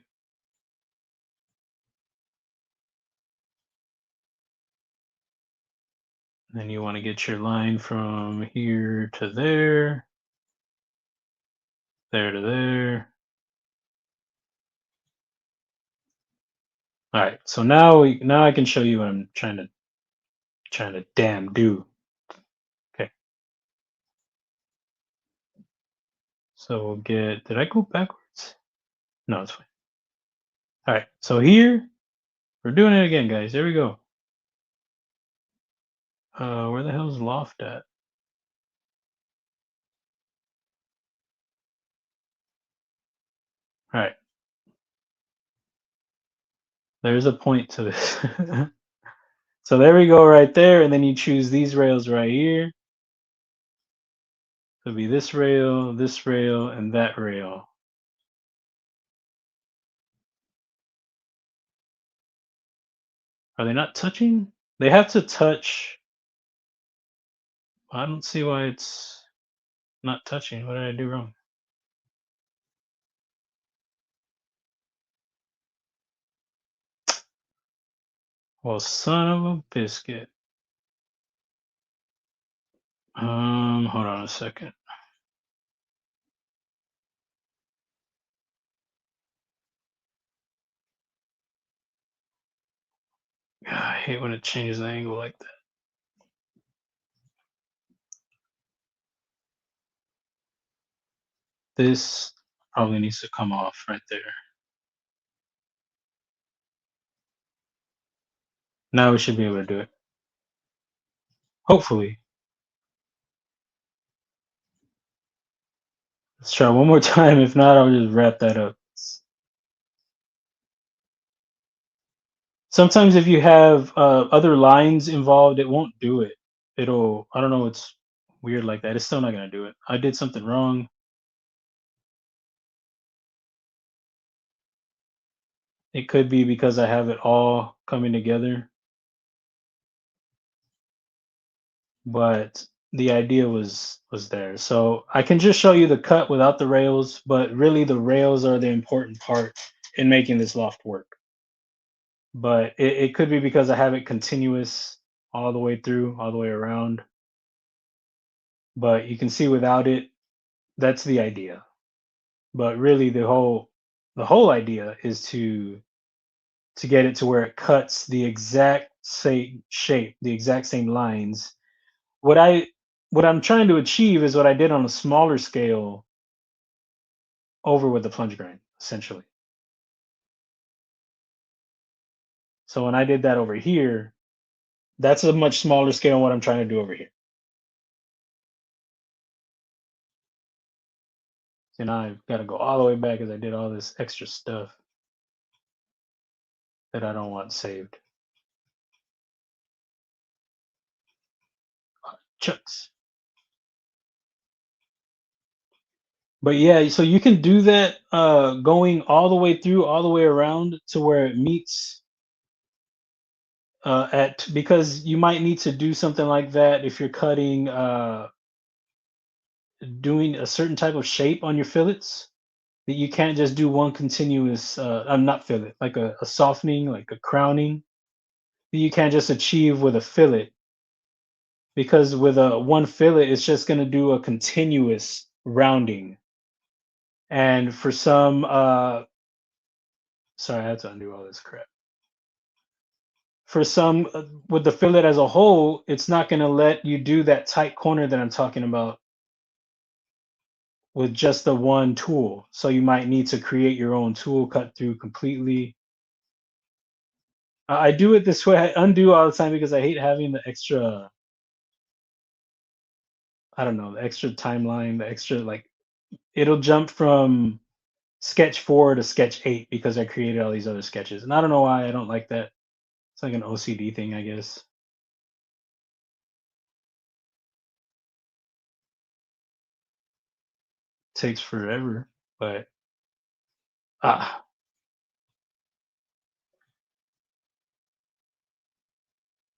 And then you want to get your line from here to there, there to there. All right, so now I can show you what I'm trying to damn do. Okay. So we'll get, did I go backwards? No, it's fine. All right, so here we're doing it again, guys. There we go. Where the hell's loft at? All right. There's a point to this. So there we go right there, and then you choose these rails right here. It'll be this rail, and that rail. Are they not touching? They have to touch. I don't see why it's not touching. What did I do wrong? Well, son of a biscuit. Hold on a second. God, I hate when it changes the angle like that. This probably needs to come off right there. Now we should be able to do it. Hopefully. Let's try one more time. If not, I'll just wrap that up. Sometimes if you have other lines involved, it won't do it. It'll, I don't know, it's weird like that. It's still not going to do it. I did something wrong. It could be because I have it all coming together. But the idea was there. So I can just show you the cut without the rails, but really the rails are the important part in making this loft work. But it could be because I have it continuous all the way through, all the way around. But you can see without it, that's the idea. But really the whole idea is to to get it to where it cuts the exact same shape, the exact same lines. What I what I'm trying to achieve is what I did on a smaller scale over with the plunge grind, essentially. So when I did that over here, that's a much smaller scale than what I'm trying to do over here. So now I've got to go all the way back because I did all this extra stuff that I don't want saved. Chucks. But yeah, so you can do that going all the way through, all the way around to where it meets at because you might need to do something like that if you're cutting doing a certain type of shape on your fillets that you can't just do one continuous I'm not fillet, like a softening, like a crowning that you can't just achieve with a fillet because with a one fillet it's just going to do a continuous rounding. And for some sorry, I had to undo all this crap. For some with the fillet as a whole, it's not going to let you do that tight corner that I'm talking about with just the one tool. So you might need to create your own tool, cut through completely. I do it this way. I undo all the time because I hate having the extra, I don't know, the extra timeline, the extra like it'll jump from sketch 4 to sketch 8 because I created all these other sketches. And I don't know why I don't like that. It's like an OCD thing, I guess. Takes forever, but ah,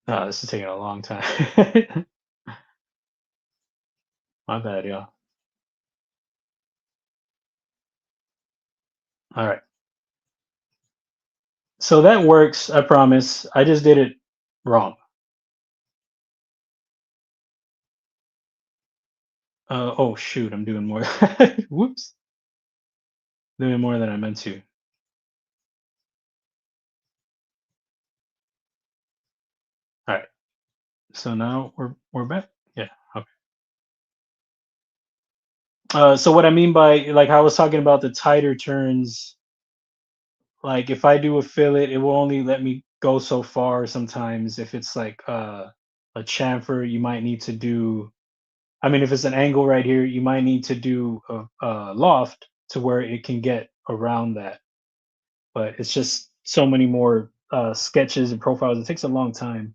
no, this is taking a long time. My bad, y'all. All right. So that works, I promise. I just did it wrong. Oh shoot, I'm doing more. Whoops. Doing more than I meant to. All right. So now we're back. Yeah. Okay. So what I mean by like I was talking about the tighter turns, like if I do a fillet, it will only let me go so far sometimes. If it's like a chamfer, you might need to do I mean if it's an angle right here, you might need to do a loft to where it can get around that. But it's just so many more sketches and profiles. It takes a long time.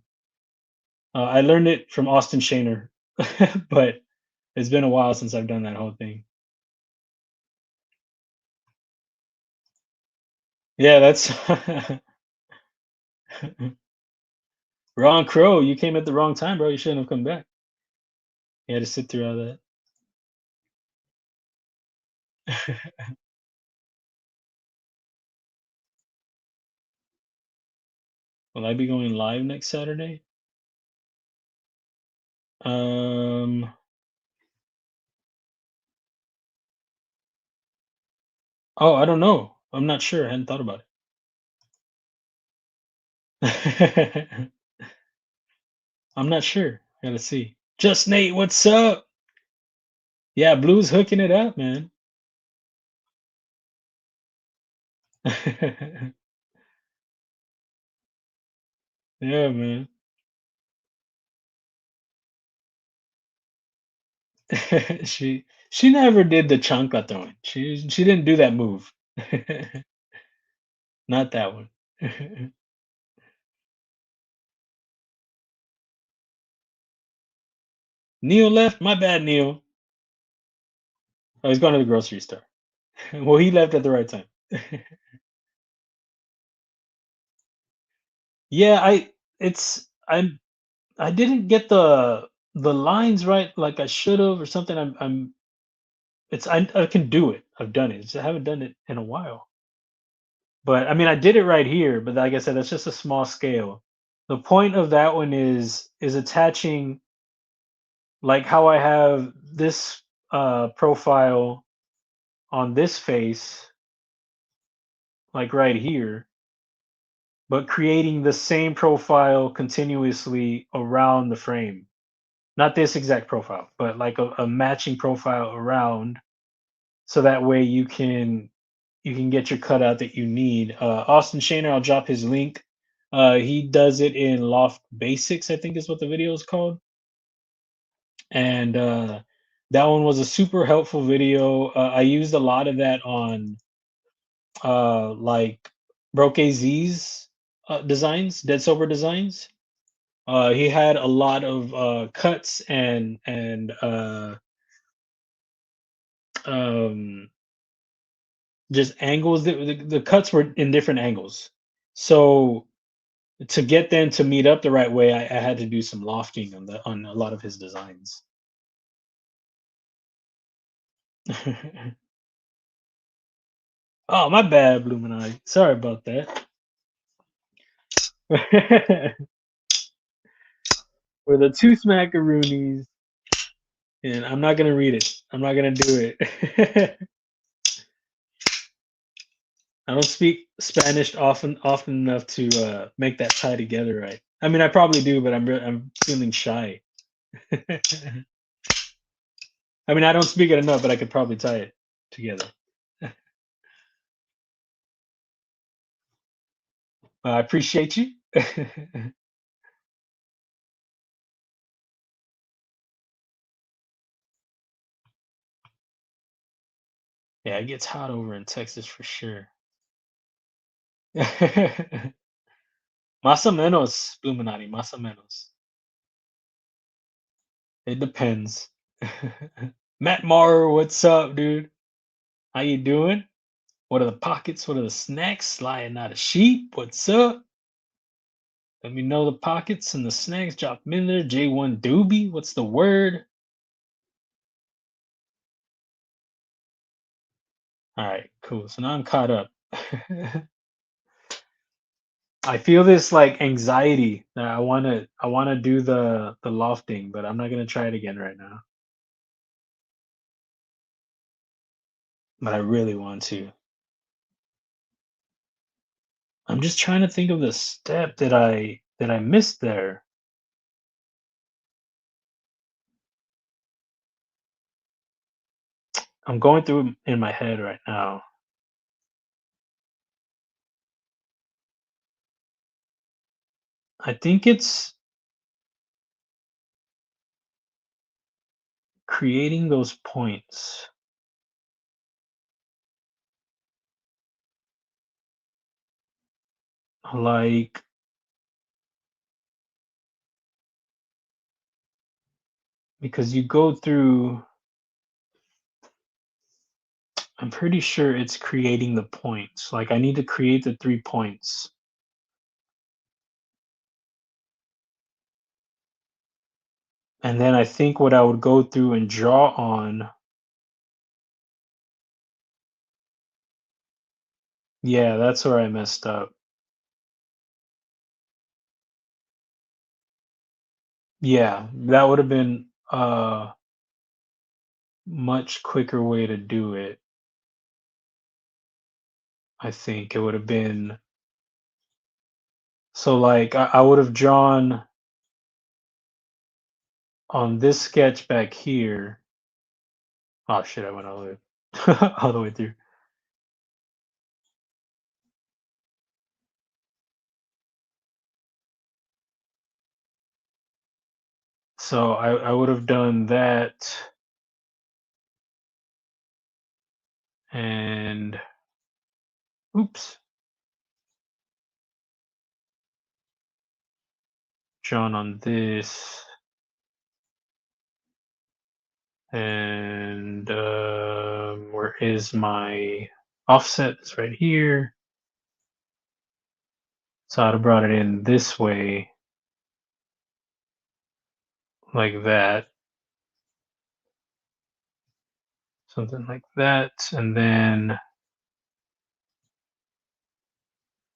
I learned it from Austin Shaner, but it's been a while since I've done that whole thing. Yeah, that's Ron Crow. You came at the wrong time, bro. You shouldn't have come back. You had to sit through all that. Will I be going live next Saturday? Um. Oh, I don't know. I'm not sure. I hadn't thought about it. I'm not sure. Gotta see. Just Nate, what's up? Yeah, Blue's hooking it up, man. Yeah, man. She never did the chancla throwing. She didn't do that move. Not that one. Neil left. My bad, Neil. Oh, he's going to the grocery store. Well, he left at the right time. Yeah, I didn't get the lines right like I should have or something. I can do it. I've done it. Just I haven't done it in a while. But I mean, I did it right here. But like I said, that's just a small scale. The point of that one is attaching like how I have this profile on this face, like right here. but creating the same profile continuously around the frame. Not this exact profile, but like a matching profile around, so that way you can get your cutout that you need. Austin Shaner, I'll drop his link. He does it in Loft Basics, I think is what the video is called. And that one was a super helpful video. I used a lot of that on like Broke AZ's designs, Dead Sober designs. He had a lot of cuts and um, just angles. The cuts were in different angles, so to get them to meet up the right way, I had to do some lofting on a lot of his designs. Oh, my bad, Illuminati. Sorry about that. For the tooth macaroonies, and I'm not gonna read it. I'm not gonna do it. I don't speak Spanish often enough to make that tie together right. I mean, I probably do, but I'm feeling shy. I mean, I don't speak it enough, but I could probably tie it together. I appreciate you. Yeah, it gets hot over in Texas for sure. Más o menos, Illuminati, más o menos. It depends. Matt Maher, what's up, dude? How you doing? What are the pockets? What are the snacks? Sliding out of sheep. What's up? Let me know the pockets and the snacks. Drop them in there. J1 Doobie, what's the word? All right, cool. So now I'm caught up. I feel this like anxiety that I wanna do the lofting, but I'm not gonna try it again right now. But I really want to. I'm just trying to think of the step that I missed there. I'm going through 'em in my head right now. I think it's creating those points. Like because you go through I'm pretty sure it's creating the points. Like I need to create the 3 points. And then I think what I would go through and draw on. Yeah, that's where I messed up. Yeah, that would have been a much quicker way to do it. I think it would have been so like I would have drawn on this sketch back here. Oh shit, I went all the way all the way through. So I would have done that and oops, drawn on this and where is my offset? It's right here. So I'd have brought it in this way, like that, something like that, and then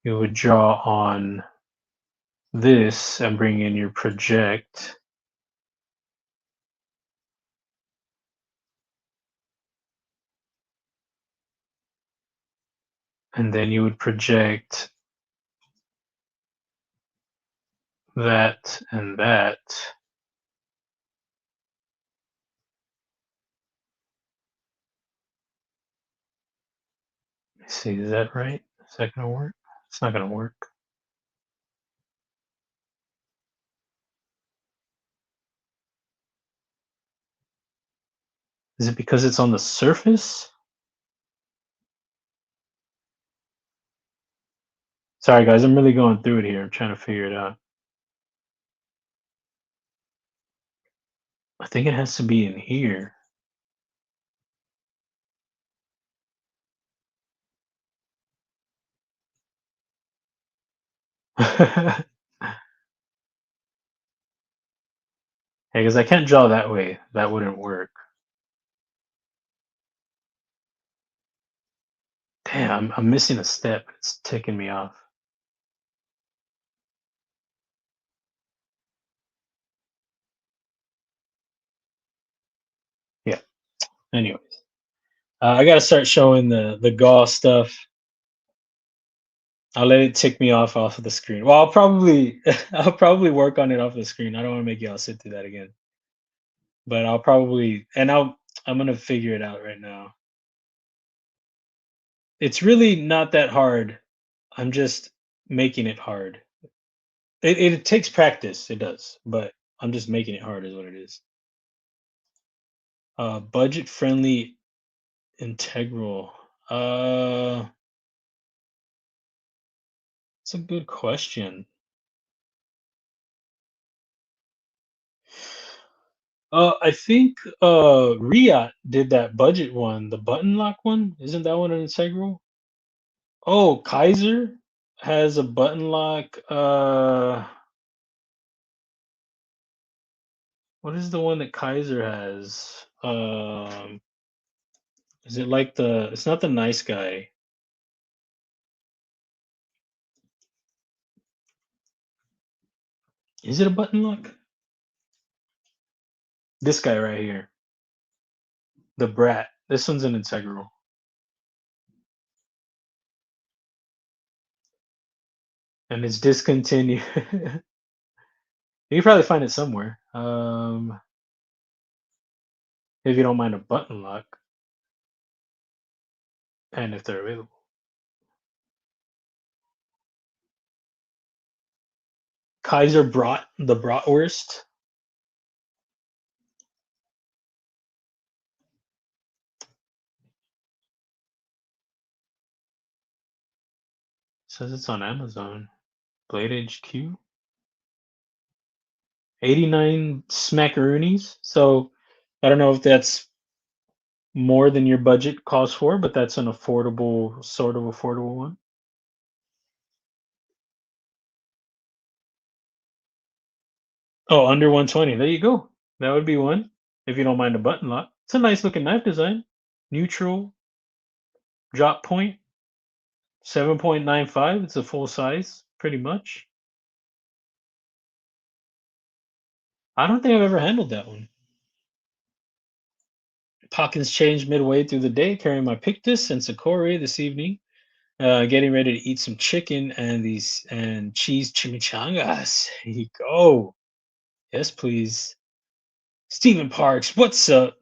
you would draw on this and bring in your project. And then you would project that, and that. Let's see, is that right? Is that gonna work? It's not gonna work. Is it because it's on the surface? Sorry guys, I'm really going through it here. I'm trying to figure it out. I think it has to be in here. Hey, because I can't draw that way. That wouldn't work. Damn, I'm missing a step. It's ticking me off. Yeah. Anyways, I gotta start showing the gauze stuff. I'll let it tick me off of the screen. Well, I'll probably I'll probably work on it off the screen. I don't want to make y'all sit through that again. But I'll probably I'm gonna figure it out right now. It's really not that hard. I'm just making it hard. It takes practice, it does, but I'm just making it hard is what it is. Budget friendly integral. It's a good question. I think Riot did that budget one, the button lock one. Isn't that one an integral? Oh, Kizer has a button lock. What is the one that Kizer has? Is it like the? It's not the nice guy. Is it a button lock? This guy right here, the brat. This one's an integral, and it's discontinued. You can probably find it somewhere. If you don't mind a button lock, and if they're available. Kaiser brought the bratwurst. Says it's on Amazon. Blade HQ. 89 smackaroonies. So I don't know if that's more than your budget calls for, but that's an affordable, sort of affordable one. Oh, under 120. There you go. That would be one. If you don't mind a button lock. It's a nice looking knife design. Neutral, drop point, 7.95. It's a full size, pretty much. I don't think I've ever handled that one. Pockets changed midway through the day, carrying my Pictus and Sakori this evening. Getting ready to eat some chicken and these and cheese chimichangas. Here you go. Yes, please. Stephen Parks, what's up?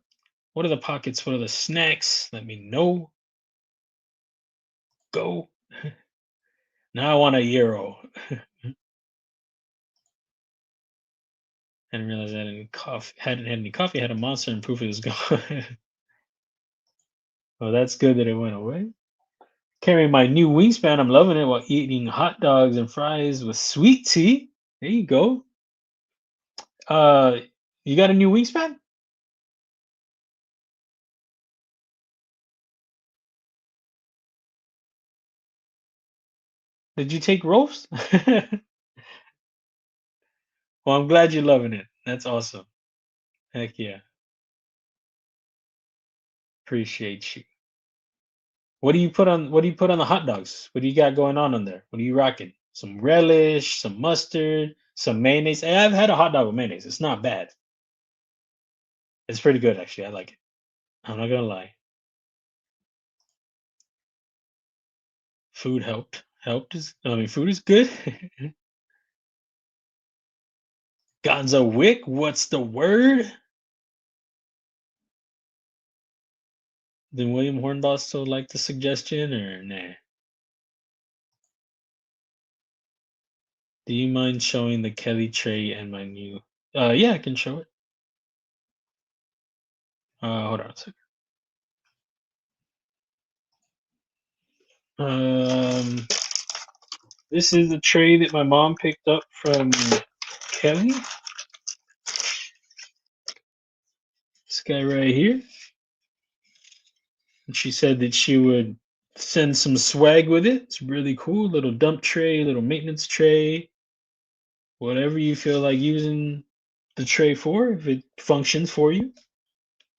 What are the pockets? What are the snacks? Let me know. Go. Now I want a euro. I didn't realize I hadn't had any coffee. I had a monster and proof it was gone. Well, that's good that it went away. Carrying my new wingspan. I'm loving it while eating hot dogs and fries with sweet tea. There you go. Uh, you got a new wingspan? Did you take ropes? Well, I'm glad you're loving it. That's awesome. Heck yeah. Appreciate you. What do you put on the hot dogs? What do you got going on there? What are you rocking? Some relish, some mustard, some mayonnaise. Hey, I've had a hot dog with mayonnaise. It's not bad. It's pretty good actually. I like it. I'm not gonna lie. Food helped. Helped is I mean food is good. Gonzo Wick, what's the word? Did William Horndahl still like the suggestion or nah? Do you mind showing the Kelly tray and my new? Yeah, I can show it. Hold on a second. This is the tray that my mom picked up from Kelly. This guy right here. And she said that she would send some swag with it. It's really cool. Little dump tray, little maintenance tray, whatever you feel like using the tray for, if it functions for you,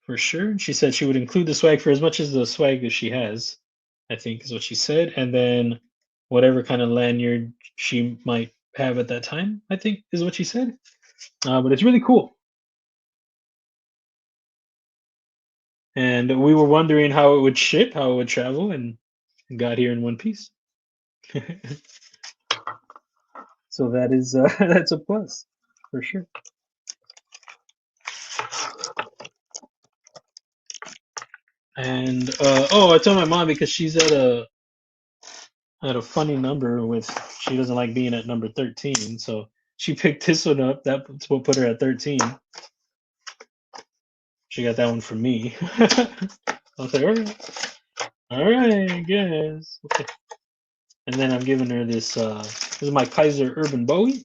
for sure. And she said she would include the swag for as much as the swag that she has, I think is what she said. And then whatever kind of lanyard she might have at that time, I think is what she said. But it's really cool. And we were wondering how it would ship, how it would travel, and got here in one piece. So that is that's a plus for sure. And oh, I told my mom because she's at a funny number with she doesn't like being at number 13, so she picked this one up. That's what put her at 13. She got that one from me. I was like, all right, I guess. Okay. And then I'm giving her this. This is my Kizer Urban Bowie.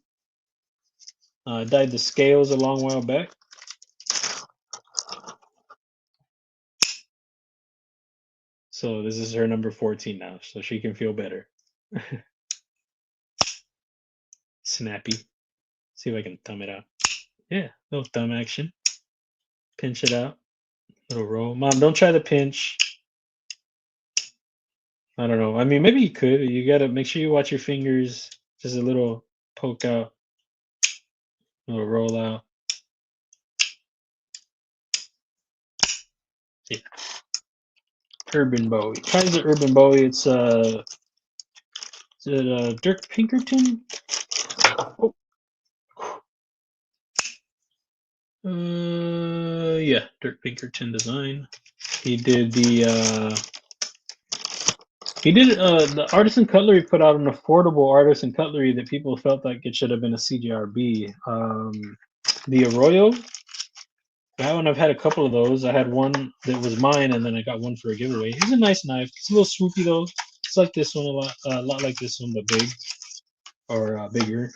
I dyed the scales a long while back. So this is her number 14 now, so she can feel better. Snappy. See if I can thumb it out. Yeah, little thumb action. Pinch it out. Little roll. Mom, don't try to pinch. I don't know. I mean, maybe you could. You gotta make sure you watch your fingers. Just a little poke out, a little roll out. Yeah. Urban Bowie. Kizer Urban Bowie. It's is it Dirk Pinkerton? Oh. Yeah, Dirk Pinkerton design. He did the the artisan cutlery, put out an affordable artisan cutlery that people felt like it should have been a CGRB. The Arroyo, that one I've had a couple of those. I had one that was mine, and then I got one for a giveaway. It's a nice knife. It's a little swoopy though. It's like this one a lot like this one, but big or bigger.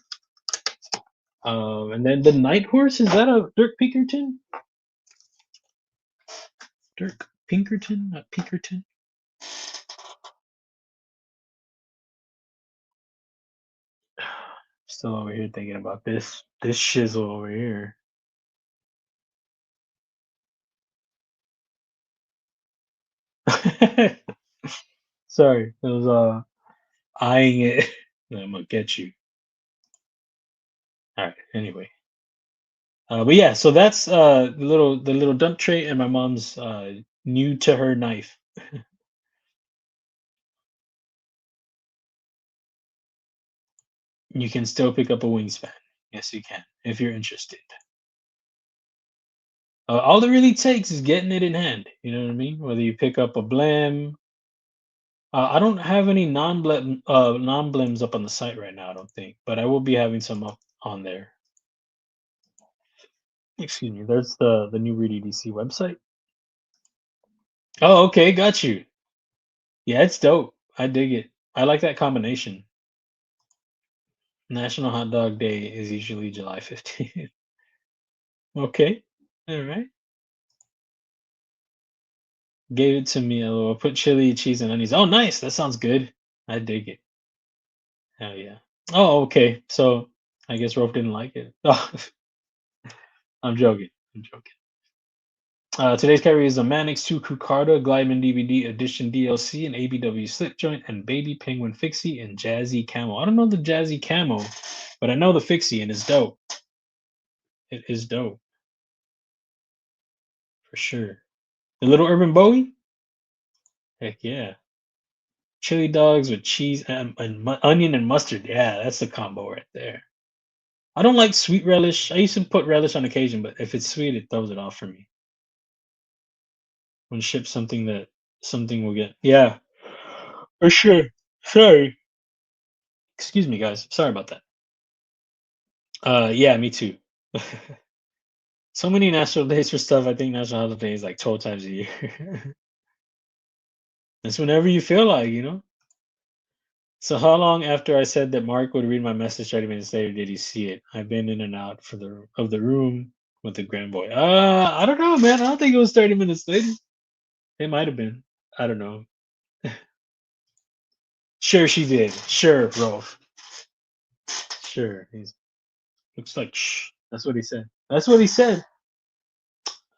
And then the Night Horse, is that a Dirk Pinkerton? Dirk Pinkerton, not Pinkerton. Still over here thinking about this shizzle over here. Sorry, I was eyeing it. I'm gonna get you. All right. Anyway, but yeah, so that's the little dump tray and my mom's new to her knife. You can still pick up a wingspan. Yes, you can if you're interested. All it really takes is getting it in hand. You know what I mean? Whether you pick up a blem. I don't have any non-blems up on the site right now, I don't think, but I will be having some up on there. Excuse me. There's the new Breed EDC website. Oh, okay, got you. Yeah, it's dope. I dig it. I like that combination. National Hot Dog Day is usually July 15th. Okay. All right. Gave it to me. I'll put chili, cheese, and onions. Oh, nice. That sounds good. I dig it. Hell yeah. Oh, okay. So I guess Rolf didn't like it. Oh, I'm joking. I'm joking. Today's carry is a Manix 2 Kukarda Glideman DVD Edition DLC and ABW Slip Joint and Baby Penguin Fixie and Jazzy Camo. I don't know the Jazzy Camo, but I know the Fixie and it's dope. It is dope. For sure. The little Urban Bowie? Heck yeah. Chili dogs with cheese and onion and mustard. Yeah, that's the combo right there. I don't like sweet relish. I used to put relish on occasion, but if it's sweet, it throws it off for me. When ship something that something will get. Yeah, for sure. Sorry. Excuse me, guys. Sorry about that. Yeah, me too. So many national days for stuff. I think national holidays like 12 times a year. It's whenever you feel like, you know. So how long after I said that Mark would read my message 30 minutes later did he see it? I've been in and out for the room with the grand boy. I don't know, man. I don't think it was 30 minutes later. It might have been. I don't know. Sure, she did. Sure, bro. Sure. He's looks like shh. That's what he said. That's what he said.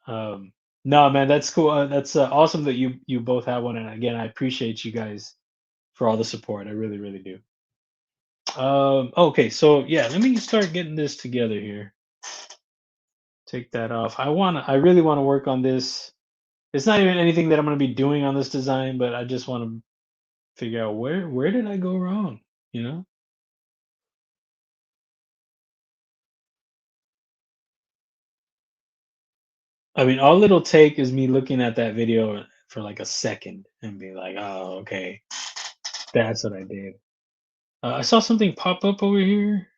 Um, no, man, that's cool. That's awesome that you both have one. And again, I appreciate you guys for all the support. I really, really do. Okay, so yeah, let me start getting this together here. Take that off. I really want to work on this. It's not even anything that I'm going to be doing on this design, but I just want to figure out where did I go wrong, you know? I mean, all it'll take is me looking at that video for like a second and be like, "Oh, okay, that's what I did." I saw something pop up over here.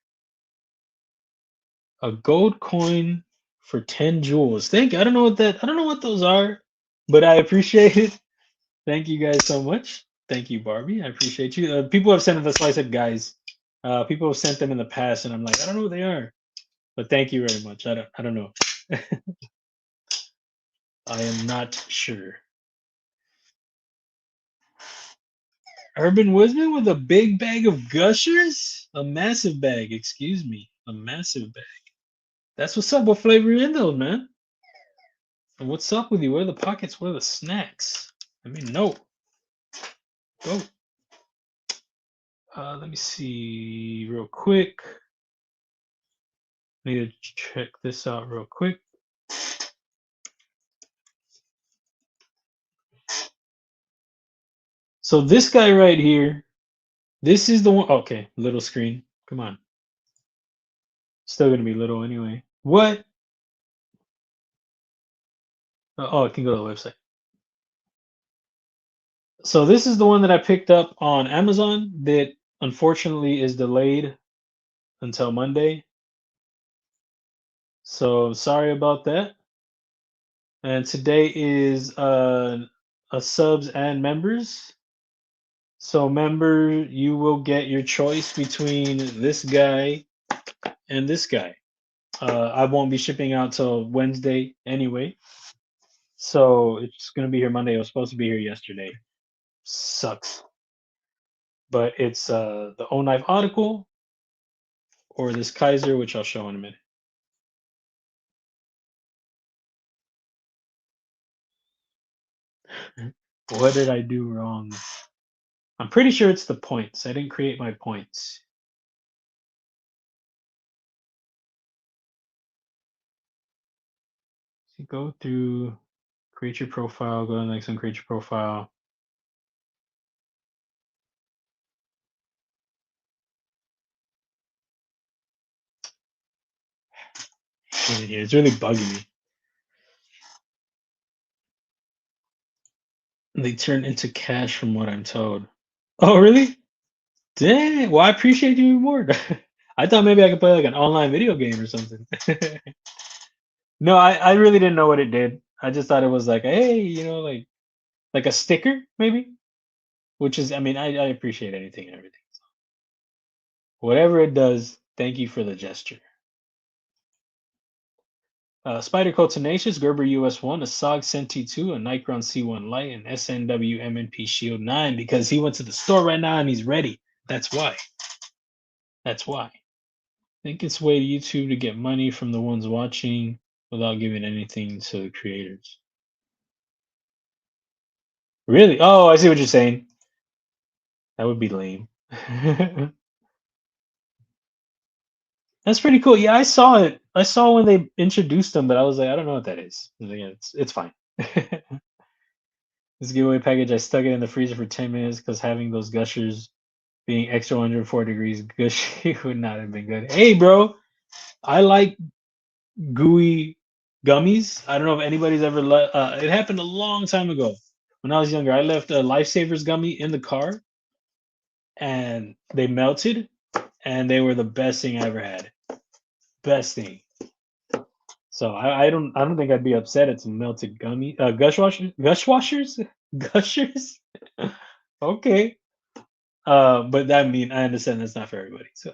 A gold coin for 10 jewels. Thank you. I don't know what those are, but I appreciate it. Thank you guys so much. Thank you, Barbie. I appreciate you. People have sent them. That's why I said, guys. People have sent them in the past, and I'm like, I don't know what they are. But thank you very much. I don't know. I am not sure. Urban Wisdom with a big bag of gushers? A massive bag, excuse me. A massive bag. That's what's up. What flavor are you in those, man? And what's up with you? Where are the pockets? Where are the snacks? I mean, no. Go. Let me see real quick. Need to check this out real quick. So this guy right here, this is the one. Okay, little screen. Come on. Still gonna be little anyway. What? Oh, I can go to the website. So this is the one that I picked up on Amazon that unfortunately is delayed until Monday. So sorry about that. And today is a subs and members. So member, you will get your choice between this guy and this guy. I won't be shipping out till Wednesday anyway. So it's gonna be here Monday. It was supposed to be here yesterday. Sucks. But it's the O Knife article or this Kizer, which I'll show in a minute. What did I do wrong? I'm pretty sure it's the points. I didn't create my points. So go through, create your profile, go to the next one, create your profile. Here. It's really bugging me. They turn into cash from what I'm told. Oh, really? Dang. Well, I appreciate you more. I thought maybe I could play like an online video game or something. No, I really didn't know what it did. I just thought it was like, hey, you know, like a sticker, maybe. Which is, I mean, I appreciate anything and everything. So whatever it does, thank you for the gesture. Spyderco Tenacious, Gerber US1, a SOG Senti 2, a Nikron C1 Lite, and SNW MNP Shield 9 because he went to the store right now and he's ready. That's why. That's why. Think it's way to YouTube to get money from the ones watching without giving anything to the creators. Really? Oh, I see what you're saying. That would be lame. That's pretty cool. Yeah, I saw it. I saw when they introduced them, but I was like, I don't know what that is. I was like, yeah, it's fine. This giveaway package, I stuck it in the freezer for 10 minutes because having those gushers being extra 104 degrees gushy would not have been good. Hey, bro. I like gooey gummies. I don't know if anybody's ever it happened a long time ago when I was younger. I left a Lifesavers gummy in the car and they melted and they were the best thing I ever had. Best thing. So I don't think I'd be upset at some melted gummy gush washers gushers. Okay. But I mean I understand that's not for everybody. So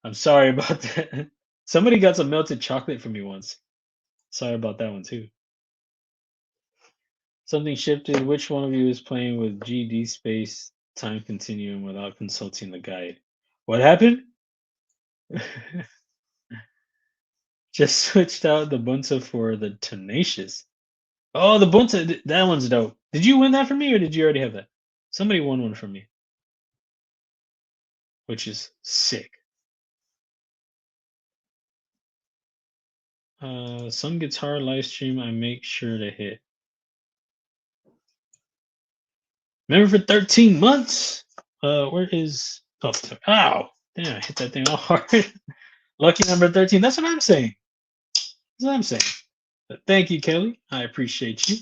I'm sorry about that. Somebody got some melted chocolate from me once. Sorry about that one too. Something shifted. Which one of you is playing with GD space time continuum without consulting the guide? What happened? Just switched out the Bunta for the Tenacious. Oh, the Bunta, that one's dope. Did you win that from me or did you already have that? Somebody won one from me, which is sick. Some guitar live stream I make sure to hit. Remember for 13 months? Where is oh ow. Damn, I hit that thing all hard. Lucky number 13. That's what I'm saying. That's what I'm saying. But thank you, Kelly. I appreciate you.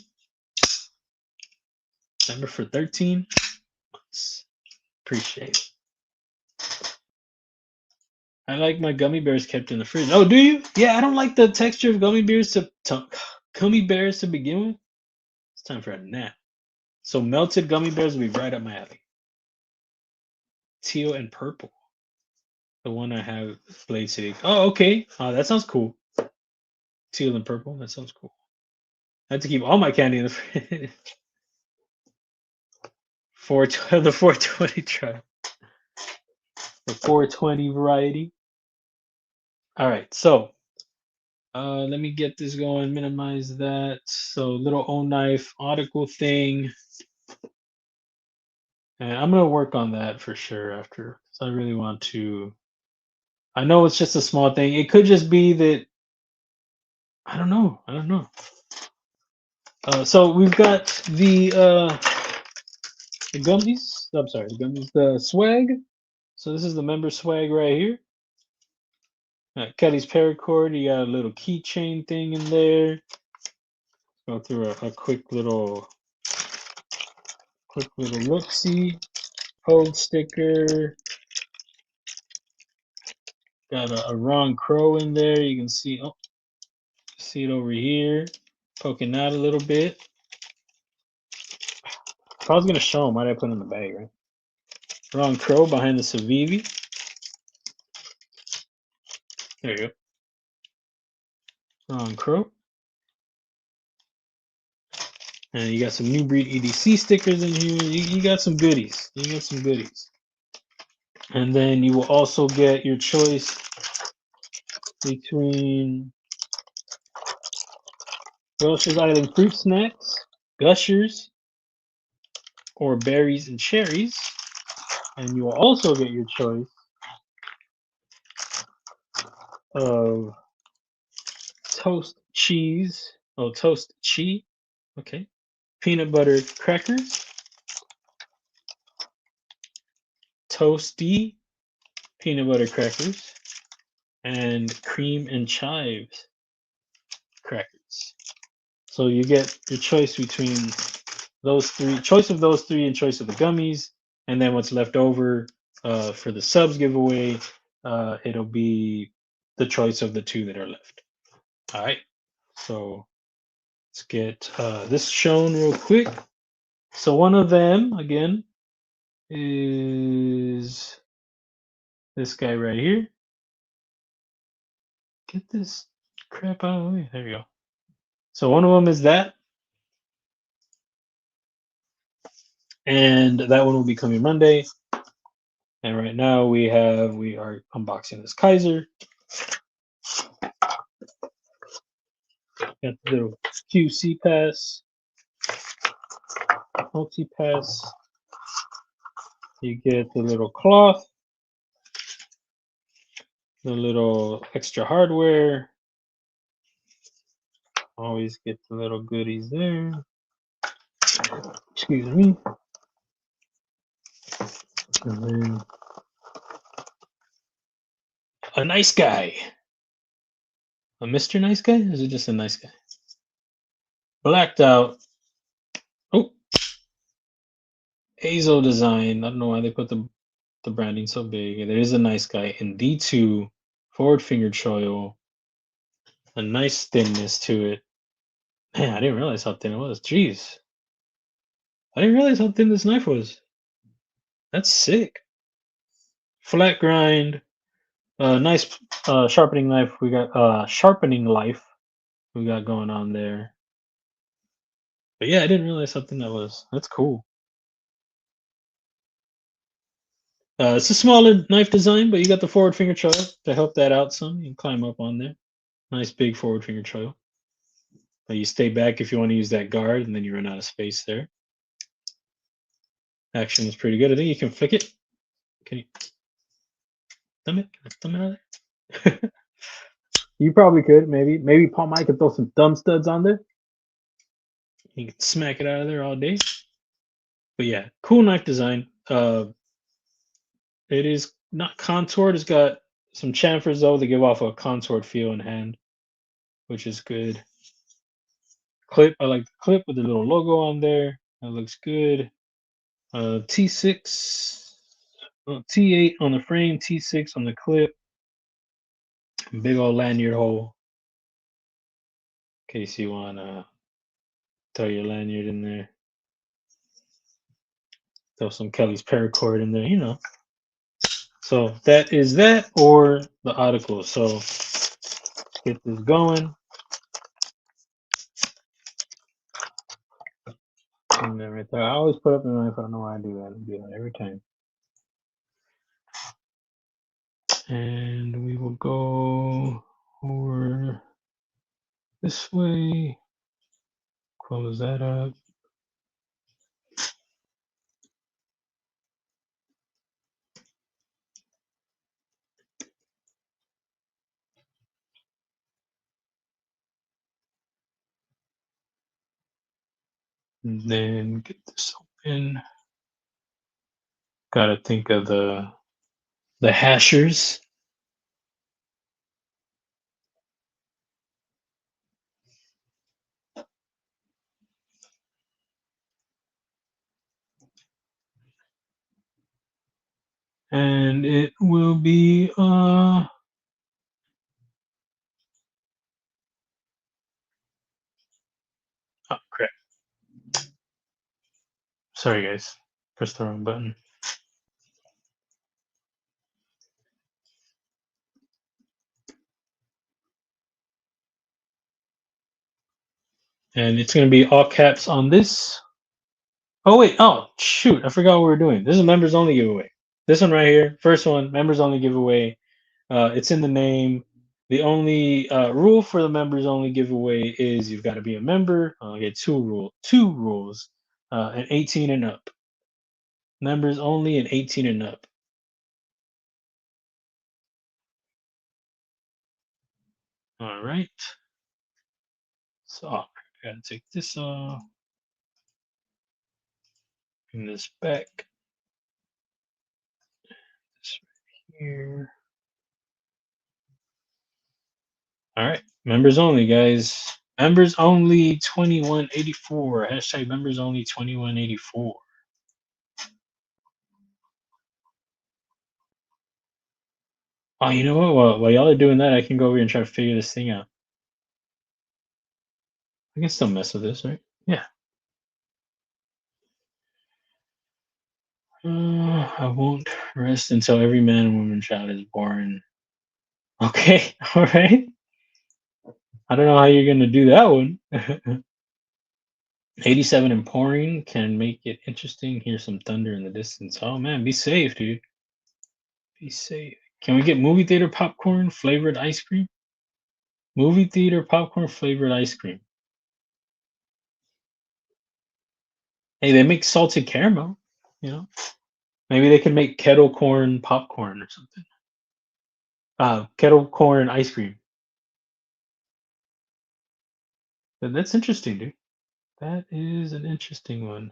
Number for 13 months. Appreciate it. I like my gummy bears kept in the fridge. Oh, do you? Yeah, I don't like the texture of gummy bears to gummy bears to begin with. It's time for a nap. So melted gummy bears will be right up my alley. Teal and purple. The one I have Blade City. Oh, okay. Oh, that sounds cool. Teal and purple. That sounds cool. I have to keep all my candy in the fridge. The 420 tribe. The 420 variety. All right, so let me get this going. Minimize that. So little O knife article thing, and I'm gonna work on that for sure after. So I really want to. I know it's just a small thing. It could just be that I don't know. I don't know. So we've got the gummies. I'm sorry, the gummies. The swag. So this is the member swag right here. Kelly's paracord. You got a little keychain thing in there. Go through a quick little look see. Hold sticker. Got a Ron Crow in there. You can see see it over here, poking out a little bit. If I was gonna show them, why'd I put it in the bag, right? Ron Crow behind the Civivi. There you go. Ron Crow. And you got some new Breed EDC stickers in here. You got some goodies. You got some goodies. And then you will also get your choice between Welch's Island fruit snacks, gushers, or berries and cherries. And you will also get your choice of toast cheese. Oh, toast cheese. Okay. Peanut butter crackers, toasty peanut butter crackers, and cream and chives crackers. So you get your choice between those three, choice of those three, and choice of the gummies, and then what's left over for the subs giveaway, it'll be the choice of the two that are left. All right. So let's get this shown real quick. So one of them again is this guy right here. Get this crap out of the way. There you go. So one of them is that. And that one will be coming Monday. And right now we are unboxing this Kizer. Got the little QC pass, multi-pass. You get the little cloth, the little extra hardware. Always get the little goodies there. Excuse me. And then a nice guy. A Mr. Nice Guy? Or is it just a nice guy? Blacked out. Oh, Azo design. I don't know why they put the branding so big. There is a nice guy in D2, forward finger choil, a nice thinness to it. Man, I didn't realize how thin it was. Jeez. I didn't realize how thin this knife was. That's sick. Flat grind. Nice sharpening knife. We got sharpening life we got going on there. But yeah, I didn't realize how thin that was. That's cool. It's a smaller knife design, but you got the forward finger choil to help that out some. You can climb up on there. Nice big forward finger choil. But you stay back if you want to use that guard, and then you run out of space there. Action is pretty good. I think you can flick it. Can you thumb it? Thumb it out there? You probably could, maybe. Maybe Paul Mike could throw some thumb studs on there. You can smack it out of there all day. But yeah, cool knife design. It is not contoured. It's got some chamfers though to give off a contoured feel in hand, which is good. Clip, I like the clip with the little logo on there. That looks good. T6, T8 on the frame, T6 on the clip. Big old lanyard hole. In case you want to throw your lanyard in there. Throw some Kelly's paracord in there, you know. So that is that or the article. So get this going. And then right there. I always put up the knife. I don't know why I do that. I do that every time. And we will go over this way. Close that up. And then get this open. Gotta think of the hashers. And it will be oh crap. Sorry guys. Pressed the wrong button. And it's gonna be all caps on this. Oh wait, oh shoot, I forgot what we were doing. This is a members only giveaway. This one right here, first one, members only giveaway. It's in the name. The only rule for the members only giveaway is you've got to be a member. Get two rules, and 18 and up. Members only and 18 and up. All right. So I gotta take this off. Bring this back. This right here. All right. Members only, guys. Members only 2184. Hashtag members only 2184. Oh, you know what? While y'all are doing that, I can go over here and try to figure this thing out. I can still mess with this, right? Yeah. I won't rest until every man and woman child is born. Okay, all right. I don't know how you're gonna do that one. 87 and pouring can make it interesting. Hear some thunder in the distance. Oh man, be safe, dude. Be safe. Can we get movie theater popcorn flavored ice cream? Movie theater popcorn flavored ice cream. Hey, they make salted caramel, you know. Maybe they could make kettle corn popcorn or something. Kettle corn ice cream. That's interesting, dude. That is an interesting one.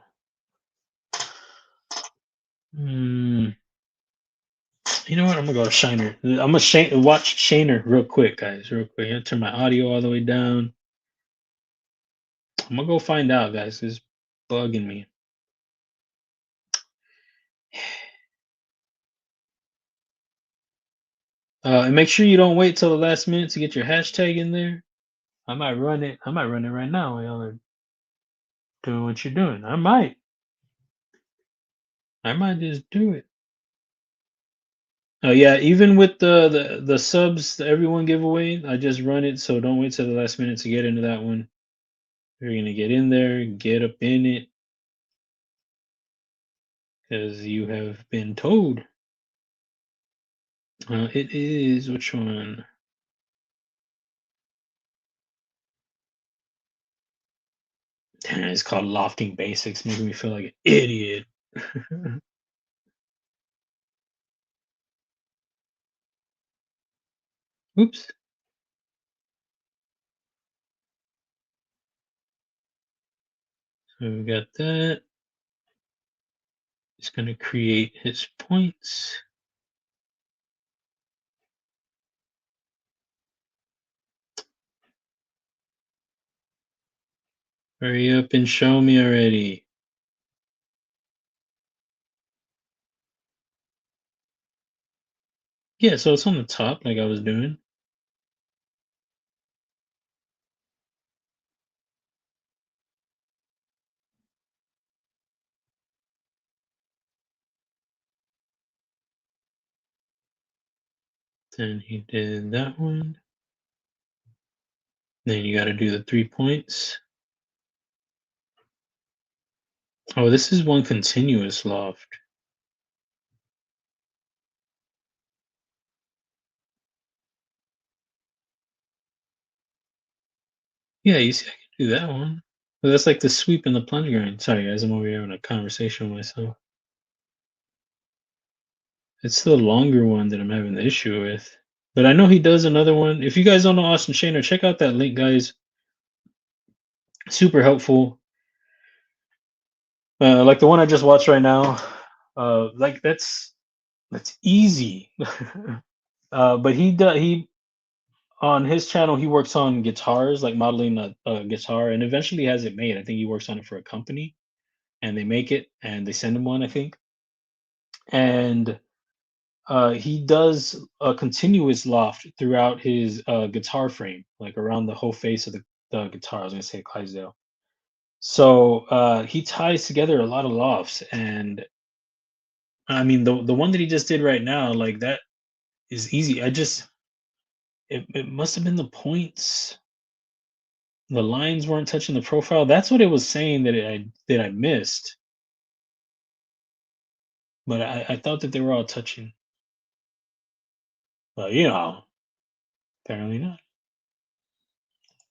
You know what? I'm gonna go to Shiner. I'm gonna watch Shiner real quick, guys. Real quick. I'm gonna turn my audio all the way down. I'm gonna go find out, guys. It's bugging me. And make sure you don't wait till the last minute to get your hashtag in there. I might run it. I might run it right now while y'all are doing what you're doing. I might. I might just do it. Oh yeah, even with the subs, the everyone giveaway, I just run it. So don't wait till the last minute to get into that one. You're gonna get in there, get up in it, because you have been told. It is which one? Damn, it's called Lofting Basics, making me feel like an idiot. Oops. So we got that. It's gonna create his points. Hurry up and show me already. Yeah, so it's on the top like I was doing. Then he did that one. Then you got to do the 3 points. Oh, this is one continuous loft. Yeah, you see, I can do that one. But that's like the sweep and the plunge grind. Sorry, guys, I'm over here having a conversation with myself. It's the longer one that I'm having the issue with. But I know he does another one. If you guys don't know Austin Shaner, check out that link, guys. Super helpful. Like the one I just watched right now. Like that's easy. But he on his channel he works on guitars, like modeling a guitar, and eventually has it made. I think he works on it for a company, and they make it and they send him one, I think. And he does a continuous loft throughout his guitar frame, like around the whole face of the guitar. I was gonna say Clydesdale. So he ties together a lot of lofts, and I mean the one that he just did right now, like that is easy. It must have been the points. The lines weren't touching the profile. That's what it was saying that I missed, but I thought that they were all touching. But apparently not.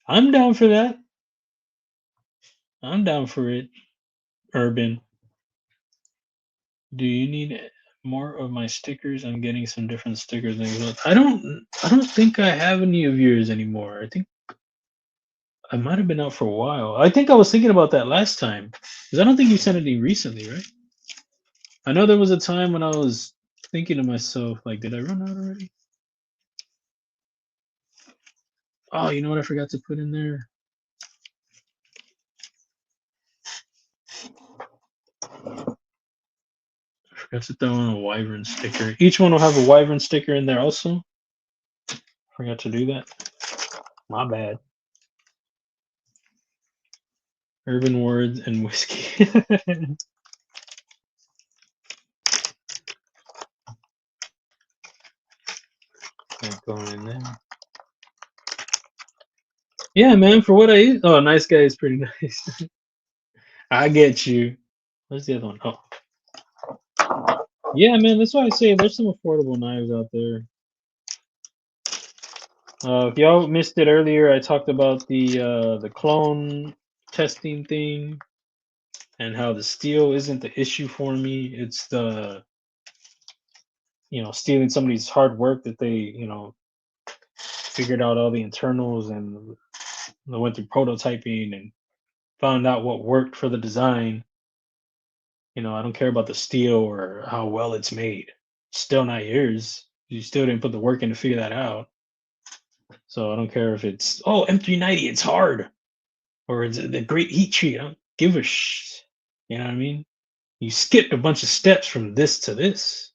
I'm down for that. I'm down for it. Urban. Do you need more of my stickers? I'm getting some different stickers. I don't think I have any of yours anymore. I think I might have been out for a while. I think I was thinking about that last time. Because I don't think you sent any recently, right? I know there was a time when I was thinking to myself, like, did I run out already? Oh, you know what I forgot to put in there? I forgot to throw in a wyvern sticker. Each one will have a wyvern sticker in there also. Forgot to do that. My bad. Urban words and whiskey. Going in there. Yeah, man. For what I eat. Oh, nice guy is pretty nice. I get you. Where's the other one? Oh, yeah, man. That's why I say there's some affordable knives out there. If y'all missed it earlier, I talked about the clone testing thing and how the steel isn't the issue for me. It's the stealing somebody's hard work that they figured out all the internals and they went through prototyping and found out what worked for the design. I don't care about the steel or how well it's made. still not yours. You still didn't put the work in to figure that out. So I don't care if it's M390, it's hard, or it's the great heat treat. I don't give a sh. You know what I mean? You skipped a bunch of steps from this to this.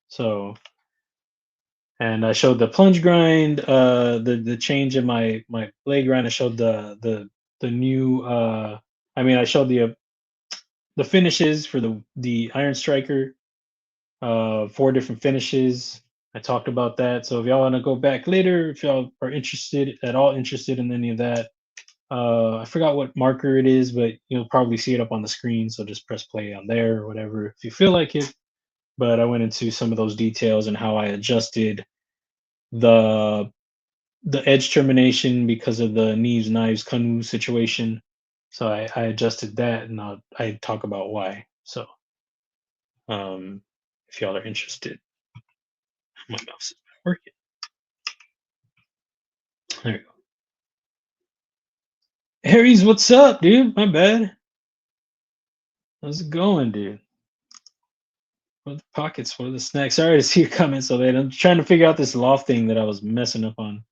So, and I showed the plunge grind, the change in my blade grind. I showed the new. I showed the finishes for the Iron Striker. 4 different finishes. I talked about that. So if y'all want to go back later, if y'all are interested in any of that, I forgot what marker it is, but you'll probably see it up on the screen. So just press play on there or whatever if you feel like it. But I went into some of those details and how I adjusted the edge termination because of the knees, knives, canoe situation. So I adjusted that, and I talk about why. So um, if y'all are interested, my mouse is not working. There you go. Harry's, what's up, dude? My bad. How's it going, dude? What are the pockets? What are the snacks? Sorry to see your comments so late. I'm trying to figure out this loft thing that I was messing up on.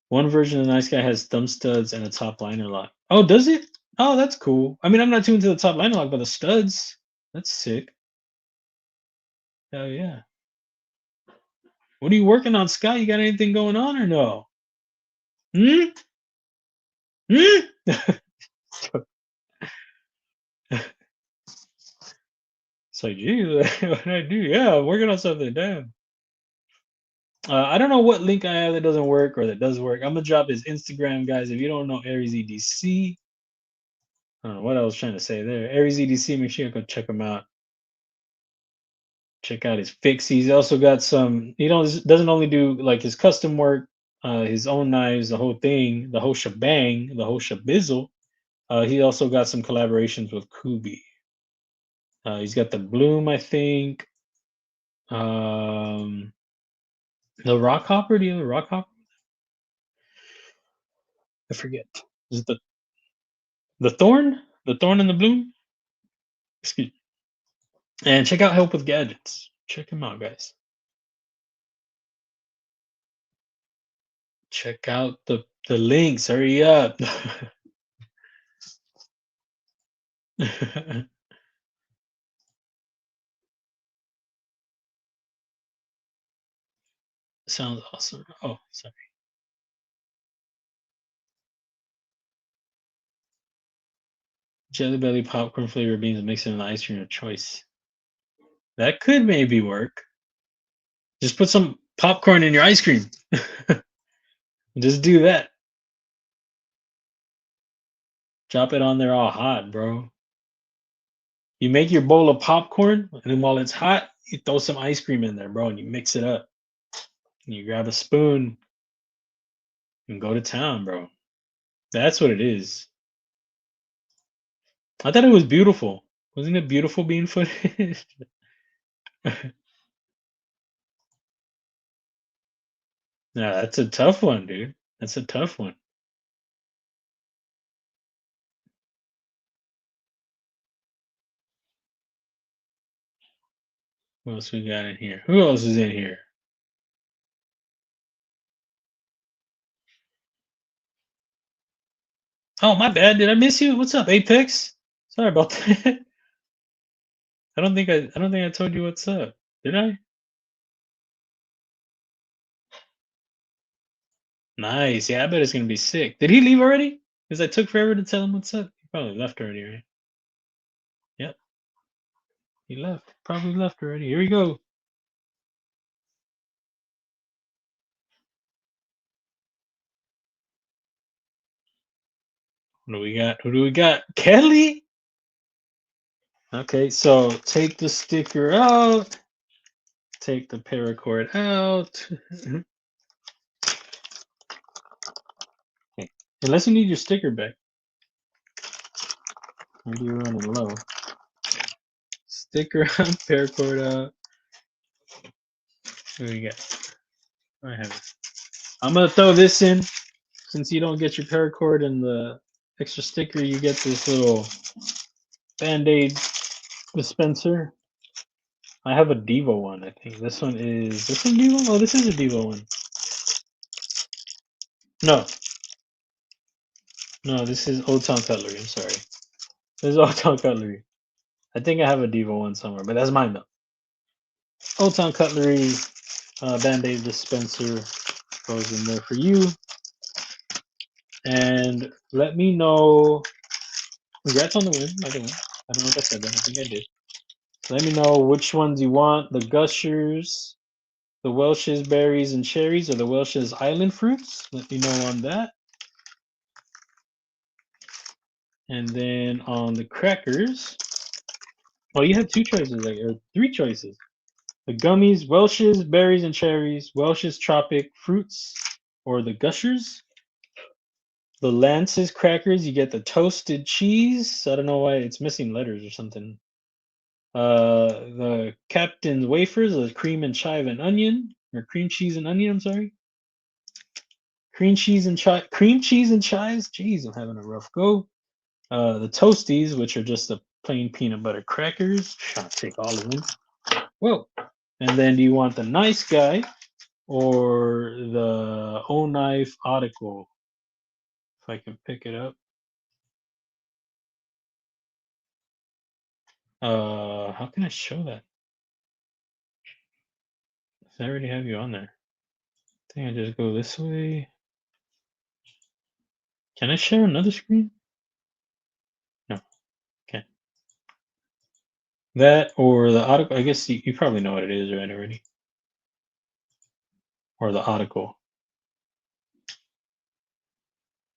One version of the Nice Guy has thumb studs and a top liner lock. Oh, does it? Oh, that's cool. I mean, I'm not tuned to the top liner lock, but the studs, that's sick. Hell yeah. What are you working on, Scott? You got anything going on or no? Hmm? Hmm? It's like, geez, what did I do? Yeah, I'm working on something. Damn. I don't know what link I have that doesn't work or that does work. I'm gonna drop his Instagram, guys. If you don't know Aries EDC, I don't know what I was trying to say there. Aries EDC, make sure you go check him out. Check out his fix. He's also got some. He doesn't only do like his custom work, his own knives, the whole thing, the whole shebang, the whole shabizzle. He also got some collaborations with Kubey. He's got the Bloom, I think. Um, the Rock Hopper. Do you have the Rock Hopper? I forget. Is it the Thorn? The Thorn and the Bloom? Excuse me. And check out Help with Gadgets. Check him out, guys. Check out the links. Hurry up. Sounds awesome. Oh, sorry. Jelly Belly popcorn flavor beans mixed in an ice cream of choice. That could maybe work. Just put some popcorn in your ice cream. Just do that. Drop it on there all hot, bro. You make your bowl of popcorn, and then while it's hot, you throw some ice cream in there, bro, and you mix it up. And you grab a spoon and go to town, bro. That's what it is. I thought it was beautiful. Wasn't it beautiful being footage? Yeah, that's a tough one, dude. That's a tough one. What else we got in here? Who else is in here? Oh, my bad. Did I miss you? What's up, Apex? Sorry about that. I don't think I told you what's up. Did I? Nice. Yeah, I bet it's gonna be sick. Did he leave already? Because I took forever to tell him what's up. He probably left already, right? Yep, he left. Probably left already. Here we go. What do we got? Who do we got? Kelly? Okay, so take the sticker out. Take the paracord out. Okay. Unless you need your sticker back. Maybe you're running low. Sticker out, paracord out. What do we got? I have it. I'm gonna throw this in. Since you don't get your paracord and the extra sticker, you get this little band-aid dispenser. I have a Devo one, I think. This one is Devo? Oh, this is a Devo one. No. No, this is Old Town Cutlery, I'm sorry. This is Old Town Cutlery. I think I have a Devo one somewhere, but that's mine though. Old Town Cutlery Band-Aid dispenser goes in there for you. And let me know. Congrats on the win, by the way. I don't know if I said that. I think I did. So let me know which ones you want. The Gushers, the Welch's berries and cherries, or the Welch's island fruits. Let me know on that. And then on the crackers, oh, you have two choices, or three choices. The gummies, Welch's berries and cherries, Welch's tropic fruits, or the Gushers. The Lance's crackers, you get the toasted cheese. I don't know why it's missing letters or something. The Captain's wafers, the cream and chive and onion, or cream cheese and onion. I'm sorry. Cream cheese and chives. Jeez, I'm having a rough go. The Toasties, which are just the plain peanut butter crackers. Trying to take all of them. Whoa. And then do you want the nice guy or the O-Knife article? If I can pick it up. How can I show that? I already have you on there. I think I just go this way. Can I share another screen? No. Okay. That or the article. I guess you probably know what it is, right, already. Or the article.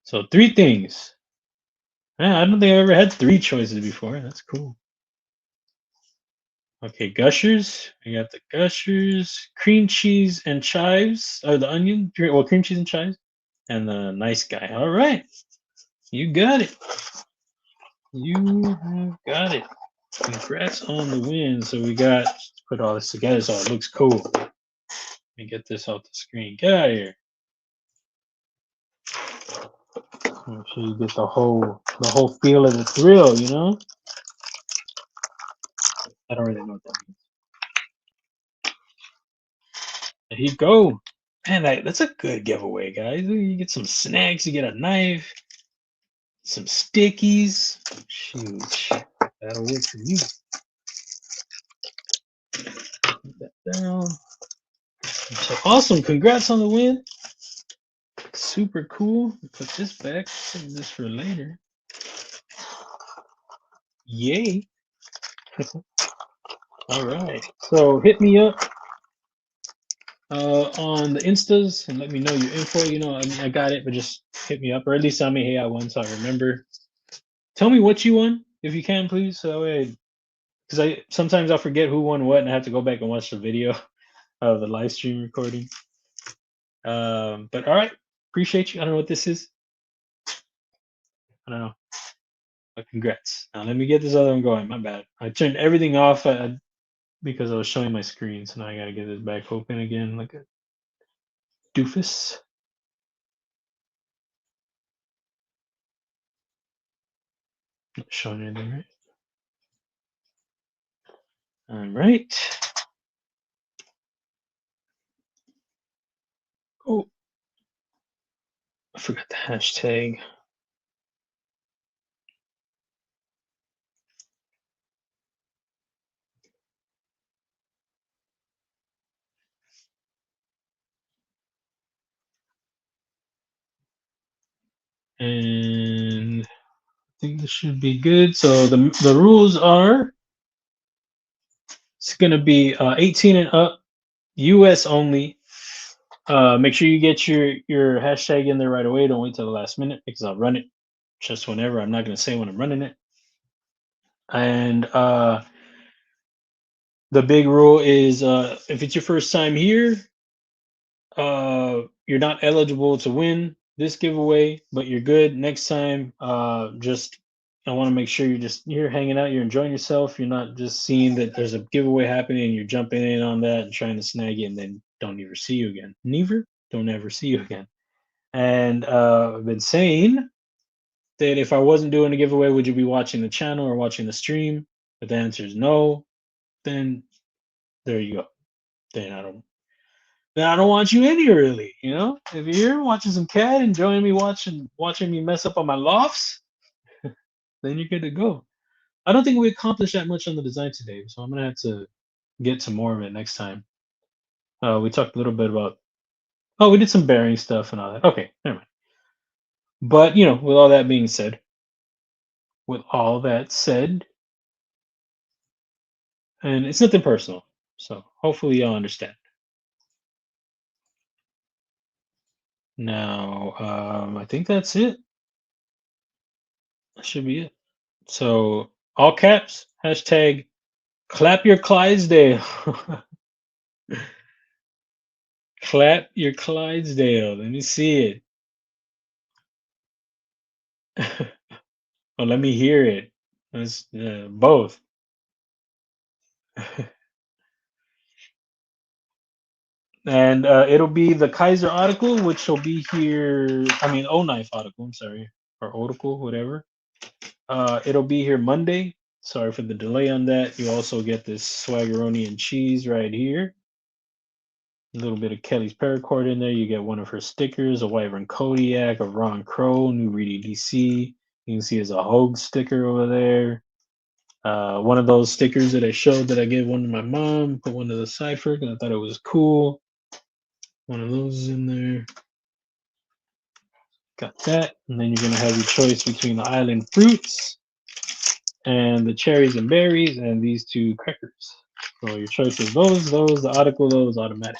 So three things. Man, I don't think I've ever had three choices before. That's cool. Okay, Gushers. We got the Gushers, cream cheese and chives, or the onion. Well, cream cheese and chives, and the nice guy. All right, you got it. You have got it. Congrats on the win. So we got, let's put all this together so it looks cool. Let me get this off the screen. Get out of here. Make sure you get the whole feel of the thrill, you know? I don't really know what that means. There you go. Man, that's a good giveaway, guys. You get some snacks, you get a knife, some stickies. Sheesh. That'll work for you. Put that down. So awesome. Congrats on the win. Super cool. Put this back. Save this for later. Yay. All right. So hit me up on the Instas and let me know your info. You know, I mean, I got it, but just hit me up, or at least tell me, hey, I won, so I remember. Tell me what you won, if you can, please. So that way, because I sometimes I'll forget who won what, and I have to go back and watch the video of the live stream recording. But all right, appreciate you. I don't know what this is. I don't know. But congrats. Now let me get this other one going. My bad. I turned everything off because I was showing my screen, so now I gotta get this back open again like a doofus. Not showing anything, right? All right. Oh, I forgot the hashtag. And I think this should be good. So the rules are, it's gonna be 18 and up, US only. Make sure you get your hashtag in there right away. Don't wait till the last minute because I'll run it just whenever. I'm not gonna say when I'm running it. And the big rule is if it's your first time here, you're not eligible to win this giveaway, but you're good next time. Just I want to make sure you're hanging out, you're enjoying yourself. You're not just seeing that there's a giveaway happening and you're jumping in on that and trying to snag it and then don't ever see you again. Never, don't ever see you again. And I've been saying that if I wasn't doing a giveaway, would you be watching the channel or watching the stream? If the answer is no, then there you go. Then I don't want you in here really. You know, if you're here watching some cat, enjoying me watching me mess up on my lofts, then you're good to go. I don't think we accomplished that much on the design today, so I'm gonna have to get to more of it next time. We talked a little bit about. Oh, we did some bearing stuff and all that. Okay, never mind. But with all that said, and it's nothing personal, so hopefully y'all understand. Now, I think that's it. That should be it. So all caps, hashtag clap your Clydesdale. Clap your Clydesdale. Let me see it. Oh, let me hear it. Let's both. And it'll be the Kizer article, which will be here. I mean, O-Knife article. I'm sorry, or article, whatever. It'll be here Monday. Sorry for the delay on that. You also get this swaggeroni and cheese right here. A little bit of Kelly's paracord in there. You get one of her stickers, a Wyvern Kodiak, a Ron Crow, new Breed EDC. You can see there's a Hogue sticker over there. One of those stickers that I showed that I gave one to my mom, put one to the cipher because I thought it was cool. One of those is in there. Got that. And then you're going to have your choice between the island fruits and the cherries and berries and these two crackers. So your choice is those, the article, those automatic.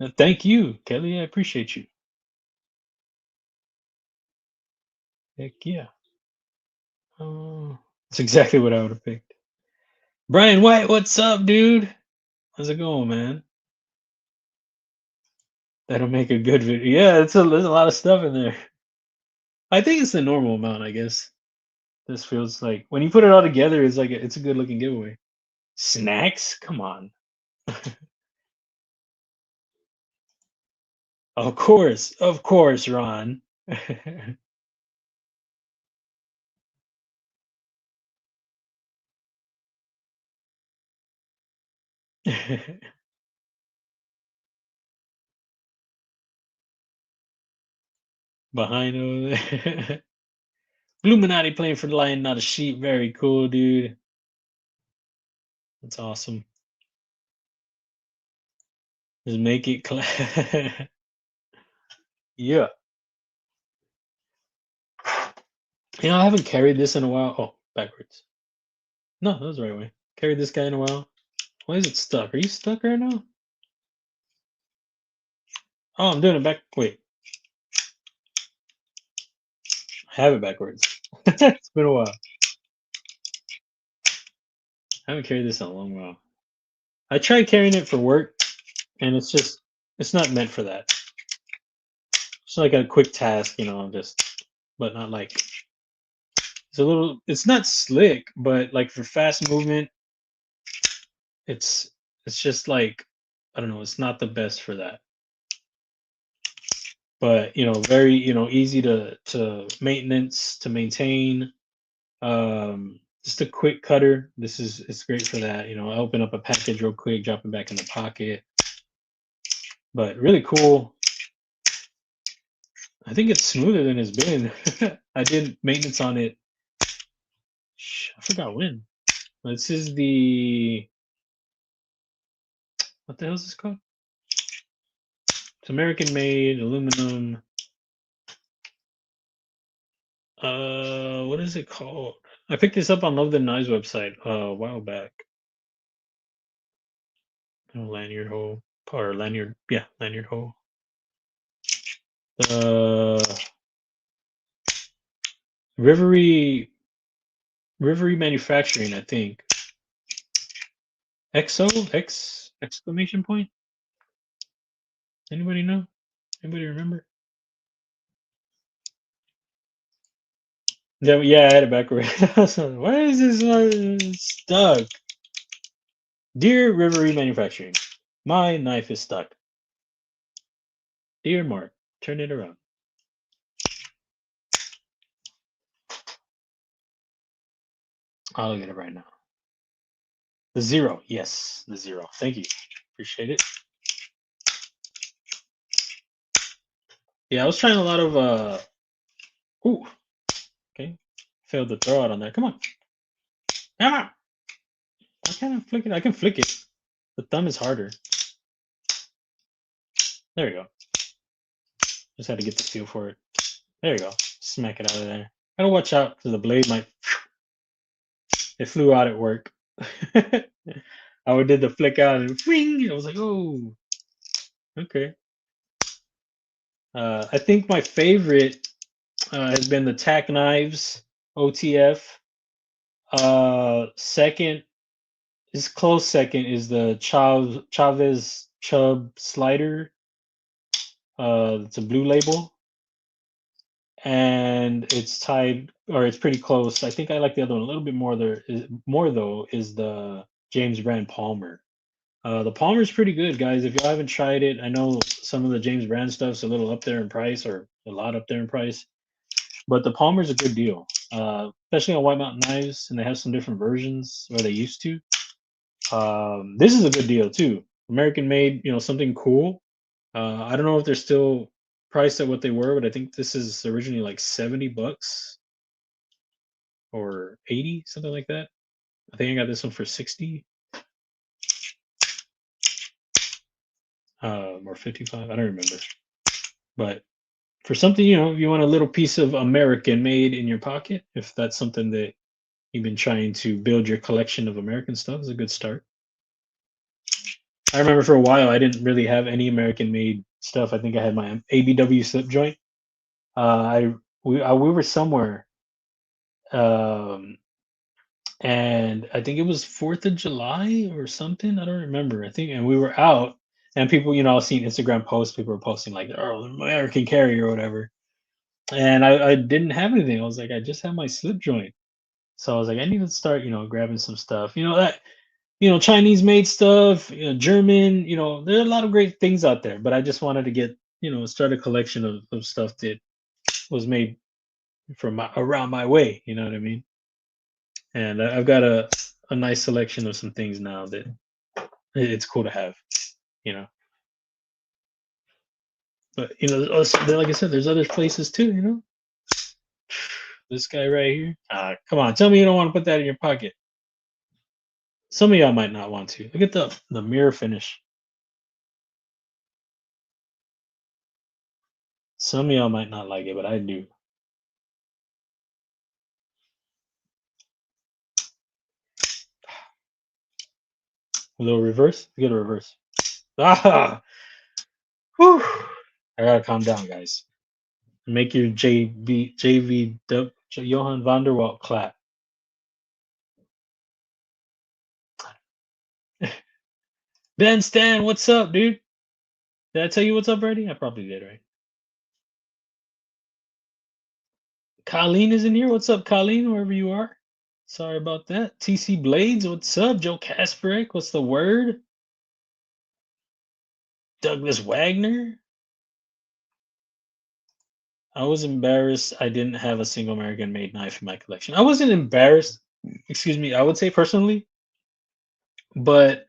And thank you, Kelly. I appreciate you. Heck yeah. That's exactly what I would have picked. Brian White, what's up, dude? How's it going, man? That'll make a good video. Yeah, there's a lot of stuff in there. I think it's the normal amount, I guess. This feels like when you put it all together, it's like it's a good looking giveaway. Snacks? Come on. Of course, Ron. Behind over there. Illuminati playing for the lion, not a sheep. Very cool, dude. That's awesome. Just make it clear. Yeah. You know, I haven't carried this in a while. Oh, backwards. No, that was the right way. Carried this guy in a while. Why is it stuck? Are you stuck right now? Oh, I'm doing it back. Wait. I have it backwards. It's been a while. I haven't carried this in a long while. I tried carrying it for work, and it's not meant for that. It's like a quick task, but not like it's not slick, but like for fast movement, it's just like, I don't know, it's not the best for that. But very easy to maintenance, to maintain. Just a quick cutter. It's great for that. I open up a package real quick, drop it back in the pocket. But really cool. I think it's smoother than it's been. I did maintenance on it. I forgot when. This is what the hell is this called? It's American made aluminum. What is it called? I picked this up on Love the Knives website a while back. Lanyard hole or lanyard, yeah, lanyard hole. Rivery Manufacturing, I think. Exclamation point. Anybody know? Anybody remember? Yeah, I had it backward. Why is this stuck? Dear Rivery Manufacturing, my knife is stuck. Dear Mark, turn it around. I'll look at it right now. The 0. Yes, the 0. Thank you. Appreciate it. Yeah, I was trying a lot of ooh, okay. Failed to throw out on that. Come on. Ah! I can't flick it. I can flick it. The thumb is harder. There we go. Just had to get the feel for it. There you go. Smack it out of there. Gotta watch out because the blade might. It flew out at work. I did the flick out and wing. I was like, oh, okay. I think my favorite has been the tack knives OTF. Second is close. Second is the Chavez Chub Slider. It's a blue label, and it's tied, or it's pretty close. I think I like the other one a little bit more. More though is the James Brand Palmer. The Palmer's pretty good, guys. If y'all haven't tried it, I know some of the James Brand stuff's a little up there in price, or a lot up there in price. But the Palmer's a good deal, especially on White Mountain knives, and they have some different versions, or they used to. This is a good deal too. American made, something cool. I don't know if they're still priced at what they were, but I think this is originally like $70 or 80, something like that. I think I got this one for 60. Or 55. I don't remember. But for something, if you want a little piece of American made in your pocket, if that's something that you've been trying to build your collection of American stuff, is a good start. I remember for a while I didn't really have any American made stuff. I think I had my ABW slip joint. We were somewhere, and I think it was 4th of July or something. I don't remember. I think, and we were out, and people, I was seeing Instagram posts. People were posting like, "Oh, American carrier" or whatever. And I didn't have anything. I was like, I just have my slip joint. So I was like, I need to start, grabbing some stuff. Chinese made stuff, German, there are a lot of great things out there, but I just wanted to get, start a collection of stuff that was made from around my way, you know what I mean? And I've got a nice selection of some things now that it's cool to have, you know. But like I said, there's other places too, This guy right here. Come on, tell me you don't want to put that in your pocket. Some of y'all might not want to. Look at the mirror finish. Some of y'all might not like it, but I do. A little reverse. Get a reverse. Ah, whew. I gotta calm down, guys. Make your JV Johan van der Walt clap. Ben Stan, what's up, dude? Did I tell you what's up already? I probably did, right? Colleen is in here. What's up, Colleen? Wherever you are. Sorry about that. TC Blades, what's up? Joe Kasparek, what's the word? Douglas Wagner. I was embarrassed I didn't have a single American made knife in my collection. I wasn't embarrassed, excuse me, I would say personally, but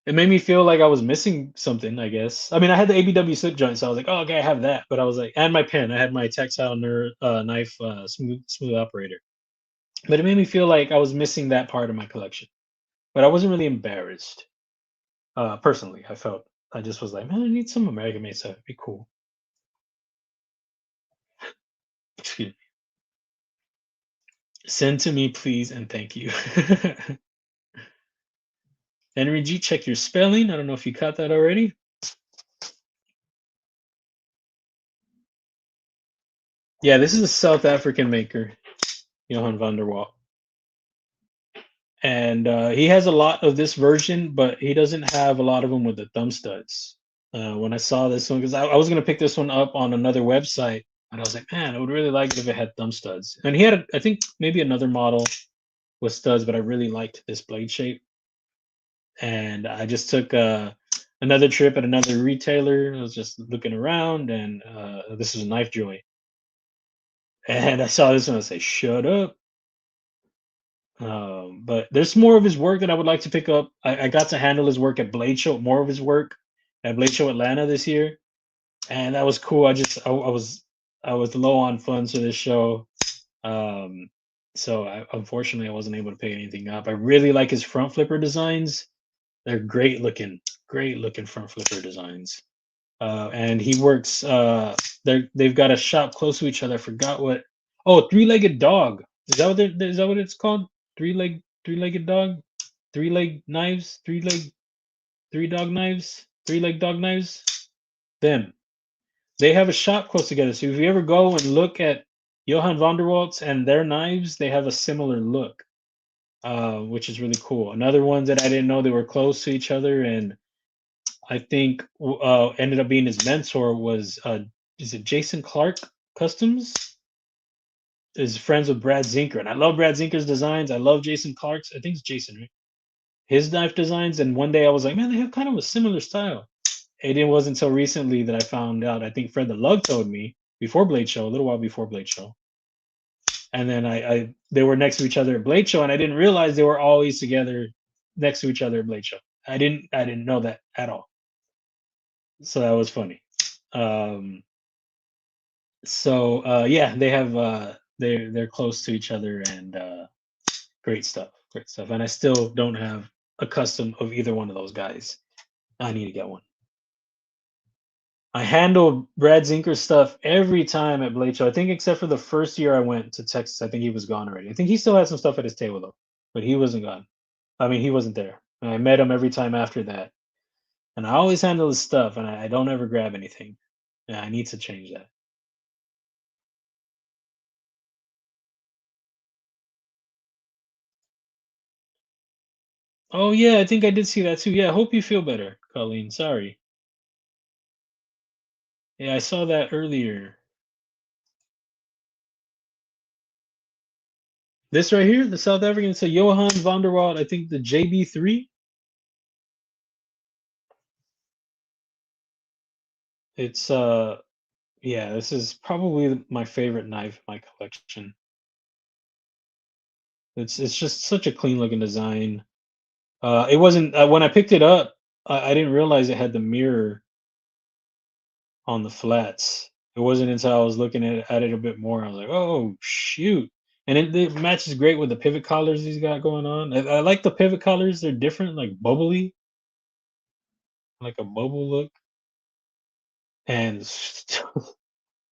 it made me feel like I was missing something, I guess. I mean, I had the ABW slip joint, so I was like, oh, okay, I have that. But I was like, and my pen, I had my tactile knife, smooth operator. But it made me feel like I was missing that part of my collection. But I wasn't really embarrassed. Personally, I just was like, man, I need some American made stuff. It'd be cool. Excuse me. Send to me, please, and thank you. Henry G, check your spelling. I don't know if you caught that already. Yeah, this is a South African maker, Johan van der Walt. And he has a lot of this version, but he doesn't have a lot of them with the thumb studs. When I saw this one, because I was going to pick this one up on another website, and I was like, man, I would really like it if it had thumb studs. And he had, I think, maybe another model with studs, but I really liked this blade shape. And I just took another trip at another retailer. I was just looking around, and this is a knife joint, and I saw this one. I say, "Shut up!" But there's more of his work that I would like to pick up. I got to handle his work at Blade Show, more of his work at Blade Show Atlanta this year, and that was cool. I was low on funds for this show, um, so unfortunately I wasn't able to pick anything up. I really like his front flipper designs. They're great looking front flipper designs. And he works. They've got a shop close to each other. I forgot what. Oh, three-legged dog. Is that what it's called? Three-legged dog. Three-leg knives. Three dog knives. Three-leg dog knives. Them. They have a shop close together. So if you ever go and look at Johann Vonderwalt's and their knives, they have a similar look, which is really cool. Another one that I didn't know they were close to each other, and I think ended up being his mentor was is it Jason Clark Customs? Is friends with Brad Zinker, and I love Brad Zinker's designs. I love Jason Clark's. I think it's Jason, right? His knife designs. And one day I was like, man, they have kind of a similar style. And it wasn't until recently that I found out. I think Fred the Lug told me before Blade Show, a little while before Blade Show. And then I they were next to each other at Blade Show, and I didn't realize they were always together next to each other at Blade Show. I didn't know that at all. So that was funny. Um, yeah, they have they're close to each other, and great stuff. Great stuff. And I still don't have a custom of either one of those guys. I need to get one. I handle Brad Zinker's stuff every time at Blade Show. I think except for the first year I went to Texas, I think he was gone already. I think he still had some stuff at his table though, but he wasn't gone. I mean, he wasn't there. And I met him every time after that. And I always handle his stuff, and I don't ever grab anything. Yeah, I need to change that. Oh yeah, I think I did see that too. Yeah, I hope you feel better, Colleen. Sorry. Yeah, I saw that earlier. This right here, the South African, it's a Johan van der Walt, I think the JB3. It's yeah, this is probably my favorite knife in my collection. It's just such a clean looking design. It wasn't when I picked it up, I didn't realize it had the mirror on the flats. It wasn't until I was looking at it a bit more, I was like, oh shoot. And it matches great with the pivot collars he's got going on. I like the pivot collars, they're different, like bubbly, like a bubble look, and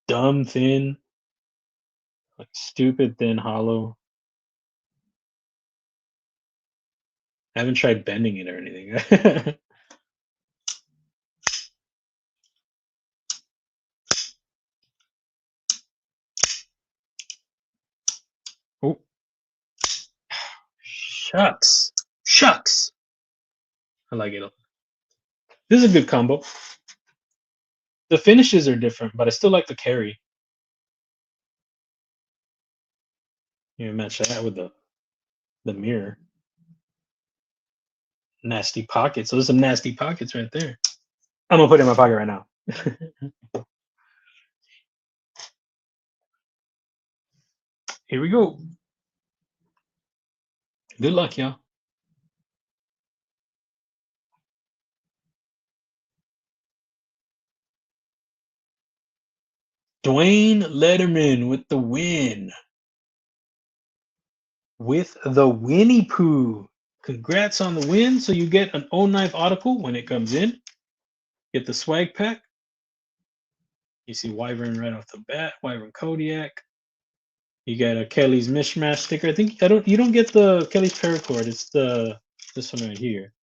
dumb thin, like stupid thin hollow. I haven't tried bending it or anything. Oh, shucks. Shucks. I like it. This is a good combo. The finishes are different, but I still like the carry. You match that with the mirror. Nasty pockets. So there's some nasty pockets right there. I'm gonna put it in my pocket right now. Here we go. Good luck, y'all. Dwayne Letterman with the win. With the Winnie Pooh. Congrats on the win. So you get an O Knife article when it comes in. Get the swag pack. You see Wyvern right off the bat, Wyvern Kodiak. You get a Kelly's Mishmash sticker. I think you don't get the Kelly's Paracord. It's this one right here.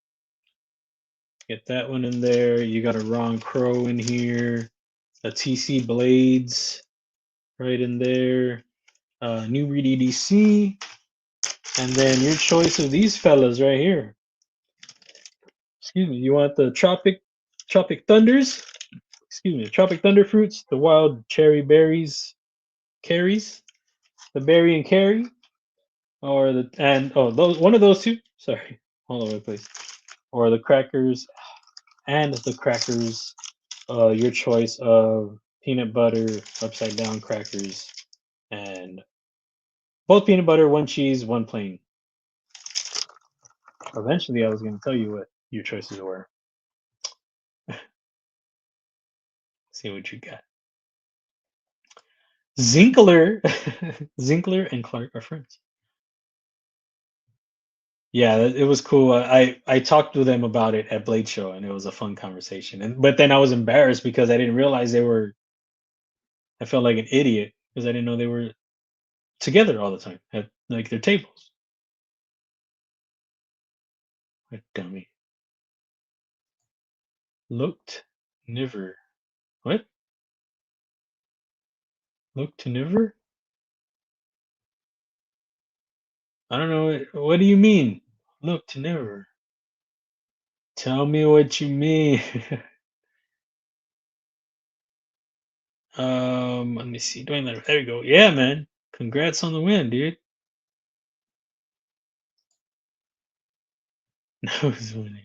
Get that one in there. You got a Ron Crow in here. A TC Blades right in there. New Breed EDC. And then your choice of these fellas right here. Excuse me. You want the Tropic Thunders? Excuse me. Tropic Thunder Fruits. The Wild Cherry Berries. Carries. The Berry and Carry. Or those one of those two. Sorry. All over the place. Or the Crackers. and the crackers, your choice of peanut butter, upside down crackers, and both peanut butter, one cheese, one plain. Eventually, I was going to tell you what your choices were. See what you got. Zinkler, Zinkler and Clark are friends. Yeah, it was cool. I talked with them about it at Blade Show, and it was a fun conversation. And but then I was embarrassed because I didn't realize they were. I felt like an idiot because I didn't know they were together all the time at like their tables. What dummy. Looked never. What? Look to never? I don't know. What do you mean? Look to never. Tell me what you mean. Let me see. Doing that. There we go. Yeah, man. Congrats on the win, dude. I was winning.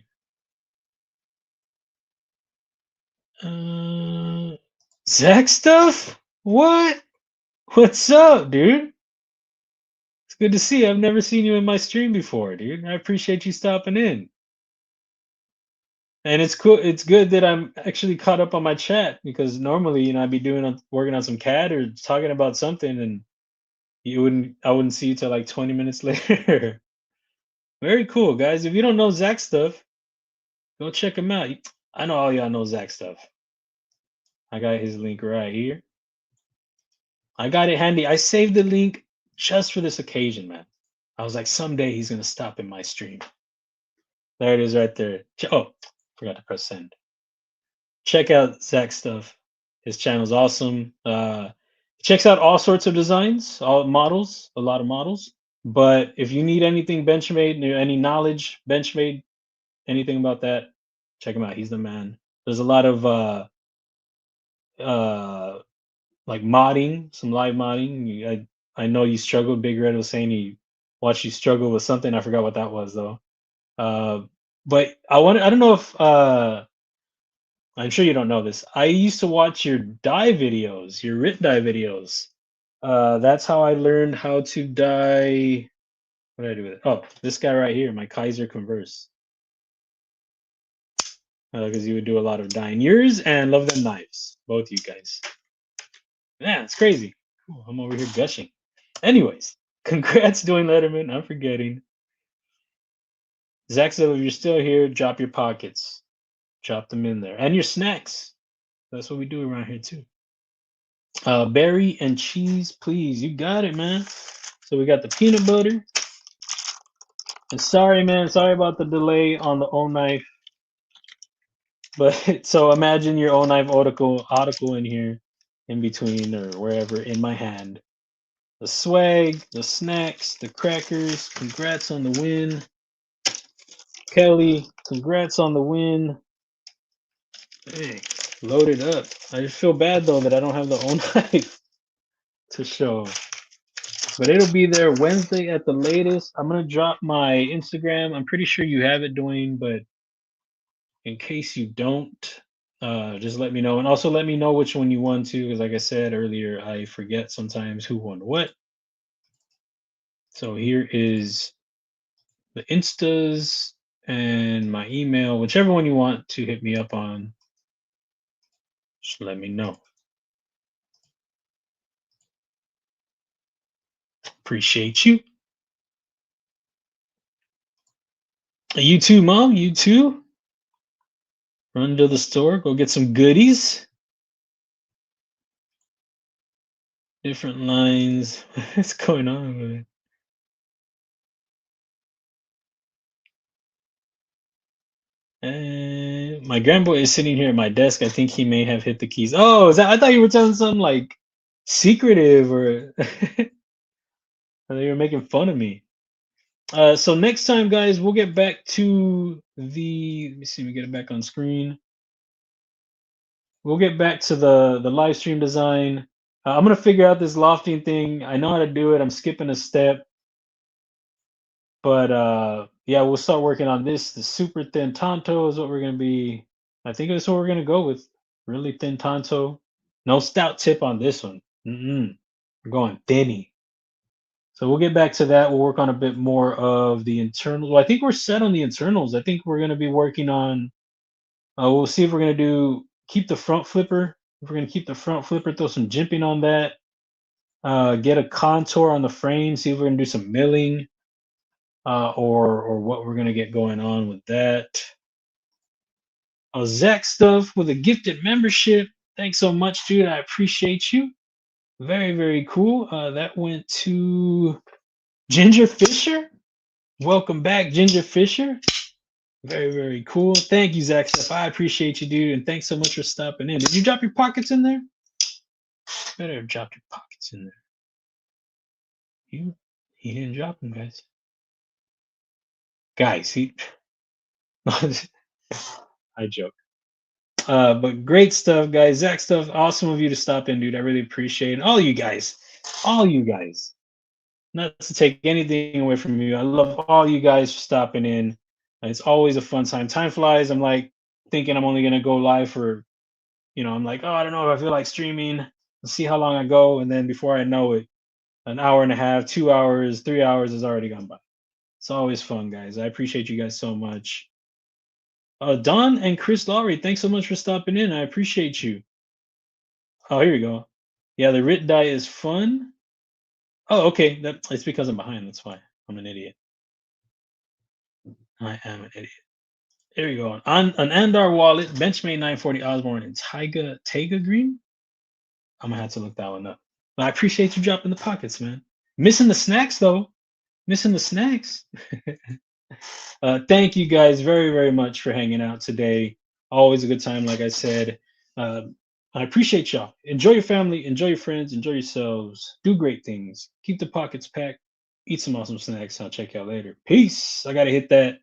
Zach stuff? What? What's up, dude? It's good to see you. I've never seen you in my stream before, dude. I appreciate you stopping in. And it's cool. It's good that I'm actually caught up on my chat because normally, I'd be working on some CAD or talking about something, and I wouldn't see you till like 20 minutes later. Very cool, guys. If you don't know Zach stuff, go check him out. I know all y'all know Zach stuff. I got his link right here. I got it handy. I saved the link just for this occasion, man. I was like, someday he's gonna stop in my stream. There it is, right there. Oh, forgot to press send. Check out Zach stuff. His channel's awesome. He checks out all sorts of designs, all models, a lot of models. But if you need anything Benchmade, any knowledge, Benchmade, anything about that, check him out. He's the man. There's a lot of uh like modding, some live modding. I know you struggled. Big Red was saying he watched you struggle with something. I forgot what that was though. But I don't know if I'm sure you don't know this. I used to watch your dye videos, your RIT dye videos. That's how I learned how to dye. What did I do with it? Oh, this guy right here, my Kizer Converse. Because you would do a lot of dyeing. Yours and Love Them Knives. Both you guys. Yeah, it's crazy. Cool. I'm over here gushing. Anyways, congrats doing Letterman. I'm forgetting. Zach said, if you're still here, drop your pockets. Drop them in there. And your snacks. That's what we do around here too. Berry and cheese, please. You got it, man. So we got the peanut butter. And sorry, man. Sorry about the delay on the own knife. But so imagine your own knife article in here, in between or wherever in my hand. The swag, the snacks, the crackers. Congrats on the win. Kelly, congrats on the win. Hey, load it up. I just feel bad though that I don't have the own knife to show. But it'll be there Wednesday at the latest. I'm gonna drop my Instagram. I'm pretty sure you have it, Dwayne, but in case you don't, just let me know. And also let me know which one you won too, because like I said earlier, I forget sometimes who won what. So here is the Instas and my email, whichever one you want to hit me up on. Just let me know. Appreciate you. You too, Mom. You too. Run to the store, go get some goodies. Different lines. What's going on with it? And my grandboy is sitting here at my desk. I think he may have hit the keys. Oh, I thought you were telling something like secretive or I thought you were making fun of me. So next time, guys, we'll get back to let me see, we get it back on screen. We'll get back to the live stream design. I'm gonna figure out this lofting thing. I know how to do it. I'm skipping a step. But yeah, we'll start working on this. The super thin Tonto is what we're gonna be I think that's what we're gonna go with. Really thin tanto. No stout tip on this one. We're going thinny. So we'll get back to that. We'll work on a bit more of the internals. Well, I think we're set on the internals. I think we're gonna be working on. We'll see if we're gonna do keep the front flipper. If we're gonna keep the front flipper, throw some jimping on that. Get a contour on the frame. See if we're gonna do some milling, or what we're gonna get going on with that. Zach stuff with a gifted membership. Thanks so much, dude. I appreciate you. Very, very cool. That went to Ginger Fisher. Welcome back, Ginger Fisher. Very, very cool. Thank you, Zach stuff. I appreciate you, dude. And thanks so much for stopping in. Did you drop your pockets in there? Better have dropped your pockets in there. He didn't drop them, guys. Guys, I joke. But great stuff, guys. Zach stuff, awesome of you to stop in, dude. I really appreciate it. All you guys. Not to take anything away from you. I love all you guys for stopping in. It's always a fun time. Time flies. I'm like thinking I'm only gonna go live for, I'm like, oh, I don't know if I feel like streaming. Let's see how long I go, and then before I know it, an hour and a half, 2 hours, 3 hours has already gone by. It's always fun, guys. I appreciate you guys so much. Don and Chris Lowry, thanks so much for stopping in. I appreciate you. Oh, here we go. Yeah, the writ die is fun. Oh, okay. It's because I'm behind. That's why. I'm an idiot. I am an idiot. There you go. On an Andar wallet, Benchmade 940 Osborne and Taiga Green. I'm gonna have to look that one up. But I appreciate you dropping the pockets, man. Missing the snacks though. Missing the snacks. Thank you guys very, very much for hanging out today. Always a good time, like I said. Uh, I appreciate y'all. Enjoy your family, enjoy your friends, enjoy yourselves. Do great things. Keep the pockets packed. Eat some awesome snacks. I'll check y'all later. Peace. I gotta hit that